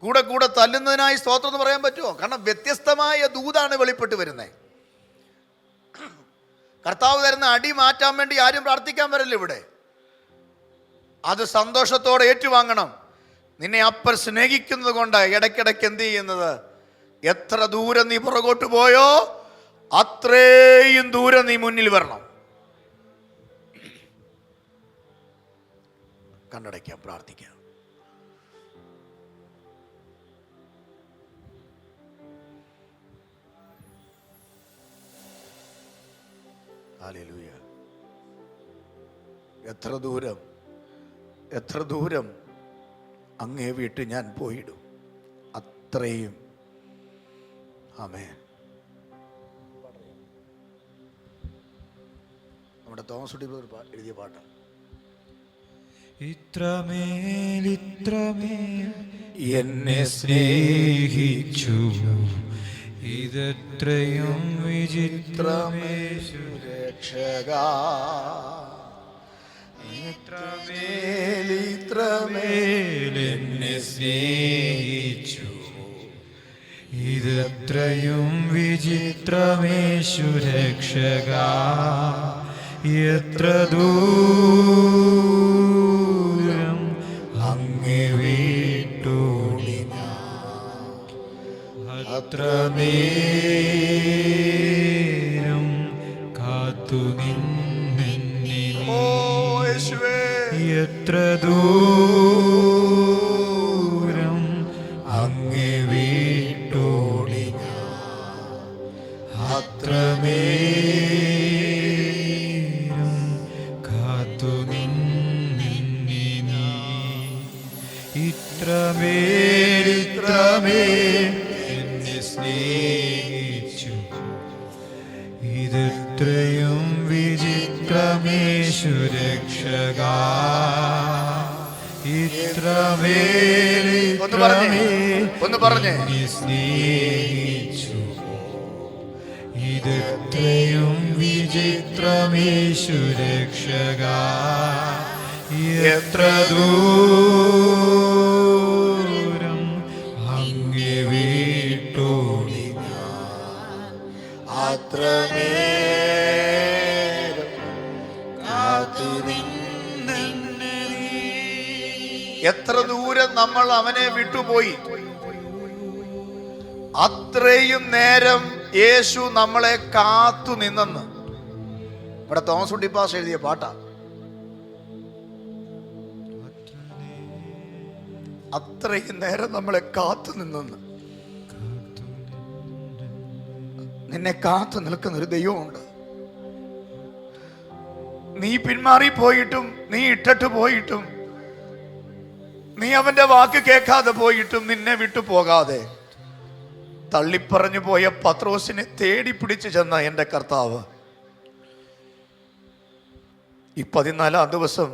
കൂടെ കൂടെ തല്ലുന്നതിനായി സ്തോത്രം എന്ന് പറയാൻ പറ്റുമോ? കാരണം വ്യത്യസ്തമായ ദൂതാണ് വെളിപ്പെട്ട് വരുന്നത്. കർത്താവ് തരുന്ന അടി മാറ്റാൻ വേണ്ടി ആരും പ്രാർത്ഥിക്കാൻ വരല്ല ഇവിടെ. അത് സന്തോഷത്തോടെ ഏറ്റുവാങ്ങണം. നിന്നെ അപ്പർ സ്നേഹിക്കുന്നത് കൊണ്ട് ഇടയ്ക്കിടയ്ക്ക് എന്ത് ചെയ്യുന്നത്? എത്ര ദൂരം നീ പുറകോട്ട് പോയോ അത്രയും ദൂരം നീ മുന്നിൽ വരണം. കണ്ണടയ്ക്കാം, പ്രാർത്ഥിക്കാം. ഹല്ലേലൂയ. എത്ര ദൂരം അങ്ങേ വിട്ട് ഞാൻ പോയിടും, അത്രയും. ആമേൻ. നമ്മുടെ തോമസ് കുട്ടി എഴുതിയ പാട്ടാണ്. ഇത്രമേൽ എന്നെ സ്നേഹിച്ചു, ഇതെത്രയും വിചിത്രമേ രക്ഷകാ. ഇത്രമേൽ എന്നെ സ്നേഹിച്ചു, ഇതെത്രയും വിചിത്രമേശു രക്ഷകാ. എത്ര ദൂരം അങ്ങേ വിട്ടോടി അത്രമേലും കാത്തു നിന്നെന്നെ ഓ യേശുവേ, എത്ര ദൂരം അങ്ങേ വിട്ടോടി അത്രമേലും കാത്തു നിന്നെന്നെ നീ. ഇത്രമേൽ എന്നെ സ്നേഹിച്ചു. ഇതെത്രയും വിചിത്രമേശു രക്ഷകാ. ഇത്രമേൽ ഒന്ന് പറഞ്ഞേ എന്നെ സ്നേഹിച്ചു. ഇതെത്രയും വിചിത്രമേശു രക്ഷകാ. എത്ര ദൂരം അങ്ങേ വിട്ടോടി അത്രമേലും കാത്തു നിന്നെന്നെ നീ. എത്ര ദൂരം നമ്മൾ അവനെ വിട്ടുപോയി, അത്രയും നേരം യേശു നമ്മളെ കാത്തു നിന്നെന്ന് ഇവിടെ തോമസ് ഉണ്ണിപ്പാസ് എഴുതിയ പാട്ടാ. അത്രയും നേരം നമ്മളെ കാത്തു നിന്നെന്ന്. നിന്നെ കാത്തു നിൽക്കുന്ന ഒരു ദൈവമുണ്ട്. നീ പിന്മാറി പോയിട്ടും, നീ ഇട്ടിട്ട് പോയിട്ടും, നീ അവന്റെ വാക്ക് കേൾക്കാതെ പോയിട്ടും, നിന്നെ വിട്ടു പോകാതെ തള്ളിപ്പറഞ്ഞു പോയ പത്രോസിനെ തേടി പിടിച്ചു ചെന്ന എൻ്റെ കർത്താവ് ഈ 14-ാം ദിവസം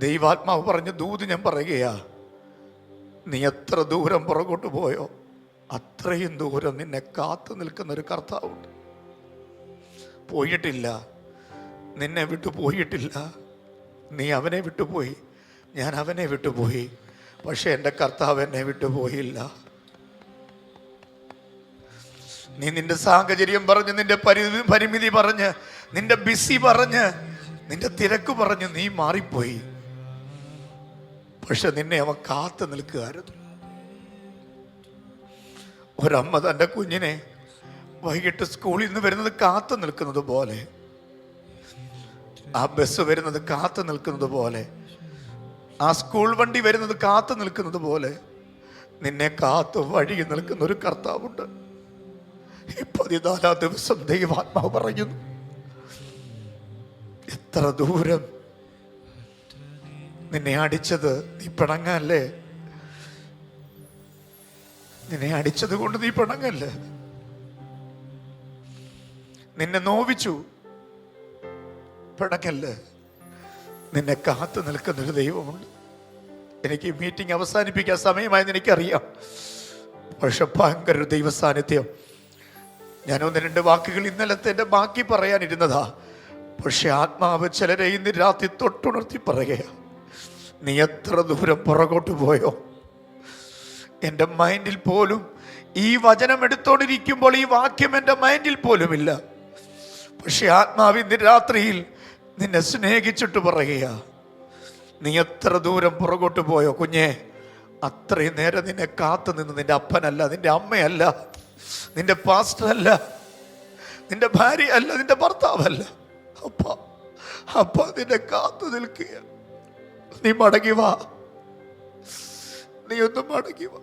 ദൈവാത്മാവ് പറഞ്ഞ ദൂത് ഞാൻ പറയുകയാ, നീ എത്ര ദൂരം പുറകോട്ട് പോയോ അത്രയും ദൂരം നിന്നെ കാത്തു നിൽക്കുന്ന ഒരു കർത്താവുണ്ട്. പോയിട്ടില്ല, നിന്നെ വിട്ടു പോയിട്ടില്ല. നീ അവനെ വിട്ടുപോയി, ഞാൻ അവനെ വിട്ടുപോയി, പക്ഷെ എൻ്റെ കർത്താവ് എന്നെ വിട്ടുപോയില്ല. നീ നിന്റെ സാഹചര്യം പറഞ്ഞ്, നിന്റെ പരിമിതി പറഞ്ഞ്, നിന്റെ ബിസി പറഞ്ഞ്, നിന്റെ തിരക്ക് പറഞ്ഞ് നീ മാറിപ്പോയി, പക്ഷെ നിന്നെ അവൻ കാത്തു നിൽക്കുകയായിരുന്നു. ഒരമ്മ തൻ്റെ കുഞ്ഞിനെ വൈകിട്ട് സ്കൂളിൽ നിന്ന് വരുന്നത് കാത്തു നിൽക്കുന്നത് പോലെ, ആ ബസ് വരുന്നത് കാത്തു നിൽക്കുന്നത് പോലെ, ആ സ്കൂൾ വണ്ടി വരുന്നത് കാത്തു നിൽക്കുന്നത് പോലെ നിന്നെ കാത്തു വഴി നിൽക്കുന്ന ഒരു കർത്താവുണ്ട്. ഈ 14-ാം ദിവസം ദൈവാത്മാവ് പറയുന്നു, എത്ര ദൂരം നിന്നെ അടിച്ചത് നീ പിണങ്ങല്ലേ, നിന്നെ അടിച്ചത് കൊണ്ട് നീ പിണങ്ങല്ലേ, നിന്നെ നോവിച്ചു പിണങ്ങല്ലേ, നിന്നെ കാത്തു നിൽക്കുന്നൊരു ദൈവമുണ്ട്. എനിക്ക് ഈ മീറ്റിംഗ് അവസാനിപ്പിക്കാൻ സമയമായെന്ന് എനിക്കറിയാം, പക്ഷെ ഭയങ്കര ഒരു ദൈവ സാന്നിധ്യം. ഞാൻ 1-2 വാക്കുകൾ ഇന്നലത്തെ എൻ്റെ ബാക്കി പറയാനിരുന്നതാ, പക്ഷെ ആത്മാവ് ചിലരെ ഇന്ന് രാത്രി തൊട്ടുണർത്തി പറയുക, നീ എത്ര ദൂരം പുറകോട്ട് പോയോ. എൻ്റെ മൈൻഡിൽ പോലും ഈ വചനം എടുത്തോണ്ടിരിക്കുമ്പോൾ ഈ വാക്യം എൻ്റെ മൈൻഡിൽ പോലുമില്ല, പക്ഷെ ആത്മാവ് ഇന്ന് രാത്രിയിൽ നിന്നെ സ്നേഹിച്ചിട്ട് പറയുക, നീ എത്ര ദൂരം പുറകോട്ട് പോയോ കുഞ്ഞെ. അത്രയും നേരം നിന്നെ കാത്തു നിന്ന് നിന്റെ അപ്പനല്ല, നിന്റെ അമ്മയല്ല, നിന്റെ പാസ്റ്ററല്ല, നിന്റെ ഭാര്യ അല്ല, നിന്റെ ഭർത്താവല്ല, അപ്പ നിന്നെ കാത്തു നിൽക്കുക. നീ മടങ്ങി വാ, നീ ഒന്ന് മടങ്ങി വാ.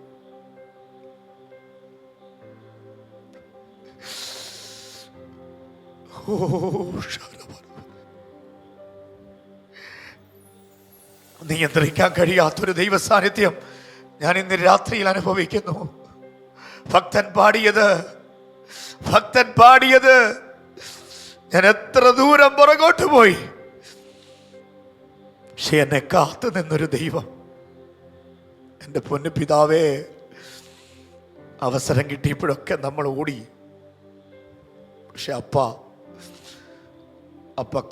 നിയന്ത്രിക്കാൻ കഴിയാത്തൊരു ദൈവ സാന്നിധ്യം ഞാൻ ഇന്ന് രാത്രിയിൽ അനുഭവിക്കുന്നു. ഭക്തൻ പാടിയത് ഞാൻ എത്ര ദൂരം പുറകോട്ട് പോയി, പക്ഷെ എന്നെ കാത്തു നിന്നൊരു ദൈവം. എൻ്റെ പൊന്നു പിതാവേ, അവസരം കിട്ടിയപ്പോഴൊക്കെ നമ്മൾ ഓടി, പക്ഷെ അപ്പ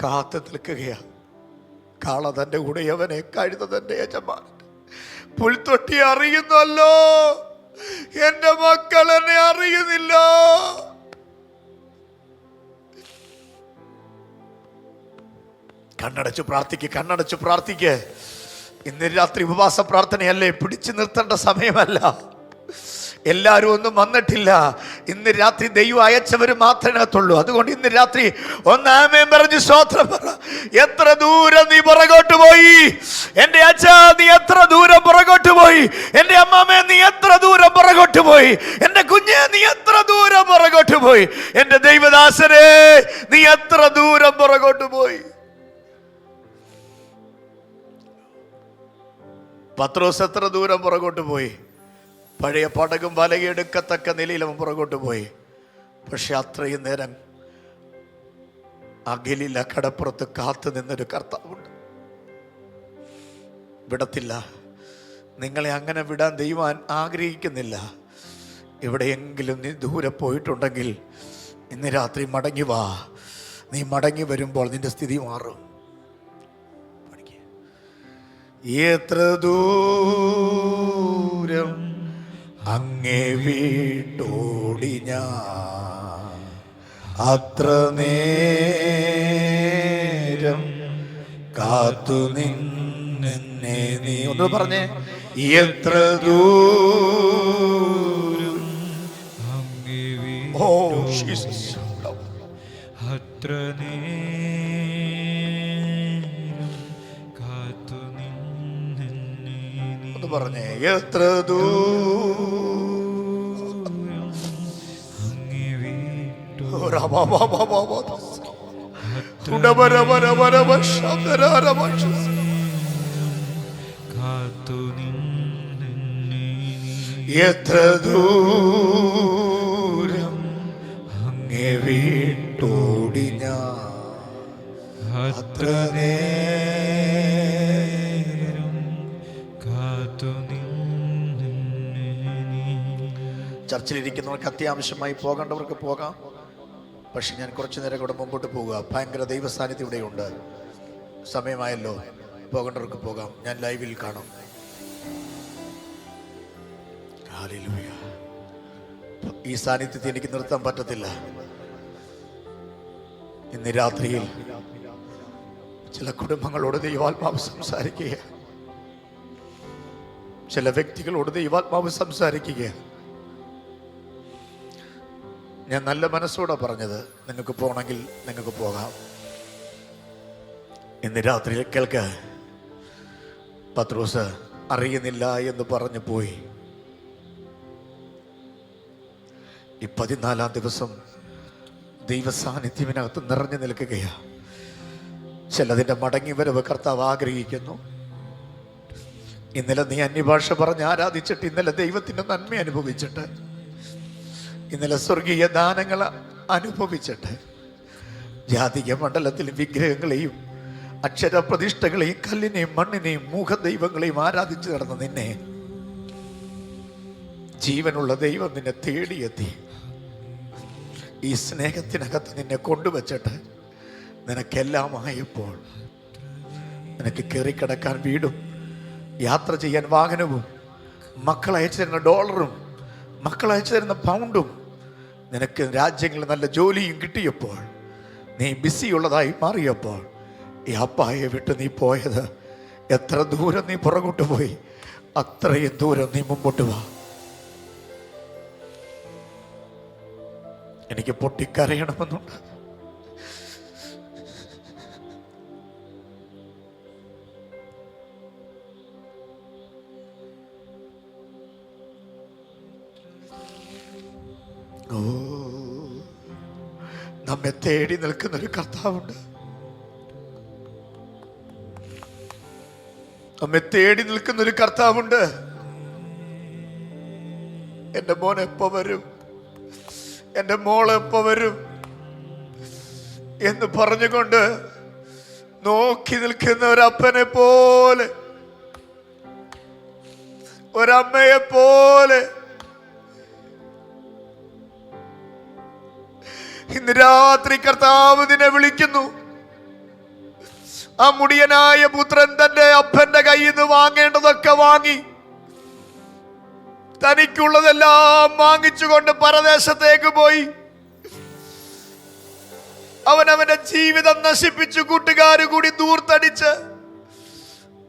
കാത്തു നിൽക്കുകയാ. കാള തൻ്റെ ഉടയവനെ, കഴുത തൻ്റെ യജമാനൻ. പുൽത്തൊട്ടി അറിയുന്നല്ലോ, എൻ്റെ മക്കൾ എന്നെ അറിയുന്നില്ല. കണ്ണടച്ചു പ്രാർത്ഥിക്ക്. ഇന്ന് രാത്രി ഉപവാസ പ്രാർത്ഥനയല്ലേ, പിടിച്ചു നിർത്തേണ്ട സമയമല്ല. എല്ലാവരും ഒന്നും വന്നിട്ടില്ല. ഇന്ന് രാത്രി ദൈവം അയച്ചവർ മാത്രമേത്തുള്ളൂ. അതുകൊണ്ട് ഇന്ന് രാത്രി ഒന്നാമേൻ പറഞ്ഞ് സ്തോത്രം പറ. എത്ര ദൂരം നീ പുറകോട്ട് പോയി എൻ്റെ അച്ഛാ, നീ എത്ര ദൂരം പുറകോട്ട് പോയി. എൻ്റെ അമ്മാമേ, നീ എത്ര ദൂരം പുറകോട്ട് പോയി. എൻ്റെ കുഞ്ഞെ, നീ എത്ര ദൂരം പുറകോട്ട് പോയി. എൻ്റെ ദൈവദാസനെ, നീ എത്ര ദൂരം പുറകോട്ട് പോയി. പത്രോസ് എത്ര ദൂരം പുറകോട്ട് പോയി. പഴയ പടകും വലയെടുക്കത്തക്ക നിലയിൽ അവൻ പുറകോട്ട് പോയി. പക്ഷെ അത്രയും നേരം അകലില്ല കടപ്പുറത്ത് കാത്തു നിന്നൊരു കർത്താവുണ്ട്. വിടത്തില്ല. നിങ്ങളെ അങ്ങനെ വിടാൻ ദൈവം ആഗ്രഹിക്കുന്നില്ല. എവിടെയെങ്കിലും നീ ദൂരെ പോയിട്ടുണ്ടെങ്കിൽ ഇന്ന് രാത്രി മടങ്ങി വാ. നീ മടങ്ങി വരുമ്പോൾ നിന്റെ സ്ഥിതി മാറും. എത്ര ദൂരം അങ്ങേ വീട്ടോടി ഞാൻ, അത്ര നേരം കാത്തു നിന്നെ നീ. ഒന്ന് പറഞ്ഞേ, എത്ര ദൂരം അങ്ങേ ഓ ജീസസ്, അത്ര നേരം കാത്തു നിന്നെ ഒന്ന് പറഞ്ഞേ, എത്ര ദൂരം അങ്ങേ വീട്ടു കാത്തു നിന്നെ എത്ര ദൂരം അങ്ങേ വീട്ടോടി ഞാൻ, അത്ര നേരം കാത്തു നിന്നെ. ചർച്ചിലിരിക്കുന്നവർക്ക് അത്യാവശ്യമായി പോകേണ്ടവർക്ക് പോകാം. പക്ഷെ ഞാൻ കുറച്ചു നേരം കൂടെ മുമ്പോട്ട് പോവുക. ഭയങ്കര ദൈവസാന്നിധ്യം ഇവിടെയുണ്ട്. സമയമായല്ലോ, പോകേണ്ടവർക്ക് പോകാം. ഞാൻ ലൈവിൽ കാണും. ഹല്ലേലൂയ. ഈ സാന്നിധ്യത്തെ എനിക്ക് നിർത്താൻ പറ്റത്തില്ല. ഇന്ന് രാത്രിയിൽ ചില കുടുംബങ്ങളോട് ദൈവാത്മാവ് സംസാരിക്കുക, ചില വ്യക്തികളോട് ദൈവാത്മാവ് സംസാരിക്കുക. ഞാൻ നല്ല മനസ്സോടെ പറഞ്ഞത്. നിങ്ങൾക്ക് പോകണമെങ്കിൽ നിങ്ങൾക്ക് പോകാം. ഇന്ന് രാത്രിയിൽ കേൾക്ക. പത്രോസ് അറിയുന്നില്ല എന്ന് പറഞ്ഞു പോയി. ഈ 14-ാം ദിവസം ദൈവസാന്നിധ്യത്തിനകത്ത് നിറഞ്ഞു നിൽക്കുകയാ. ചിലതിൻ്റെ മടങ്ങി വരവ് കർത്താവ് ആഗ്രഹിക്കുന്നു. ഇന്നലെ നീ അന്യഭാഷ പറഞ്ഞ് ആരാധിച്ചിട്ട്, ഇന്നലെ ദൈവത്തിൻ്റെ നന്മ അനുഭവിച്ചിട്ട്, ഇന്നലെ സ്വർഗീയ ദാനങ്ങൾ അനുഭവിച്ചിട്ട്, ജാതിക മണ്ഡലത്തിൽ വിഗ്രഹങ്ങളെയും അക്ഷരപ്രതിഷ്ഠകളെയും കല്ലിനെയും മണ്ണിനെയും മൂഖദൈവങ്ങളെയും ആരാധിച്ചു നടന്ന നിന്നെ ജീവനുള്ള ദൈവം നിന്നെ തേടിയെത്തി. ഈ സ്നേഹത്തിനകത്ത് നിന്നെ കൊണ്ടുവച്ചിട്ട് നിനക്കെല്ലാമായപ്പോൾ നിനക്ക് കയറിക്കിടക്കാൻ വീടും, യാത്ര ചെയ്യാൻ വാഹനവും, മക്കൾ അയച്ചു തരുന്ന ഡോളറും, മക്കൾ അയച്ചു തരുന്ന പൗണ്ടും, നിനക്ക് രാജ്യങ്ങളിൽ നല്ല ജോലിയും കിട്ടിയപ്പോൾ, നീ ബിസിയുള്ളതായി മാറിയപ്പോൾ, ഈ അപ്പായെ വിട്ട് നീ പോയത് എത്ര ദൂരം നീ പുറകോട്ട് പോയി, അത്രയും ദൂരം നീ മുമ്പോട്ട് വാ. എനിക്ക് പൊട്ടിക്കരയണമെന്നുണ്ട്. ഓ, നമ്മെ തേടി നിൽക്കുന്നൊരു കർത്താവുണ്ട്. നമ്മെ തേടി നിൽക്കുന്നൊരു കർത്താവുണ്ട്. എൻ്റെ മോൻ എപ്പോ വരും, എൻ്റെ മോൾ എപ്പോ വരും എന്ന് പറഞ്ഞുകൊണ്ട് നോക്കി നിൽക്കുന്ന ഒരപ്പനെ പോലെ, ഒരമ്മയെ പോലെ ഇന്ന് രാത്രി കർത്താവ് നിന്നെ വിളിക്കുന്നു. ആ മുടിയനായ പുത്രൻ തന്റെ അപ്പന്റെ കയ്യിൽ നിന്ന് വാങ്ങേണ്ടതൊക്കെ വാങ്ങി, തനിക്കുള്ളതെല്ലാം വാങ്ങിച്ചുകൊണ്ട് പരദേശത്തേക്ക് പോയി. അവനവന്റെ ജീവിതം നശിപ്പിച്ചു, കൂട്ടുകാര് കൂടി ദൂർത്തടിച്ച്,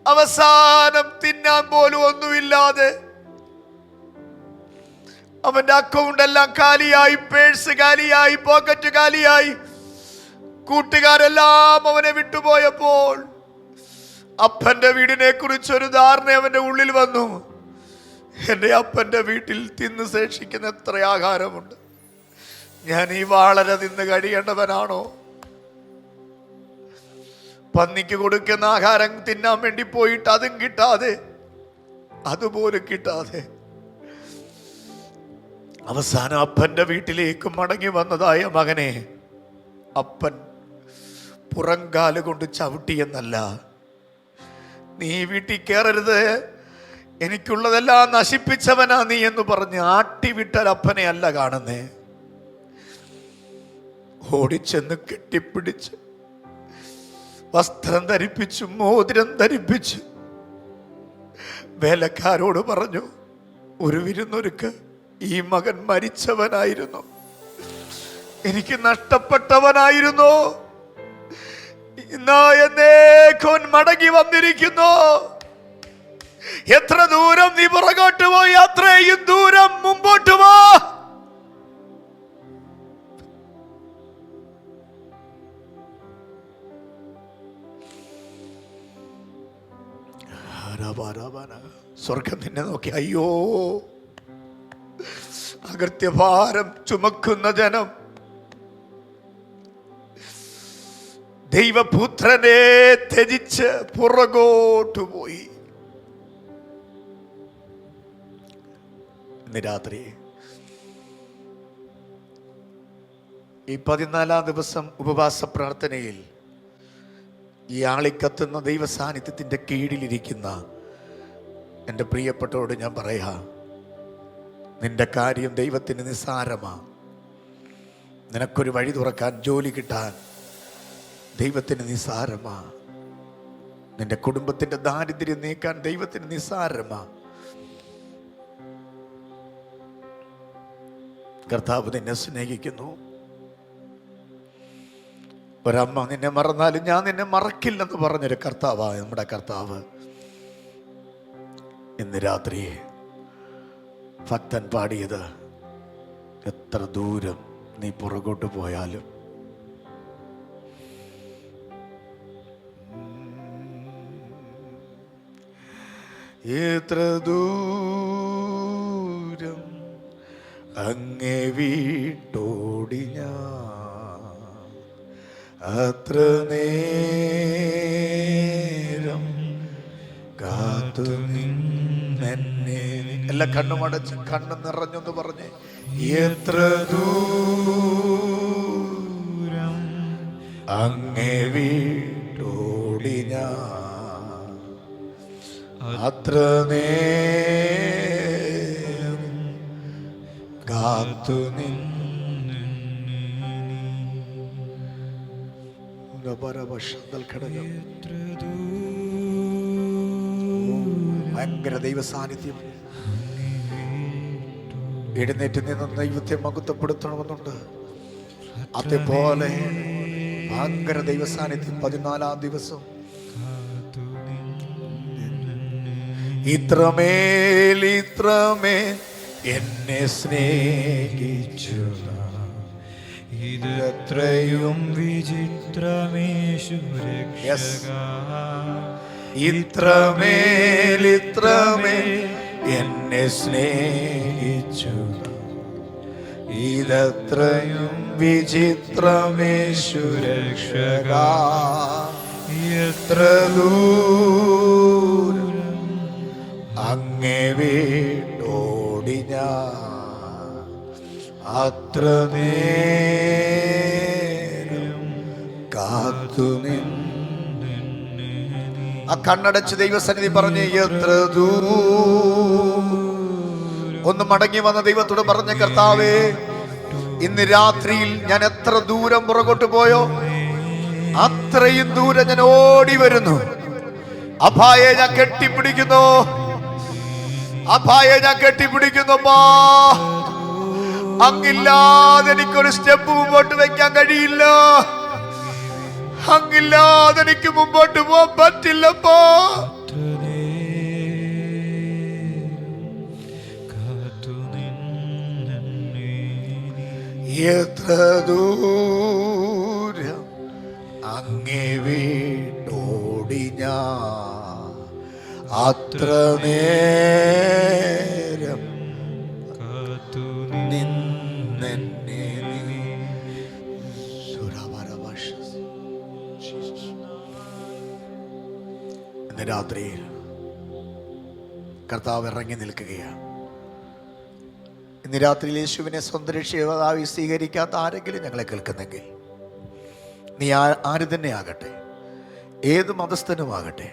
അവസാനം തിന്നാൻ പോലും ഒന്നുമില്ലാതെ അവന്റെ അക്കൗണ്ട് എല്ലാം കാലിയായി, പേഴ്സ് കാലിയായി, പോക്കറ്റ് കാലിയായി. കൂട്ടുകാരെല്ലാം അവനെ വിട്ടുപോയപ്പോൾ അപ്പന്റെ വീടിനെ കുറിച്ച് ഒരു ധാരണ അവന്റെ ഉള്ളിൽ വന്നു. എൻ്റെ അപ്പന്റെ വീട്ടിൽ തിന്ന് ശേഷിക്കുന്ന എത്ര ആഹാരമുണ്ട്, ഞാൻ ഈ വാളര തിന്ന് കഴിയേണ്ടവനാണോ? പന്നിക്ക് കൊടുക്കുന്ന ആഹാരം തിന്നാൻ വേണ്ടി പോയിട്ട് അതും കിട്ടാതെ, അതുപോലും കിട്ടാതെ അവസാനം അപ്പന്റെ വീട്ടിലേക്ക് മടങ്ങി വന്നതായ മകനെ അപ്പൻ പുറംകാല് കൊണ്ട് ചവിട്ടിയെന്നല്ല, നീ വീട്ടിൽ കയറരുത്, എനിക്കുള്ളതെല്ലാം നശിപ്പിച്ചവനാ നീ എന്ന് പറഞ്ഞ് ആട്ടിവിട്ടാൽ അപ്പനെ അല്ല കാണുന്നേ. ഓടിച്ചെന്ന് കെട്ടിപ്പിടിച്ച് വസ്ത്രം ധരിപ്പിച്ചു, മോതിരം ധരിപ്പിച്ചു, വേലക്കാരോട് പറഞ്ഞു, ഒരു വിരുന്നൊരുക്ക്, ഈ മകൻ മരിച്ചവനായിരുന്നു, എനിക്ക് നഷ്ടപ്പെട്ടവനായിരുന്നു, ഇന്ന് എന്നേക്കും മടങ്ങി വന്നിരിക്കുന്നു. എത്ര ദൂരം നീ പുറകോട്ട് പോയി, അത്രയും ദൂരം മുമ്പോട്ട് പോ. സ്വർഗം നിന്നെ നോക്കി, അയ്യോ അകൃത്യഭാരം ചുമക്കുന്ന ജനം, ദൈവപുത്രനെ ത്യജിച്ച് പുറകോട്ടു പോയി. ഇന്ന് രാത്രി ഈ 14-ാം ദിവസം ഉപവാസ പ്രാർത്ഥനയിൽ ഈ ആളിക്കത്തുന്ന ദൈവ സാന്നിധ്യത്തിൻ്റെ കീഴിലിരിക്കുന്ന എൻ്റെ പ്രിയപ്പെട്ടവരോട് ഞാൻ പറയാ, നിന്റെ കാര്യം ദൈവത്തിന് നിസ്സാരമാ. നിനക്കൊരു വഴി തുറക്കാൻ, ജോലി കിട്ടാൻ ദൈവത്തിന് നിസ്സാരമാ. നിന്റെ കുടുംബത്തിൻ്റെ ദാരിദ്ര്യം നീക്കാൻ ദൈവത്തിന് നിസ്സാരമാ. കർത്താവ് നിന്നെ സ്നേഹിക്കുന്നു. ഒരമ്മ നിന്നെ മറന്നാലും ഞാൻ നിന്നെ മറക്കില്ലെന്ന് പറഞ്ഞൊരു കർത്താവാ നമ്മുടെ കർത്താവ്. ഇന്ന് രാത്രി ഭക്തൻ പാടിയത്, എത്ര ദൂരം നീ പുറകോട്ട് പോയാലും എത്ര ദൂരം അങ്ങേ വീട്ടോടി ഞാൻ, അത്ര നേരം കാത്തു നിന്നെ. എല്ലാ കണ്ണുമടച്ച് കണ്ണ് നിറഞ്ഞൊന്ന് പറഞ്ഞേ, എത്ര ദൂരം അങ്ങേ വീട്ടോടി ഞാൻ, അത്ര നേരം കാത്തു ഭയങ്കര ദൈവ സാന്നിധ്യം. എഴുന്നേറ്റ് നിന്ന് ദൈവത്തെ മഹത്വപ്പെടുത്തണമെന്നുണ്ട്. അതേപോലെ ഭയങ്കര ദൈവ സാന്നിധ്യം 14-ാം ദിവസം ഇത്രമേൽ ഇത്രമേൽ എന്നെ സ്നേഹിച്ചു, ഇതത്രയും വിചിത്രമേശു രക്ഷകാ. ഇത്രമേൽ ഇത്രമേൽ എന്നെ സ്നേഹിച്ചു, ഇതത്രയും വിചിത്രമേശു രക്ഷകാ. എത്ര ദൂരം അങ്ങേ വീട്ടോടി ഞാൻ, അത്ര നേരം കാത്തു നിന്ന്. ആ കണ്ണടച്ച് ദൈവസന്നിധി പറഞ്ഞ്, എത്ര ഒന്ന് മടങ്ങി വന്ന ദൈവത്തോട് പറഞ്ഞ, കർത്താവേ, ഇന്ന് രാത്രിയിൽ ഞാൻ എത്ര ദൂരം പുറകോട്ട് പോയോ അത്രയും ദൂരം ഞാൻ ഓടി വരുന്നു. അഭായെ ഞാൻ കെട്ടിപ്പിടിക്കുന്നു, അഭായെ ഞാൻ കെട്ടിപ്പിടിക്കുന്നു. അങ്ങില്ലാതെ എനിക്കൊരു സ്റ്റെപ്പ് മുമ്പോട്ട് വെക്കാൻ കഴിയില്ല, അങ്ങില്ലാതെ എനിക്ക് മുമ്പോട്ട് പോകാൻ പറ്റില്ലപ്പോ. എത്ര ദൂരം അങ്ങേ വീട്ടോടി ഞാൻ, അത്ര നേരം കാത്തു നിന്നെ ഇന്ന് രാത്രിയിൽ കർത്താവ് ഇറങ്ങി നിൽക്കുകയാണ്. ഇന്ന് രാത്രിയിൽ യേശുവിനെ സ്വന്തം രക്ഷകനായി സ്വീകരിക്കാത്ത ആരെങ്കിലും ഞങ്ങളെ കേൾക്കുന്നെങ്കിൽ, നീ ആര് തന്നെ ആകട്ടെ, ഏത് മതസ്ഥനുമാകട്ടെ,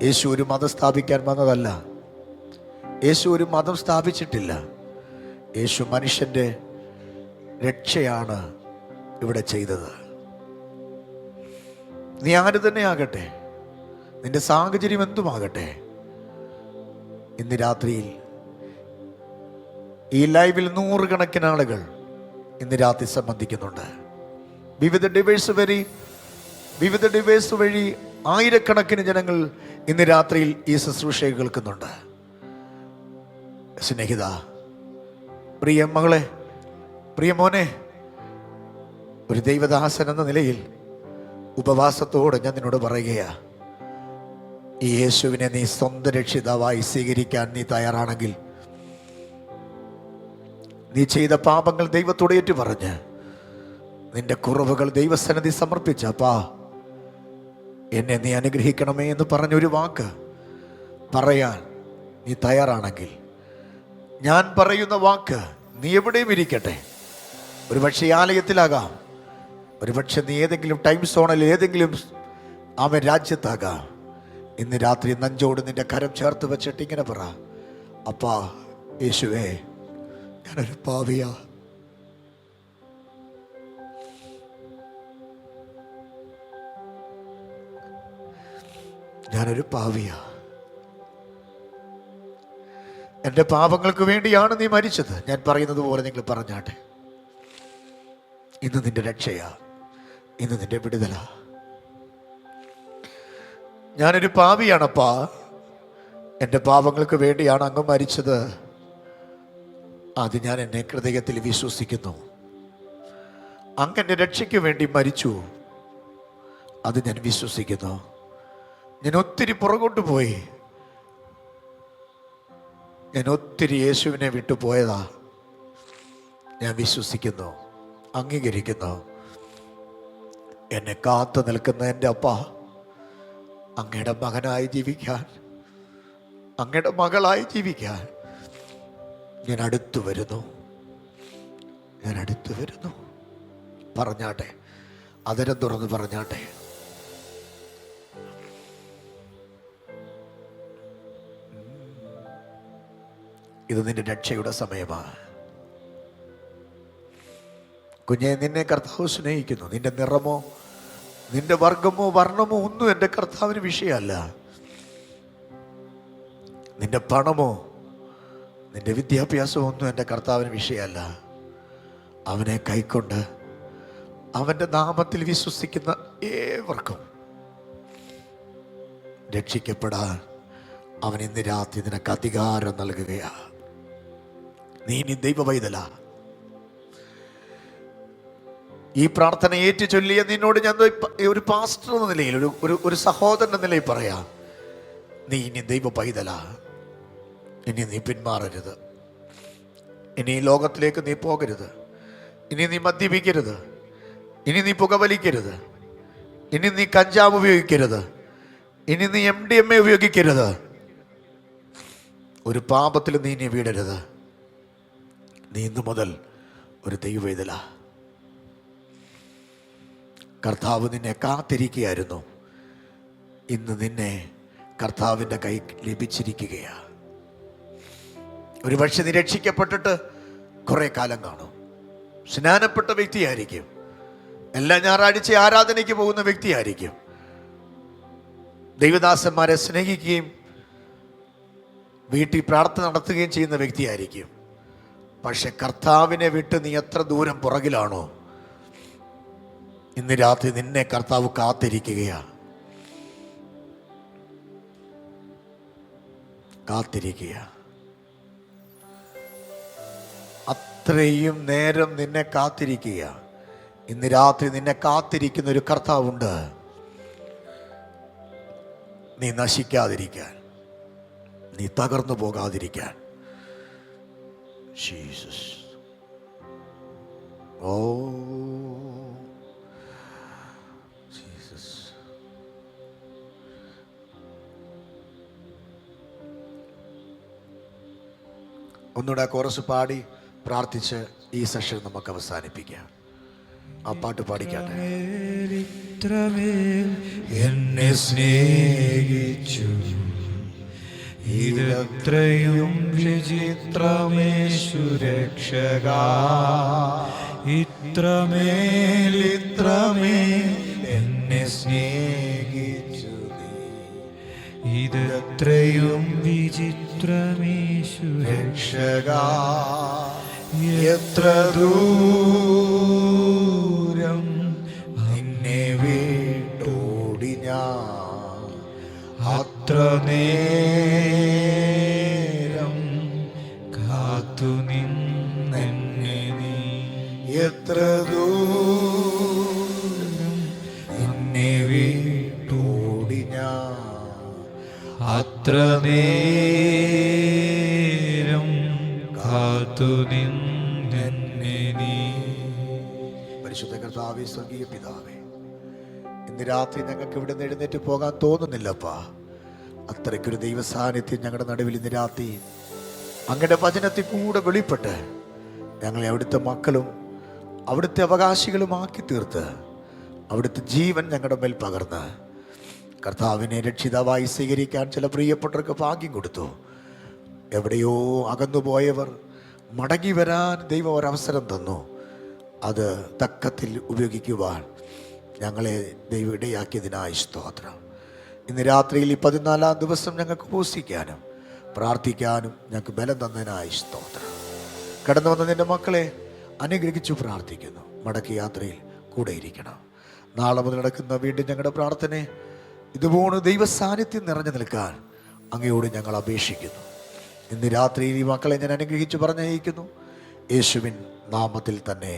യേശു ഒരു മതം സ്ഥാപിക്കാൻ വന്നതല്ല. യേശു ഒരു മതം സ്ഥാപിച്ചിട്ടില്ല. യേശു മനുഷ്യൻ്റെ രക്ഷയാണ് ഇവിടെ ചെയ്തത്. നീ ആര് തന്നെ ആകട്ടെ, നിന്റെ സാഹചര്യം എന്തുമാകട്ടെ, ഇന്ന് രാത്രിയിൽ ഈ ലൈവിൽ 100 കണക്കിന് ആളുകൾ ഇന്ന് രാത്രി സംബന്ധിക്കുന്നുണ്ട്. വിവിധ ഡിവൈസ് വഴി ആയിരക്കണക്കിന് ജനങ്ങൾ ഇന്ന് രാത്രിയിൽ ഈ ശുശ്രൂഷയെ കേൾക്കുന്നുണ്ട്. സ്നേഹിത, പ്രിയ മകളെ, പ്രിയ മോനെ, ഒരു ദൈവദാസൻ എന്ന നിലയിൽ ഉപവാസത്തോടെ ഞാൻ നിന്നോട് പറയുകയാ, ഈ യേശുവിനെ നീ സ്വന്തം രക്ഷിതാവായി സ്വീകരിക്കാൻ നീ തയ്യാറാണെങ്കിൽ, നീ ചെയ്ത പാപങ്ങൾ ദൈവത്തോട് ഏറ്റു പറഞ്ഞ് നിന്റെ കുറവുകൾ ദൈവസന്നിധി സമർപ്പിച്ച, അപ്പാ എന്നെ നീ അനുഗ്രഹിക്കണമേ എന്ന് പറഞ്ഞൊരു വാക്ക് പറയാൻ നീ തയ്യാറാണെങ്കിൽ, ഞാൻ പറയുന്ന വാക്ക് നീ എവിടെയും ഇരിക്കട്ടെ, ഒരുപക്ഷെ ആലയത്തിലാകാം, ഒരുപക്ഷെ നീ ഏതെങ്കിലും ടൈം സോണിൽ ഏതെങ്കിലും രാജ്യത്താകാം, ഇന്ന് രാത്രി നെഞ്ചോട് നിന്റെ കരം ചേർത്ത് വെച്ചിട്ട് ഇങ്ങനെ പറ, അപ്പാ യേശുവേ, ഞാനൊരു പാവിയാ, ഞാനൊരു പാവിയാ, എൻ്റെ പാപങ്ങൾക്ക് വേണ്ടിയാണ് നീ മരിച്ചത്. ഞാൻ പറയുന്നത് പോലെ നിങ്ങൾ പറഞ്ഞാട്ടെ. ഇന്ന് നിന്റെ രക്ഷയാ, ഇന്ന് നിന്റെ വിടുതലാ. ഞാനൊരു പാവിയാണപ്പാ, എൻ്റെ പാപങ്ങൾക്ക് വേണ്ടിയാണ് അങ്ങ് മരിച്ചത്. അത് ഞാൻ എന്നെ ഹൃദയത്തിൽ വിശ്വസിക്കുന്നു. അങ്ങ് രക്ഷയ്ക്ക് വേണ്ടി മരിച്ചു, അത് ഞാൻ വിശ്വസിക്കുന്നു. ഞാൻ ഒത്തിരി പുറകോട്ട് പോയി, ഞാൻ ഒത്തിരി യേശുവിനെ വിട്ടുപോയതാ. ഞാൻ വിശ്വസിക്കുന്നു, അംഗീകരിക്കുന്നു. എന്നെ കാത്തു നിൽക്കുന്ന എൻ്റെ അപ്പ, അങ്ങയുടെ മകനായി ജീവിക്കാൻ, അങ്ങയുടെ മകളായി ജീവിക്കാൻ ഞാൻ അടുത്തു വരുന്നു, ഞാൻ അടുത്തു വരുന്നു. പറഞ്ഞാട്ടെ, അതിരം തുറന്ന് പറഞ്ഞാട്ടെ. ഇത് നിന്റെ രക്ഷയുടെ സമയമാണ് കുഞ്ഞെ. നിന്നെ കർത്താവ് സ്നേഹിക്കുന്നു. നിന്റെ നിറമോ നിന്റെ വർഗമോ വർണ്ണമോ ഒന്നും എൻ്റെ കർത്താവിന് വിഷയമല്ല. നിന്റെ പണമോ നിന്റെ വിദ്യാഭ്യാസമോ ഒന്നും എൻ്റെ കർത്താവിന് വിഷയമല്ല. അവനെ കൈക്കൊണ്ട് അവൻ്റെ നാമത്തിൽ വിശ്വസിക്കുന്ന ഏവർക്കും രക്ഷിക്കപ്പെടാൻ അവൻ ഇന്ന് രാത്രി നിനക്ക് അധികാരം നൽകുകയാ. നീ ഇനി ദൈവവൈതല. ഈ പ്രാർത്ഥന ഏറ്റു ചൊല്ലിയ നിന്നോട് ഞാൻ ഒരു പാസ്റ്റർ എന്ന നിലയിൽ, ഒരു സഹോദരൻ എന്ന നിലയിൽ പറയാം, നീ ഇനി ദൈവ പൈതല. ഇനി നീ പിന്മാറരുത്. ഇനി ഈ ലോകത്തിലേക്ക് നീ പോകരുത്. ഇനി നീ മദ്യപിക്കരുത്. ഇനി നീ പുകവലിക്കരുത്. ഇനി നീ കഞ്ചാവ് ഉപയോഗിക്കരുത്. ഇനി നീ MDMA ഉപയോഗിക്കരുത്. ഒരു പാപത്തിൽ നീ ഇനി വീടരുത്. നീ ഇന്നു മുതൽ ഒരു ദൈവവേദല. കർത്താവ് നിന്നെ കാത്തിരിക്കുകയായിരുന്നു. ഇന്ന് നിന്നെ കർത്താവിൻ്റെ കൈ ലഭിച്ചിരിക്കുകയാണ്. ഒരു പക്ഷെ നീ രക്ഷിക്കപ്പെട്ടിട്ട് കുറേ കാലം കാണും. സ്നാനപ്പെട്ട വ്യക്തിയായിരിക്കും. എല്ലാ ഞായറാഴ്ച ആരാധനയ്ക്ക് പോകുന്ന വ്യക്തിയായിരിക്കും. ദൈവദാസന്മാരെ സ്നേഹിക്കുകയും വീട്ടിൽ പ്രാർത്ഥന നടത്തുകയും ചെയ്യുന്ന വ്യക്തിയായിരിക്കും. പക്ഷെ കർത്താവിനെ വിട്ട് നീ എത്ര ദൂരം പുറകിലാണോ, ഇന്ന് രാത്രി നിന്നെ കർത്താവ് കാത്തിരിക്കുകയാണ്. കാത്തിരിക്കുക. ഇത്രയും നേരം നിന്നെ കാത്തിരിക്കുക. ഇന്ന് രാത്രി നിന്നെ കാത്തിരിക്കുന്ന ഒരു കർത്താവുണ്ട്. നീ നശിക്കാതിരിക്കാൻ, നീ തകർന്നു പോകാതിരിക്കാൻ. ജീസസ്. Oh Jesus. ഒന്നുകൂടെ കോറസ് പാടി പ്രാർത്ഥിച്ച് ഈ സെഷൻ നമുക്ക് അവസാനിപ്പിക്കാം. ആ പാട്ട് പാടിക്കാട്ടെ. ഇത്രമേൽ എന്നെ സ്നേഹിച്ചു, ഇത്രയും വിചിത്രമേശു രക്ഷക. ഇത്രമേൽ എന്നെ സ്നേഹിച്ചു, ഇത്രയും വിചിത്രമേശു രക്ഷക. എത്ര ദൂരം നിന്നെ വിട്ടോടി ഞാൻ, അത്ര നേരം കാത്തു നിന്നെന്നെ നീ. എത്ര ദൂരം നിന്നെ വിട്ടോടി ഞാൻ, അത്ര നേരം കാത്തു നിന്നെന്നെ നീ. പരിശുദ്ധ കർത്താവേ, സ്വർഗീയ പിതാവേ, ഇന്ന് രാത്രി ഞങ്ങൾക്ക് ഇവിടെ നിന്ന് എഴുന്നേറ്റ് പോകാൻ തോന്നുന്നില്ലപ്പാ. അത്രയ്ക്കൊരു ദൈവ സാന്നിധ്യം ഞങ്ങളുടെ നടുവിൽ ഇന്ന് രാത്രി അങ്ങയുടെ വചനത്തിൽ കൂടെ വെളിപ്പെട്ട് ഞങ്ങളെ അവിടുത്തെ മക്കളും അവിടുത്തെ അവകാശികളുമാക്കി തീർത്ത് അവിടുത്തെ ജീവൻ ഞങ്ങളുടെ മേൽ പകർന്ന് കർത്താവിനെ രക്ഷിതാവായി സ്വീകരിക്കാൻ ചില പ്രിയപ്പെട്ടവർക്ക് ഭാഗ്യം കൊടുത്തു. എവിടെയോ അകന്നുപോയവർ മടങ്ങി വരാൻ ദൈവം ഒരവസരം തന്നു. അത് തക്കത്തിൽ ഉപയോഗിക്കുവാൻ ഞങ്ങളെ ദൈവം ഇടയാക്കിയതിനായി സ്തോത്രം. ഇന്ന് രാത്രിയിൽ ഈ 14-ാം ദിവസം ഞങ്ങൾക്ക് ഉപവസിക്കാനും പ്രാർത്ഥിക്കാനും ഞങ്ങൾക്ക് ബലം തന്നതിനായി സ്തോത്രം. കടന്നു വന്ന നിൻ്റെ മക്കളെ അനുഗ്രഹിച്ചു പ്രാർത്ഥിക്കുന്നു. മടക്കി യാത്രയിൽ കൂടെ ഇരിക്കണം. നാളെ മുതൽ നടക്കുന്ന വീണ്ടും ഞങ്ങളുടെ പ്രാർത്ഥന ഇതുപോലെ ദൈവ സാന്നിധ്യം നിറഞ്ഞു നിൽക്കാൻ അങ്ങയോട് ഞങ്ങൾ അപേക്ഷിക്കുന്നു. ഇന്ന് രാത്രിയിൽ ഈ മക്കളെ ഞാൻ അനുഗ്രഹിച്ചു പറഞ്ഞയക്കുന്നു. യേശുവിൻ നാമത്തിൽ തന്നെ